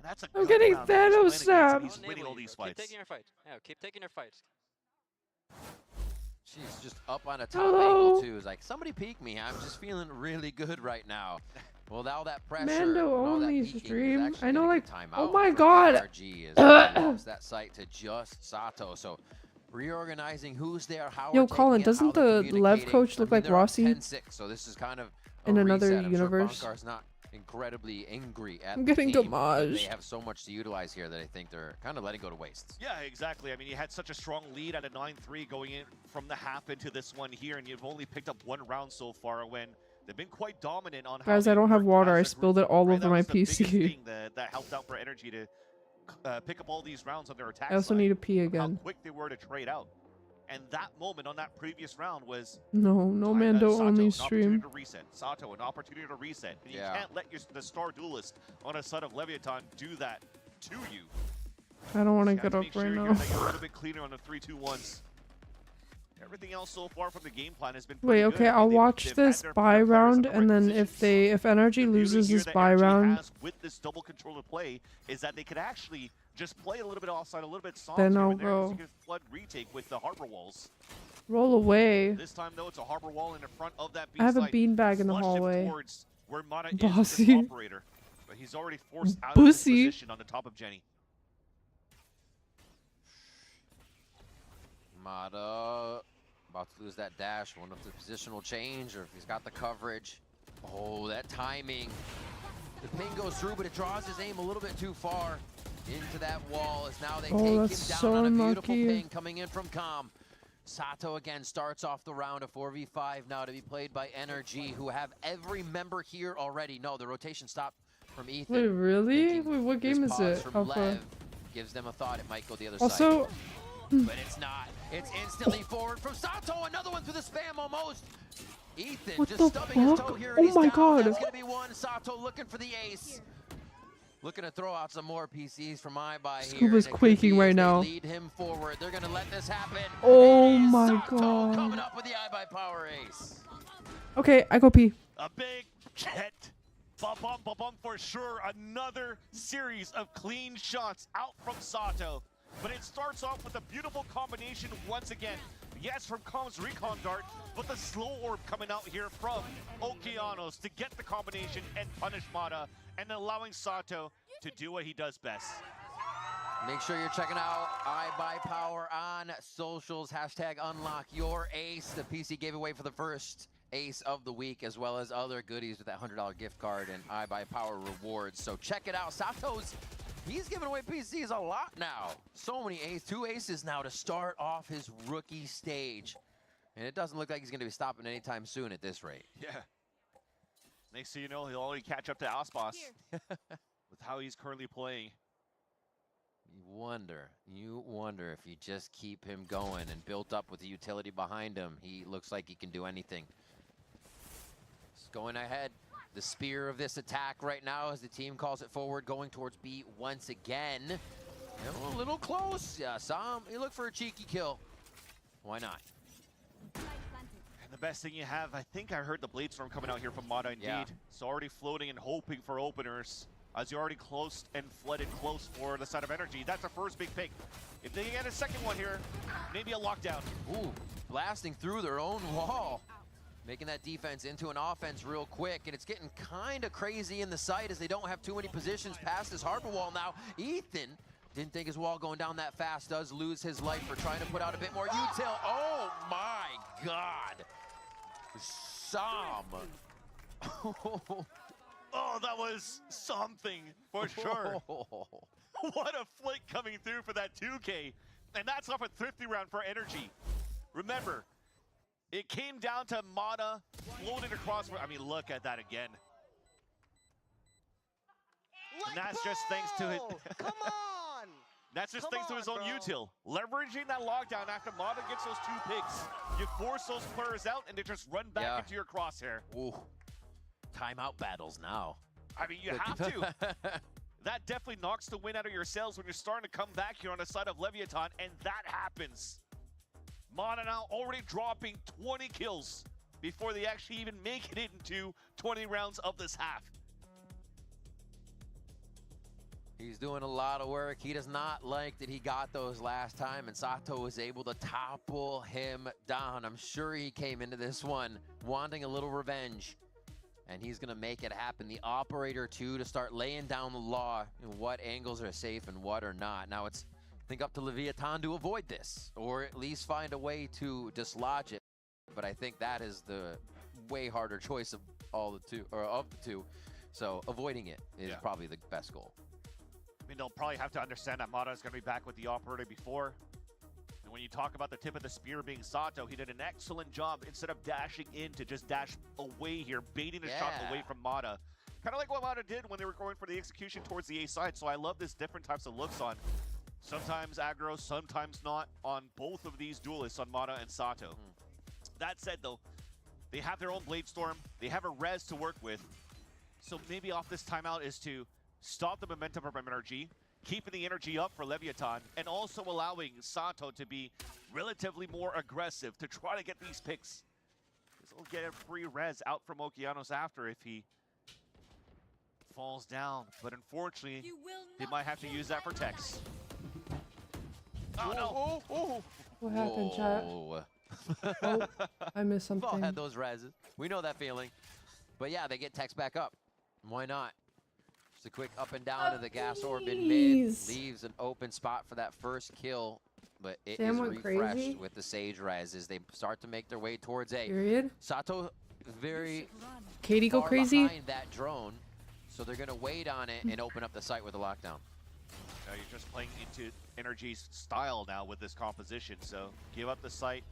That's a I'm good getting round that he's Thanos playing stabbed. against, and he's winning all these fights. Keep taking your fights. Yeah, keep taking your fights. She's just up on a top Hello? angle too. It's like, somebody peek me. I'm just feeling really good right now. Well, all that pressure. and Mando all that only peeking is stream. actually I know, gonna like, get timeout oh my for god. NRG as they lost that site to just Sato. So reorganizing who's there, how Yo, we're taking Colin, it, doesn't how they're the LEV communicating. coach look I mean, like they're up Rossi 10-6, so this is kind of a in another reset. I'm universe? Sure Bankar's not incredibly angry at I'm the getting team, but damaged. They have so much to utilize here that I think they're kind of letting go to waste. Yeah, exactly. I mean, you had such a strong lead at a 9-3 going in from the half into this one here, and you've only picked up 1 round so far when they've been quite dominant on how Guys, they I don't have worked water. as I a spilled group, it all right? over That my was the biggest PC. thing that helped out for Energy to pick up all these rounds on their attack I also side, need to pee how again. quick they were to trade out. And that moment on that previous round was No Mando Sato, only an stream. opportunity to reset. Sato, an opportunity to reset. And you can't let the star duelist on a side of Leviathan do that to you. I don't want to You have get up make right sure now. You're a little bit cleaner on the 3-2-1s. Everything else so far from the game plan has been pretty Wait, good. okay, I mean, I'll they've watch had this their buy players round, in the and right then positions. if NRG The beauty loses here this that buy NRG round, has with this double controller play is that they could actually just play a little bit offside, a little bit soft Then here I'll and there, 'cause go. you can flood retake with the harbor walls. roll away. This time though, it's a harbor wall in the front of that B I have a site. beanbag in the Flushed him hallway. towards where Mata is Bossy. with this operator, but he's already forced out of this Bussy. position on the top of Jenny. Mata about to lose that dash. Wonder if the position will change or if he's got the coverage. Oh, that timing. The ping goes through, but it draws his aim a little bit too far into that wall as now they take him that's down so on a beautiful unlucky. ping coming in from Calm. Sato again starts off the round, a 4v5 now to be played by NRG, who have every member here already. No, the rotation stopped from Ethan. Wait, really? Thinking Wait, what this game is pause it? from Alpha. Lev gives them a thought it might go the other Also, side. But it's not. It's instantly forward from Sato. Another one through the spam almost. Ethan What just the stubbing his toe fuck? here. Oh And he's my down. god. That's going to be one. Sato looking for the ace. Looking to throw out some more PCs from iBuy here. Scuba's quaking right now. Lead him forward. They're going to let this happen. Oh my Sato god. coming up with the iBuy power ace. Okay, I go pee. A big jet. Ba-bum for sure. Another series of clean shots out from Sato. But it starts off with a beautiful combination once again. Yes, from Com's Recon Dart, but the slow orb coming out here from Okeanos to get the combination and punish Mata, and allowing Sato to do what he does best. Make sure you're checking out iBuyPower on socials. Hashtag unlock your ace. The PC gave away for the first ace of the week, as well as other goodies with that $100 gift card and iBuyPower rewards. So check it out. Sato's, he's giving away PCs a lot now. So many aces, 2 aces now to start off his rookie stage. And it doesn't look like he's going to be stopping anytime soon at this rate. Yeah. Next thing you know, he'll already catch up to Icebox with how he's currently playing. You wonder if you just keep him going and built up with the utility behind him. He looks like he can do anything. He's going ahead. The spear of this attack right now as the team calls it forward, going towards B once again. A little close. Yeah, saw him. He looked for a cheeky kill. Why not? And the best thing you have, I think I heard the Blade Storm coming out here from Mata indeed. Yeah. So already floating and hoping for openers. As you're already close and flooded close for the side of NRG. That's the first big pick. If they get a second one here, maybe a lockdown. Ooh, blasting through their own wall. Making that defense into an offense real quick, and it's getting kind of crazy in the site as they don't have too many positions past this harbor wall now. Ethan didn't think his wall going down that fast, does lose his life for trying to put out a bit more util. Oh my god. Sam. Oh, that was something for sure. What a flick coming through for that 2K. And that's off a thrifty round for NRG. Remember, it came down to Mata floating across. I mean, look at that again. And that's just thanks to his. Come on! That's just thanks to his own util. Leveraging that lockdown after Mata gets those 2 picks. You force those players out and they just run back into your crosshair. Ooh. Timeout battles now. I mean, you have to. That definitely knocks the wind out of your sails when you're starting to come back here on the side of Leviathan, and that happens. Mata now already dropping 20 kills before they actually even make it into 20 rounds of this half. He's doing a lot of work. He does not like that he got those last time, and Sato was able to topple him down. I'm sure he came into this one wanting a little revenge, and he's going to make it happen. The operator, too, to start laying down the law and what angles are safe and what are not. Now it's, I think, up to Leviathan to avoid this, or at least find a way to dislodge it. But I think that is the way harder choice of the two. So avoiding it is probably the best goal. I mean, they'll probably have to understand that Mata is going to be back with the operator before. And when you talk about the tip of the spear being Sato, he did an excellent job instead of dashing in to just dash away here, baiting the shots away from Mata. Kind of like what Mata did when they were going for the execution towards the A side. So I love this different types of looks on. Sometimes aggro, sometimes not on both of these duelists on Mata and Sato. That said, though, they have their own Blade Storm. They have a res to work with. So maybe off this timeout is to stop the momentum from NRG, keeping the energy up for Leviathan, and also allowing Sato to be relatively more aggressive to try to get these picks. He'll get a free res out from Okeanos after if he falls down. But unfortunately, they might have to use that for Tex. Oh no! What happened, chat? Oh, I missed We've all something. had those reses. We know that feeling. But yeah, they get Tex back up. Why not? Just a quick up and down to the gas orb in mid. Leaves an open spot for that first kill. But it is refreshed crazy. with the Sage res as they start to make their way towards A. Period. Sato very Katie go far crazy. behind that drone. So they're going to wait on it and open up the site with a lockdown. Now you're just playing into NRG's style now with this composition. So give up the site,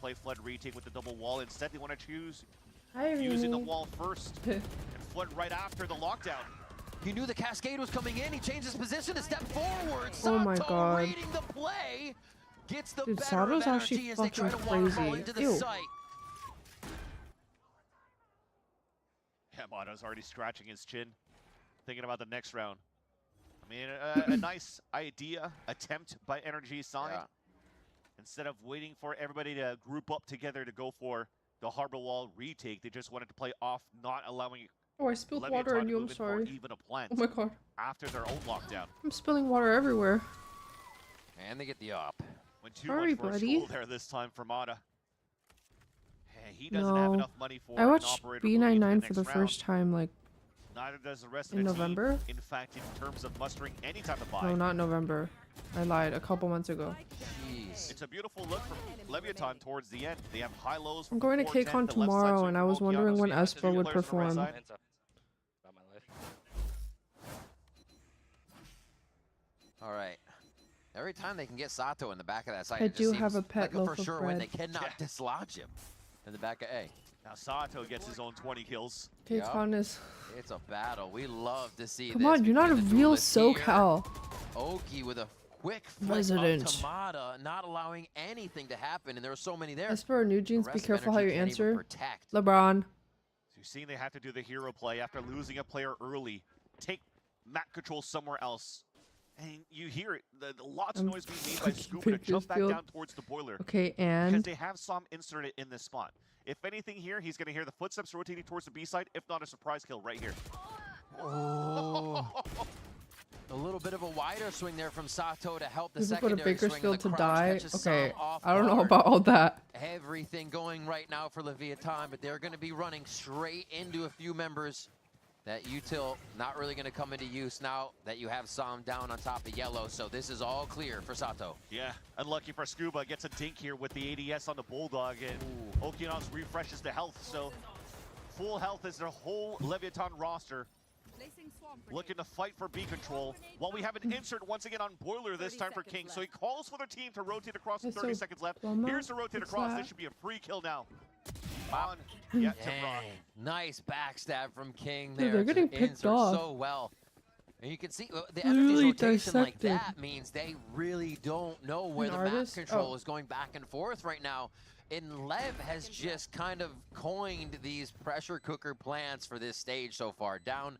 play flood retake with the double wall. Instead, they want to choose using the wall first and flood right after the lockdown. He knew the cascade was coming in. He changed his position to step forward. Oh my Sato God. reading the play. Gets the Dude, better Sato's of actually NRG as they try to fucking waterfall crazy. into the Ew. site. Yeah, Mata's already scratching his chin, thinking about the next round. I mean, a nice attempt by NRG side. Yeah. Instead of waiting for everybody to group up together to go for the Harbor Wall retake, they just wanted to play off, not allowing Oh, I spilled Leviathan water on to you. I'm move in for sorry. even a plant Oh my God. after their own lockdown. I'm spilling water everywhere. And they get the up. Went too Sorry, much for buddy. school there this time for Mata. Hey, he doesn't have No. enough money for I an watched operator moving into B99 the for the next round. first time, like, Neither does the rest of in the November. team. In fact, in terms of mustering any type of buy. No, not November. I lied. A couple months ago. Jeez. It's a beautiful look from Leviathan towards the end. They have high lows. I'm From going to 410 KCON left side, tomorrow, so and I was Okeanos wondering when behind the Espa three would players on the right perform. side. About my life. All right. Every time they can get Sato in the back of that site, I it just do seems have a pet like a loaf for of sure when they bread. cannot dislodge him in the back of A. Now Sato gets his own 20 kills. KCON is. It's a battle. We love to see Come this. on, you're not a between the real duelists here. SoCal. Oki with a quick flick Resident. up to Mata, not allowing anything to happen, and there were so many there. Espa or New Jeans, The be rest of careful how NRG you can't even answer. protect. LeBron. So you've seen they have to do the hero play after losing a player early. Take map control somewhere else. And you hear it. Lots of noise being made by Scuba to jump back Field. down towards the boiler. Okay, Because and they have Som inserted in this spot. If anything here, he's going to hear the footsteps rotating towards the B side, if not a surprise kill right here. Oh. A little bit of a wider swing there from Sato to help the people go to secondary swing. and the Bakersfield to crouch die. catches Okay, Som off I don't know guard. about all that. Everything going right now for Leviathan, but they're going to be running straight into a few members. That util not really going to come into use now that you have Som down on top of yellow, so this is all clear for Sato. Yeah, unlucky for Scuba. Gets a dink here with the ADS on the Bulldog, and Okeanos refreshes the health, so full health is their whole Leviathan roster. Looking to fight for B control. While we have an insert once again on Boiler this time for King, so he calls for their team to rotate across with 30 seconds left. Here's the rotate across. This should be a free kill now. On, yeah, to Ron. Nice backstab from King Dude, there. they're to getting picked insert off. so well. And you can see the energy Really rotation like dissected. that means they really don't know where An the artist? map control Oh. is going back and forth right now. And Lev has just kind of coined these pressure cooker plans for this stage so far. Down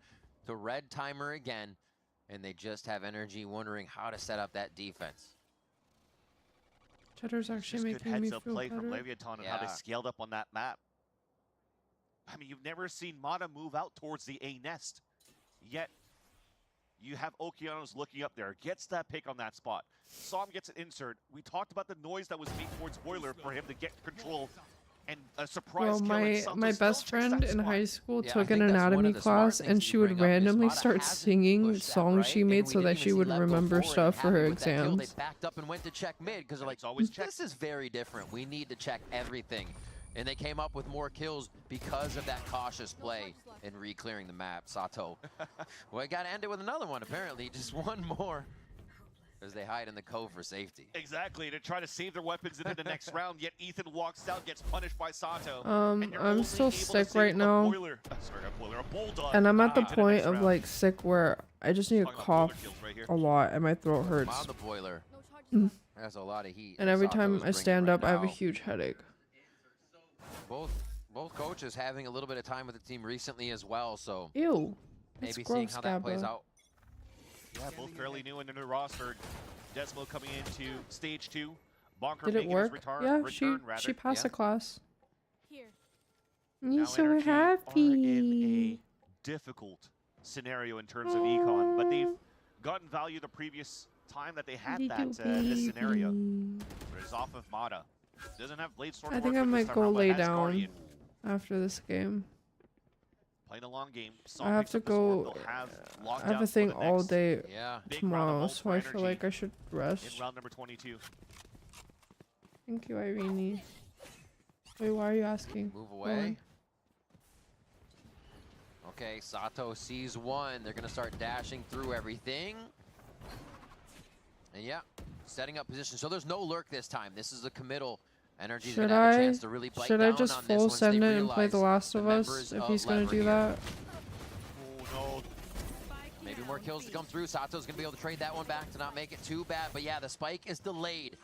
to red timer again, and they just have energy wondering how to set up that defense. Cheddar's actually Just good making me heads up feel play from better. Leviathan on how they scaled up on that map. I mean, you've never seen Mata move out towards the A nest. Yet, you have Okeanos looking up there. Gets that pick on that spot. Som gets an insert. We talked about the noise that was made towards Boiler for him to get control. And a surprise Well, kill. and my Santos best still takes friend that in spot. high school Yeah, I took think an that's one of anatomy the smart class, things and you she would bring up is randomly Mata start hasn't singing pushed that, songs right? she And made we so that didn't she even would see Lev go remember forward stuff and for her happy with that kill. They exams. backed up and went to check mid because they're like, It's always check. this is very different. We need to check everything. And they came up with more kills because of that cautious play and re-clearing the map. Sato. Well, I got to end it with another one, apparently. Just one more. As they hide in the cove for safety. Exactly, to try to save their weapons into the next round, yet Ethan walks out, gets punished by Sato. and you're I'm only still able to sick save right a now. Boiler, sorry, not Boiler, a Bulldog. And I'm at the into point next of round. like sick where I just need to Talking about boiler cough kills right here. a lot and my throat On hurts. the boiler. Mm. That's a lot of heat. And every Sato time is I bringing stand right up, I have a now. huge headache. Both coaches having a little bit of time with the team recently as well, so Ew. It's maybe seeing gross, how that plays Gabba. out. Yeah, both fairly new in the new roster. Desmo coming into stage 2. Bonker Did it making work? his return, Yeah, rather. she passed the class. Here. Now Me so NRG are in happy. a difficult scenario in terms of econ, but they've gotten value the previous time that they had that this scenario. But it's off of Mata. Doesn't have Blade Storm. I think I Warfare this might time go around, but lay has down Guardian. after this game. Playing a long game. I have to go. I have a thing all day tomorrow, so I feel like I should rest. In round number 22. Thank you, Irene. Wait, why are you asking? Move Go on. away. Okay, Sato sees one. They're going to start dashing through everything. And yeah, setting up position. So there's no lurk this time. This is a committal. Energy's going Should to have a I? chance to really bite Should down I just on this full once send they it and play realize The Last the of Us members if of he's gonna Lev are do here. that? Oh no. more kills to come through. Sato's going to be able to trade that one back to not make it too bad. But yeah, the spike is delayed.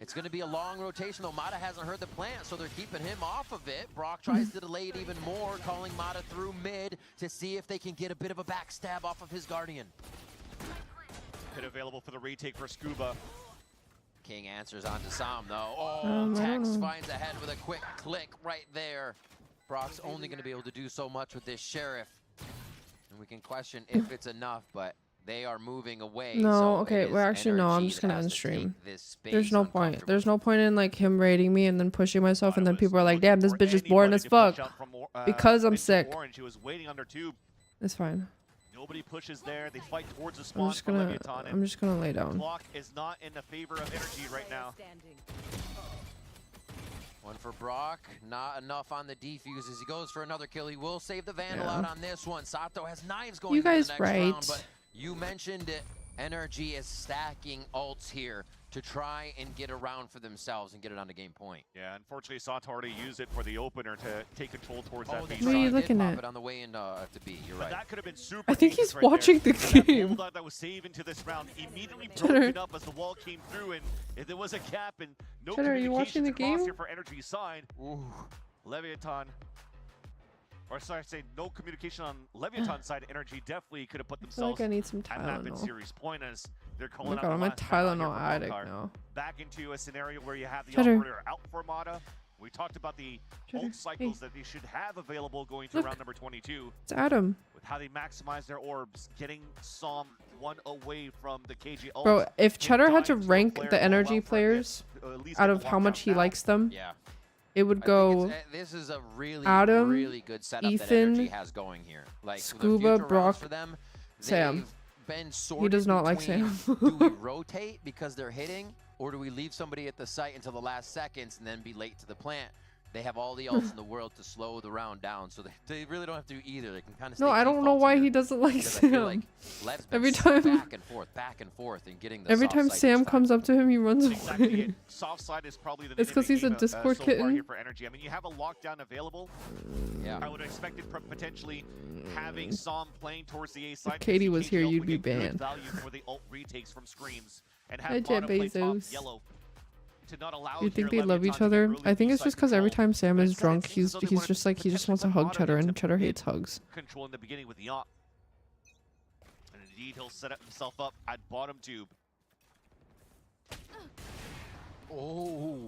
It's going to be a long rotation, though. Mata hasn't heard the plant, so they're keeping him off of it. Brock tries to delay it even more, calling Mata through mid to see if they can get a bit of a backstab off of his Guardian. Pit available for the retake for Scuba. King answers onto Sam, though. Oh, Tex finds ahead with a quick click right there. Brock's only going to be able to do so much with this Sheriff. And we can question if it's enough, but they are moving away. No, so okay, well actually no, I'm just gonna end stream. There's no point. There's no point in like him raiding me and then pushing myself and then people are like, damn, this bitch is boring as fuck. Because I'm sick. It's fine. Nobody pushes there. They fight towards the spawn. I'm just gonna lay down. Clock is not in the favor of NRG right now. One for Brock, not enough on the defuse as he goes for another kill. He will save the Vandal out on this one. Sato has knives going into the next round, but you mentioned it. NRG is stacking ults here to try and get around for themselves and get it on the game point. Yeah, unfortunately, Sato already used it for the opener to take control towards that base. What are you looking at? It on the way into to B. You're right. That could have been super. I think he's right watching there. the game. That was saved into this round immediately broken up as the wall came through, and there was a gap and no Cheddar, are you watching the game? Here for NRG's side. Ooh, Leviathan. Or sorry, I say no communication on Leviathan's side. NRG definitely could have put themselves I need some at map and Tylenol. series point as they're Oh calling my out god, I'm a the last timeout here Tylenol for addict Volcar. now. Back into a scenario where you have the Cheddar. operator out for Mata. We talked about the ult cycles that they should have available going through round number 22. It's Adam. With how they maximize their orbs, getting Som one away from the KG ult. Bro, if Cheddar had to rank the NRG players out of how much he likes them, it would go this is a really, Adam, really good setup Ethan, that NRG has going here. Like Scuba, Brock, for them, Sam. Been He does not like Sam. Do we rotate because they're hitting, or do we leave somebody at the site until the last seconds and then be late to the plant? They have all the ults in the world to slow the round down, so they really don't have to do either. They can kind of. No, I don't know why he doesn't like Sam. Like every time back and forth, and getting the every time Sam comes up to him, he runs away. Soft side is probably the it's because he's a Discord so kitten. Far here for NRG. I mean, you have a lockdown available. Yeah. I would have expected potentially having Som playing towards the A side. If Katie was here, you'd be good banned. Value for the ult retakes from screens and Hi, have Jet bottom play top Bezos. yellow. To not allow You think here they love Leviathan each to get other? really I think it's deep just side because every control. time Sam But is instead, drunk, it seems as though they he's wanna just like he just wants to potentially hug put Cheddar, Mata and into Cheddar mid hates hugs. Control in the beginning with Yacht. And indeed, he'll set up himself up at bottom tube. Oh,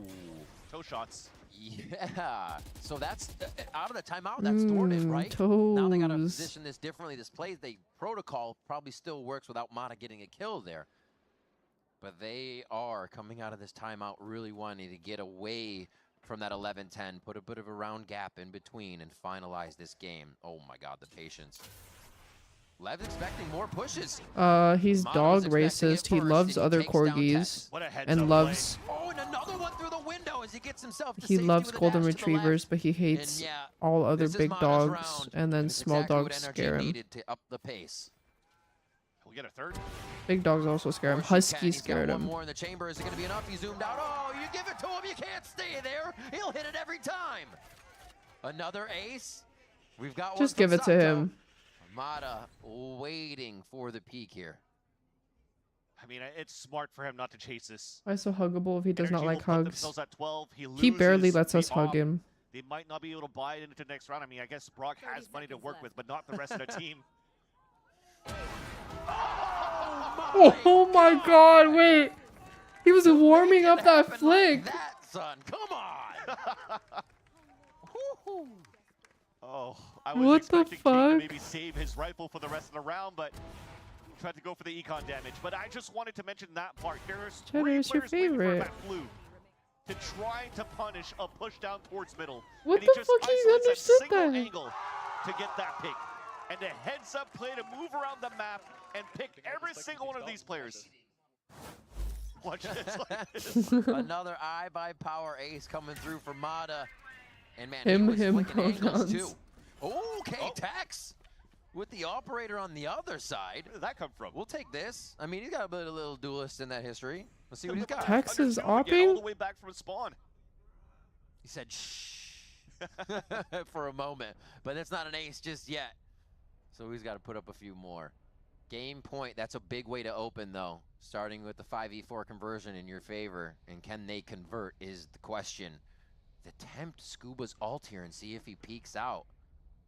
toe shots. Yeah. So that's out of the timeout. That's thwarted, right? Now they gotta position this differently. This the protocol probably still works without Mata getting a kill there. But they are coming out of this timeout really wanting to get away from that 11-10, put a bit of a round gap in between, and finalize this game. Oh my god, the patience. Lev's expecting more pushes. He's dog racist. He loves other corgis and loves. Oh, and another one through the window as he gets himself to He safety loves with a golden dash to the retrievers, left. but he hates And yeah, all other this is big Mata's dogs, round, and then it's small exactly dogs what NRG scare him. needed to up the pace. We'll get a third. Big dogs also scare him. Of course you Huskies can. He's got scared one him. more in the chamber. Is it going to be enough? He zoomed out. Oh, you give it to him. You can't stay there. He'll hit it every time. Another ace. We've got one. Just give it to him. Mata waiting for the peak here. I mean, it's smart for him not to chase this. Why so huggable if he does not NRG like will put hugs? themselves at 12. He barely loses lets the us hug off. him. They might not be able to buy it into the next round. I mean, I guess Brock has money to work with, but not the rest of the team. Oh my god, wait. He was warming up that flick. Like that, son. Come on. Oh, I was What the expecting King to fuck? maybe save his rifle for the rest of the round, but tried to go for the econ damage. But I just wanted to mention that part. There's Cheddar, three it's your players waiting for favorite. that blue to try to punish a push down towards middle. What and the he just fuck? He isolates that understood single that. angle to get that pick. And a heads-up play to move around the map and pick every single one of these players. Watch this. Like this. Another eye by power ace coming through for Mata. And man, Him, he was him flicking angles pronouns. too. Okay, Tex with the operator on the other side. Where did that come from? We'll take this. I mean, he's got a bit of little duelist in that history. Let's see what he's got. Tex is Get all the opping? way back from spawn. He said shh for a moment, but it's not an ace just yet. So he's got to put up a few more. Game point, that's a big way to open though. Starting with the 5v4 conversion in your favor, and can they convert is the question. Attempt Scuba's ult here and see if he peeks out,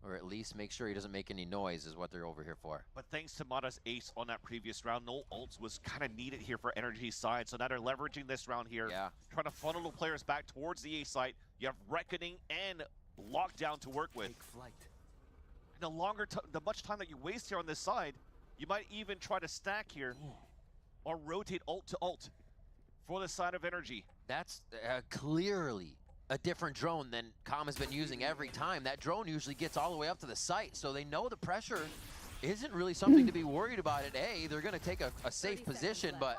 or at least make sure he doesn't make any noise is what they're over here for. But thanks to Mata's ace on that previous round, no ults was kind of needed here for NRG's side. So now they're leveraging this round here, trying to funnel the players back towards the A site. You have Reckoning and Lockdown to work with. And the much time that you waste here on this side, you might even try to stack here or rotate ult to ult for the side of NRG. That's clearly a different drone than KCON has been using every time. That drone usually gets all the way up to the site, so they know the pressure isn't really something to be worried about at A. They're going to take a safe position, but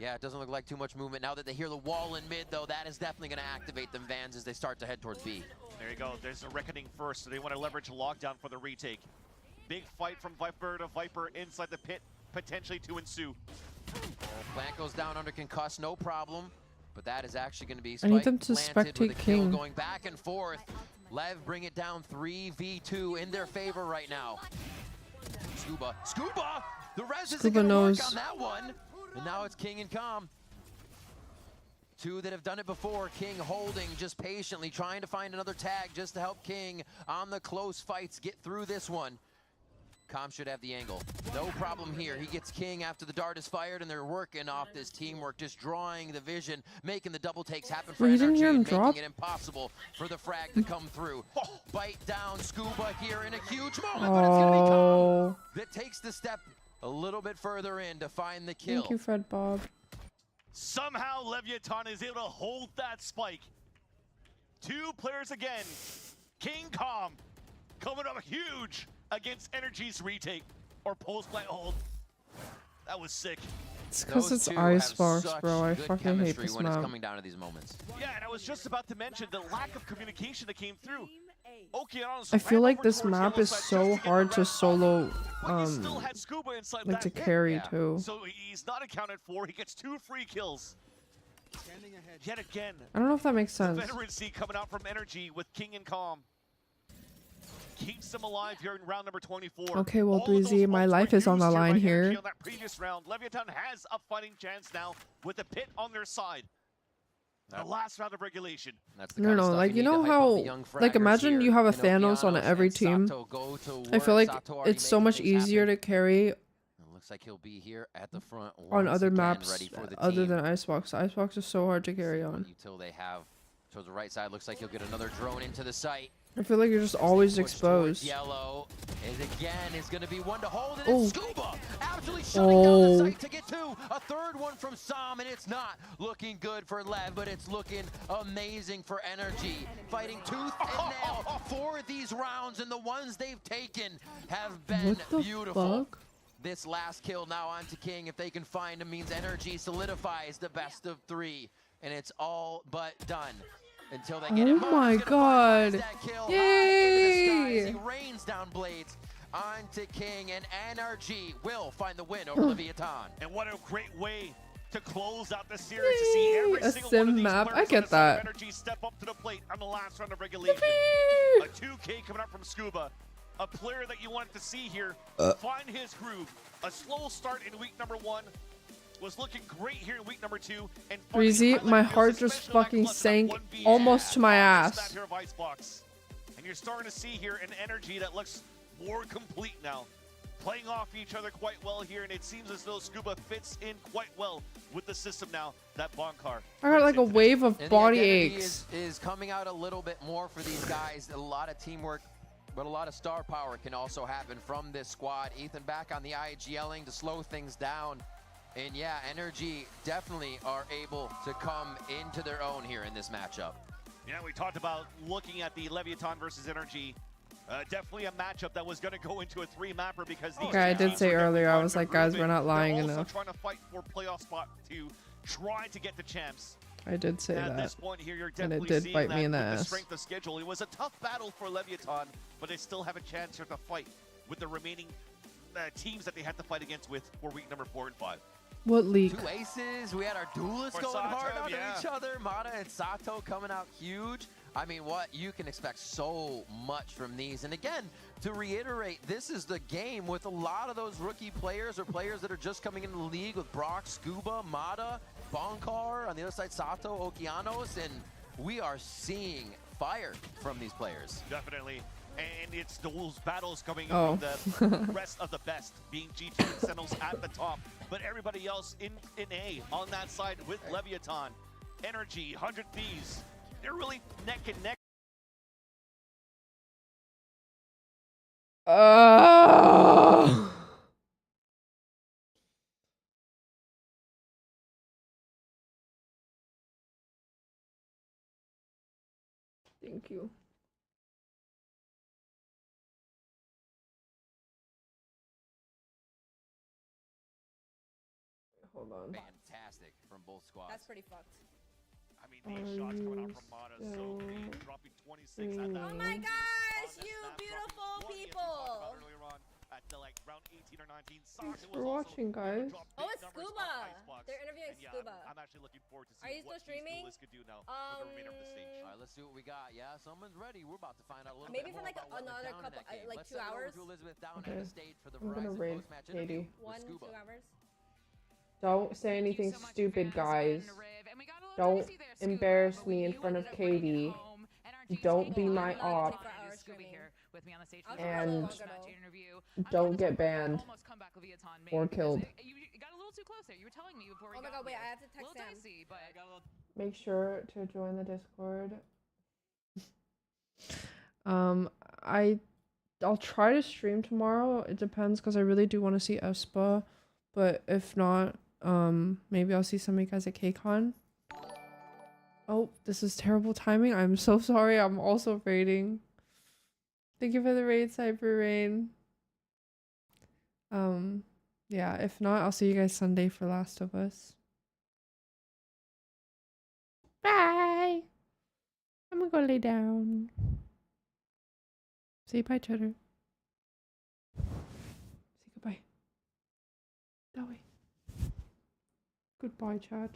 yeah, it doesn't look like too much movement. Now that they hear the wall in mid, though, that is definitely going to activate them Vans as they start to head towards B. There you go. There's a Reckoning first, so they want to leverage a lockdown for the retake. Big fight from Viper to Viper inside the pit, potentially to ensue. Plant goes down under concuss, no problem. But that is actually going to be I need them to spectate King. Going back and forth. Lev bring it down 3v2 in their favor right now. Scuba! The res isn't going to work on that one. And now it's King and KCON. Two that have done it before. King holding just patiently, trying to find another tag just to help King on the close fights get through this one. KCON should have the angle. No problem here. He gets King after the dart is fired, and they're working off this teamwork, just drawing the vision, making the double takes happen for NRG, and making it impossible for the frag to come through. Bite down Scuba here in a huge moment, but it's going to be KCON that takes the step a little bit further in to find the kill. Thank you, Fred Bob. Somehow Leviathan is able to hold that spike. Two players again. King KCON coming up huge against NRG's retake or post-plant hold. That was sick. It's because it's Icebox, bro. I fucking hate this when map. it's coming down to these moments. Yeah, and I was just about to mention the lack of communication that came through. I feel like this map is so hard to solo, like to carry too. So he's not accounted for. He gets 2 free kills. Yet again. I don't know if that makes sense. Veterancy coming out from NRG with King and KCON. Keeps them alive here in round number 24. Okay, well, 3Z, my life is on the line here. On that previous round, Leviathan has a fighting chance now with the pit on their side. The last round of regulation. No, like, you know how, like, imagine you have a Thanos on every team. I feel like it's so much easier to carry Looks like he'll be here at the front on other maps other than Icebox. Icebox is so hard to carry on. Until they have towards the right side, looks like he'll get another drone into the site. I feel like you're just always exposed. Yellow is going to be one to hold, and it's Scuba absolutely shutting down the site to get 2. A third one from Sam, and it's not looking good for Lev, but it's looking amazing for NRG. Fighting tooth and nail for these rounds, and the ones they've taken have been beautiful. This last kill now onto King. If they can find him, means NRG solidifies the best of 3, and it's all but done. Until they get oh my god. Yay! He rains down blades onto King, and NRG will find the win over Leviathan. And what a great way to close out the series to see every single one of these map. players I get that. NRG step up to the plate on the last round of regulation. A 2K coming up from Scuba. A player that you wanted to see here find his groove. A slow start in week number 1. Was looking great here in week number 2. And Breezy, my heart just fucking sank almost to my ass. And you're starting to see here an energy that looks more complete now. Playing off each other quite well here, and it seems as though Scuba fits in quite well with the system now. That Bonkar. I got like a wave of body aches. Is coming out a little bit more for these guys. A lot of teamwork, but a lot of star power can also happen from this squad. Ethan back on the IGLing to slow things down. And yeah, NRG definitely are able to come into their own here in this matchup. Yeah, we talked about looking at the Leviathan versus NRG. Definitely a matchup that was going to go into a 3-mapper because these I did say earlier, I was like, guys, we're not lying They're enough. also trying to fight for playoff spot to try to get the champs. I did say At that. this point here, you're And definitely it did seeing bite that me in the with ass. the strength of schedule. It was a tough battle for Leviathan, but they still have a chance here to fight with the remaining teams that they had to fight against with for week number 4 and 5. What leak? 2 aces. We had our duelists For going Sato, hard onto yeah. each other. Mata and Sato coming out huge. I mean, what? You can expect so much from these. And again, to reiterate, this is the game with a lot of those rookie players or players that are just coming into the league with Brock, Scuba, Mata, Bonkar, on the other side, Sato, Okeanos, and we are seeing fire from these players. Definitely. And it's those battles coming Oh. from the rest of the best, being G2 and Senos at the top, but everybody else in A on that side with Leviathan, NRG, 100 Thieves. They're really neck and neck. Thank you. Hold on. Fantastic from both squads. That's pretty fucked. I mean, these shots coming out from Mata, so clean, dropping 26 at that. Oh my gosh, On that you snap, beautiful dropping 20, as we talked people! about earlier on, at like round 18 or 19. Thanks Sato for was also watching, able to guys. drop Oh, big it's numbers on Scuba. Icebox. They're interviewing And yeah, Scuba. I'm actually looking forward to Are see you what still streaming? these duelists could do now for the remainder of the stage. All right, let's see what we got. Yeah, someone's ready. We're about to find out a little Maybe bit for more like about what went another down in couple, that game. like Let's 2 send it over hours. to Elizabeth down Okay. at the stage for the I'm gonna Verizon raid post-match Katie. interview with 1, 2 Scuba. hours. Don't say anything stupid, guys. Don't embarrass me in front of Katie. Don't be my op. And don't get banned or killed. Oh my god, wait, I have to text Sam. Make sure to join the Discord. I'll try to stream tomorrow. It depends because I really do want to see Espa, but if not, maybe I'll see some of you guys at KCON. Oh, this is terrible timing. I'm so sorry. I'm also raiding. Thank you for the raid, Cyber Rain. Yeah, if not, I'll see you guys Sunday for Last of Us. Bye. I'm gonna go lay down. Say bye, Cheddar. Say goodbye. That way. Goodbye, chat.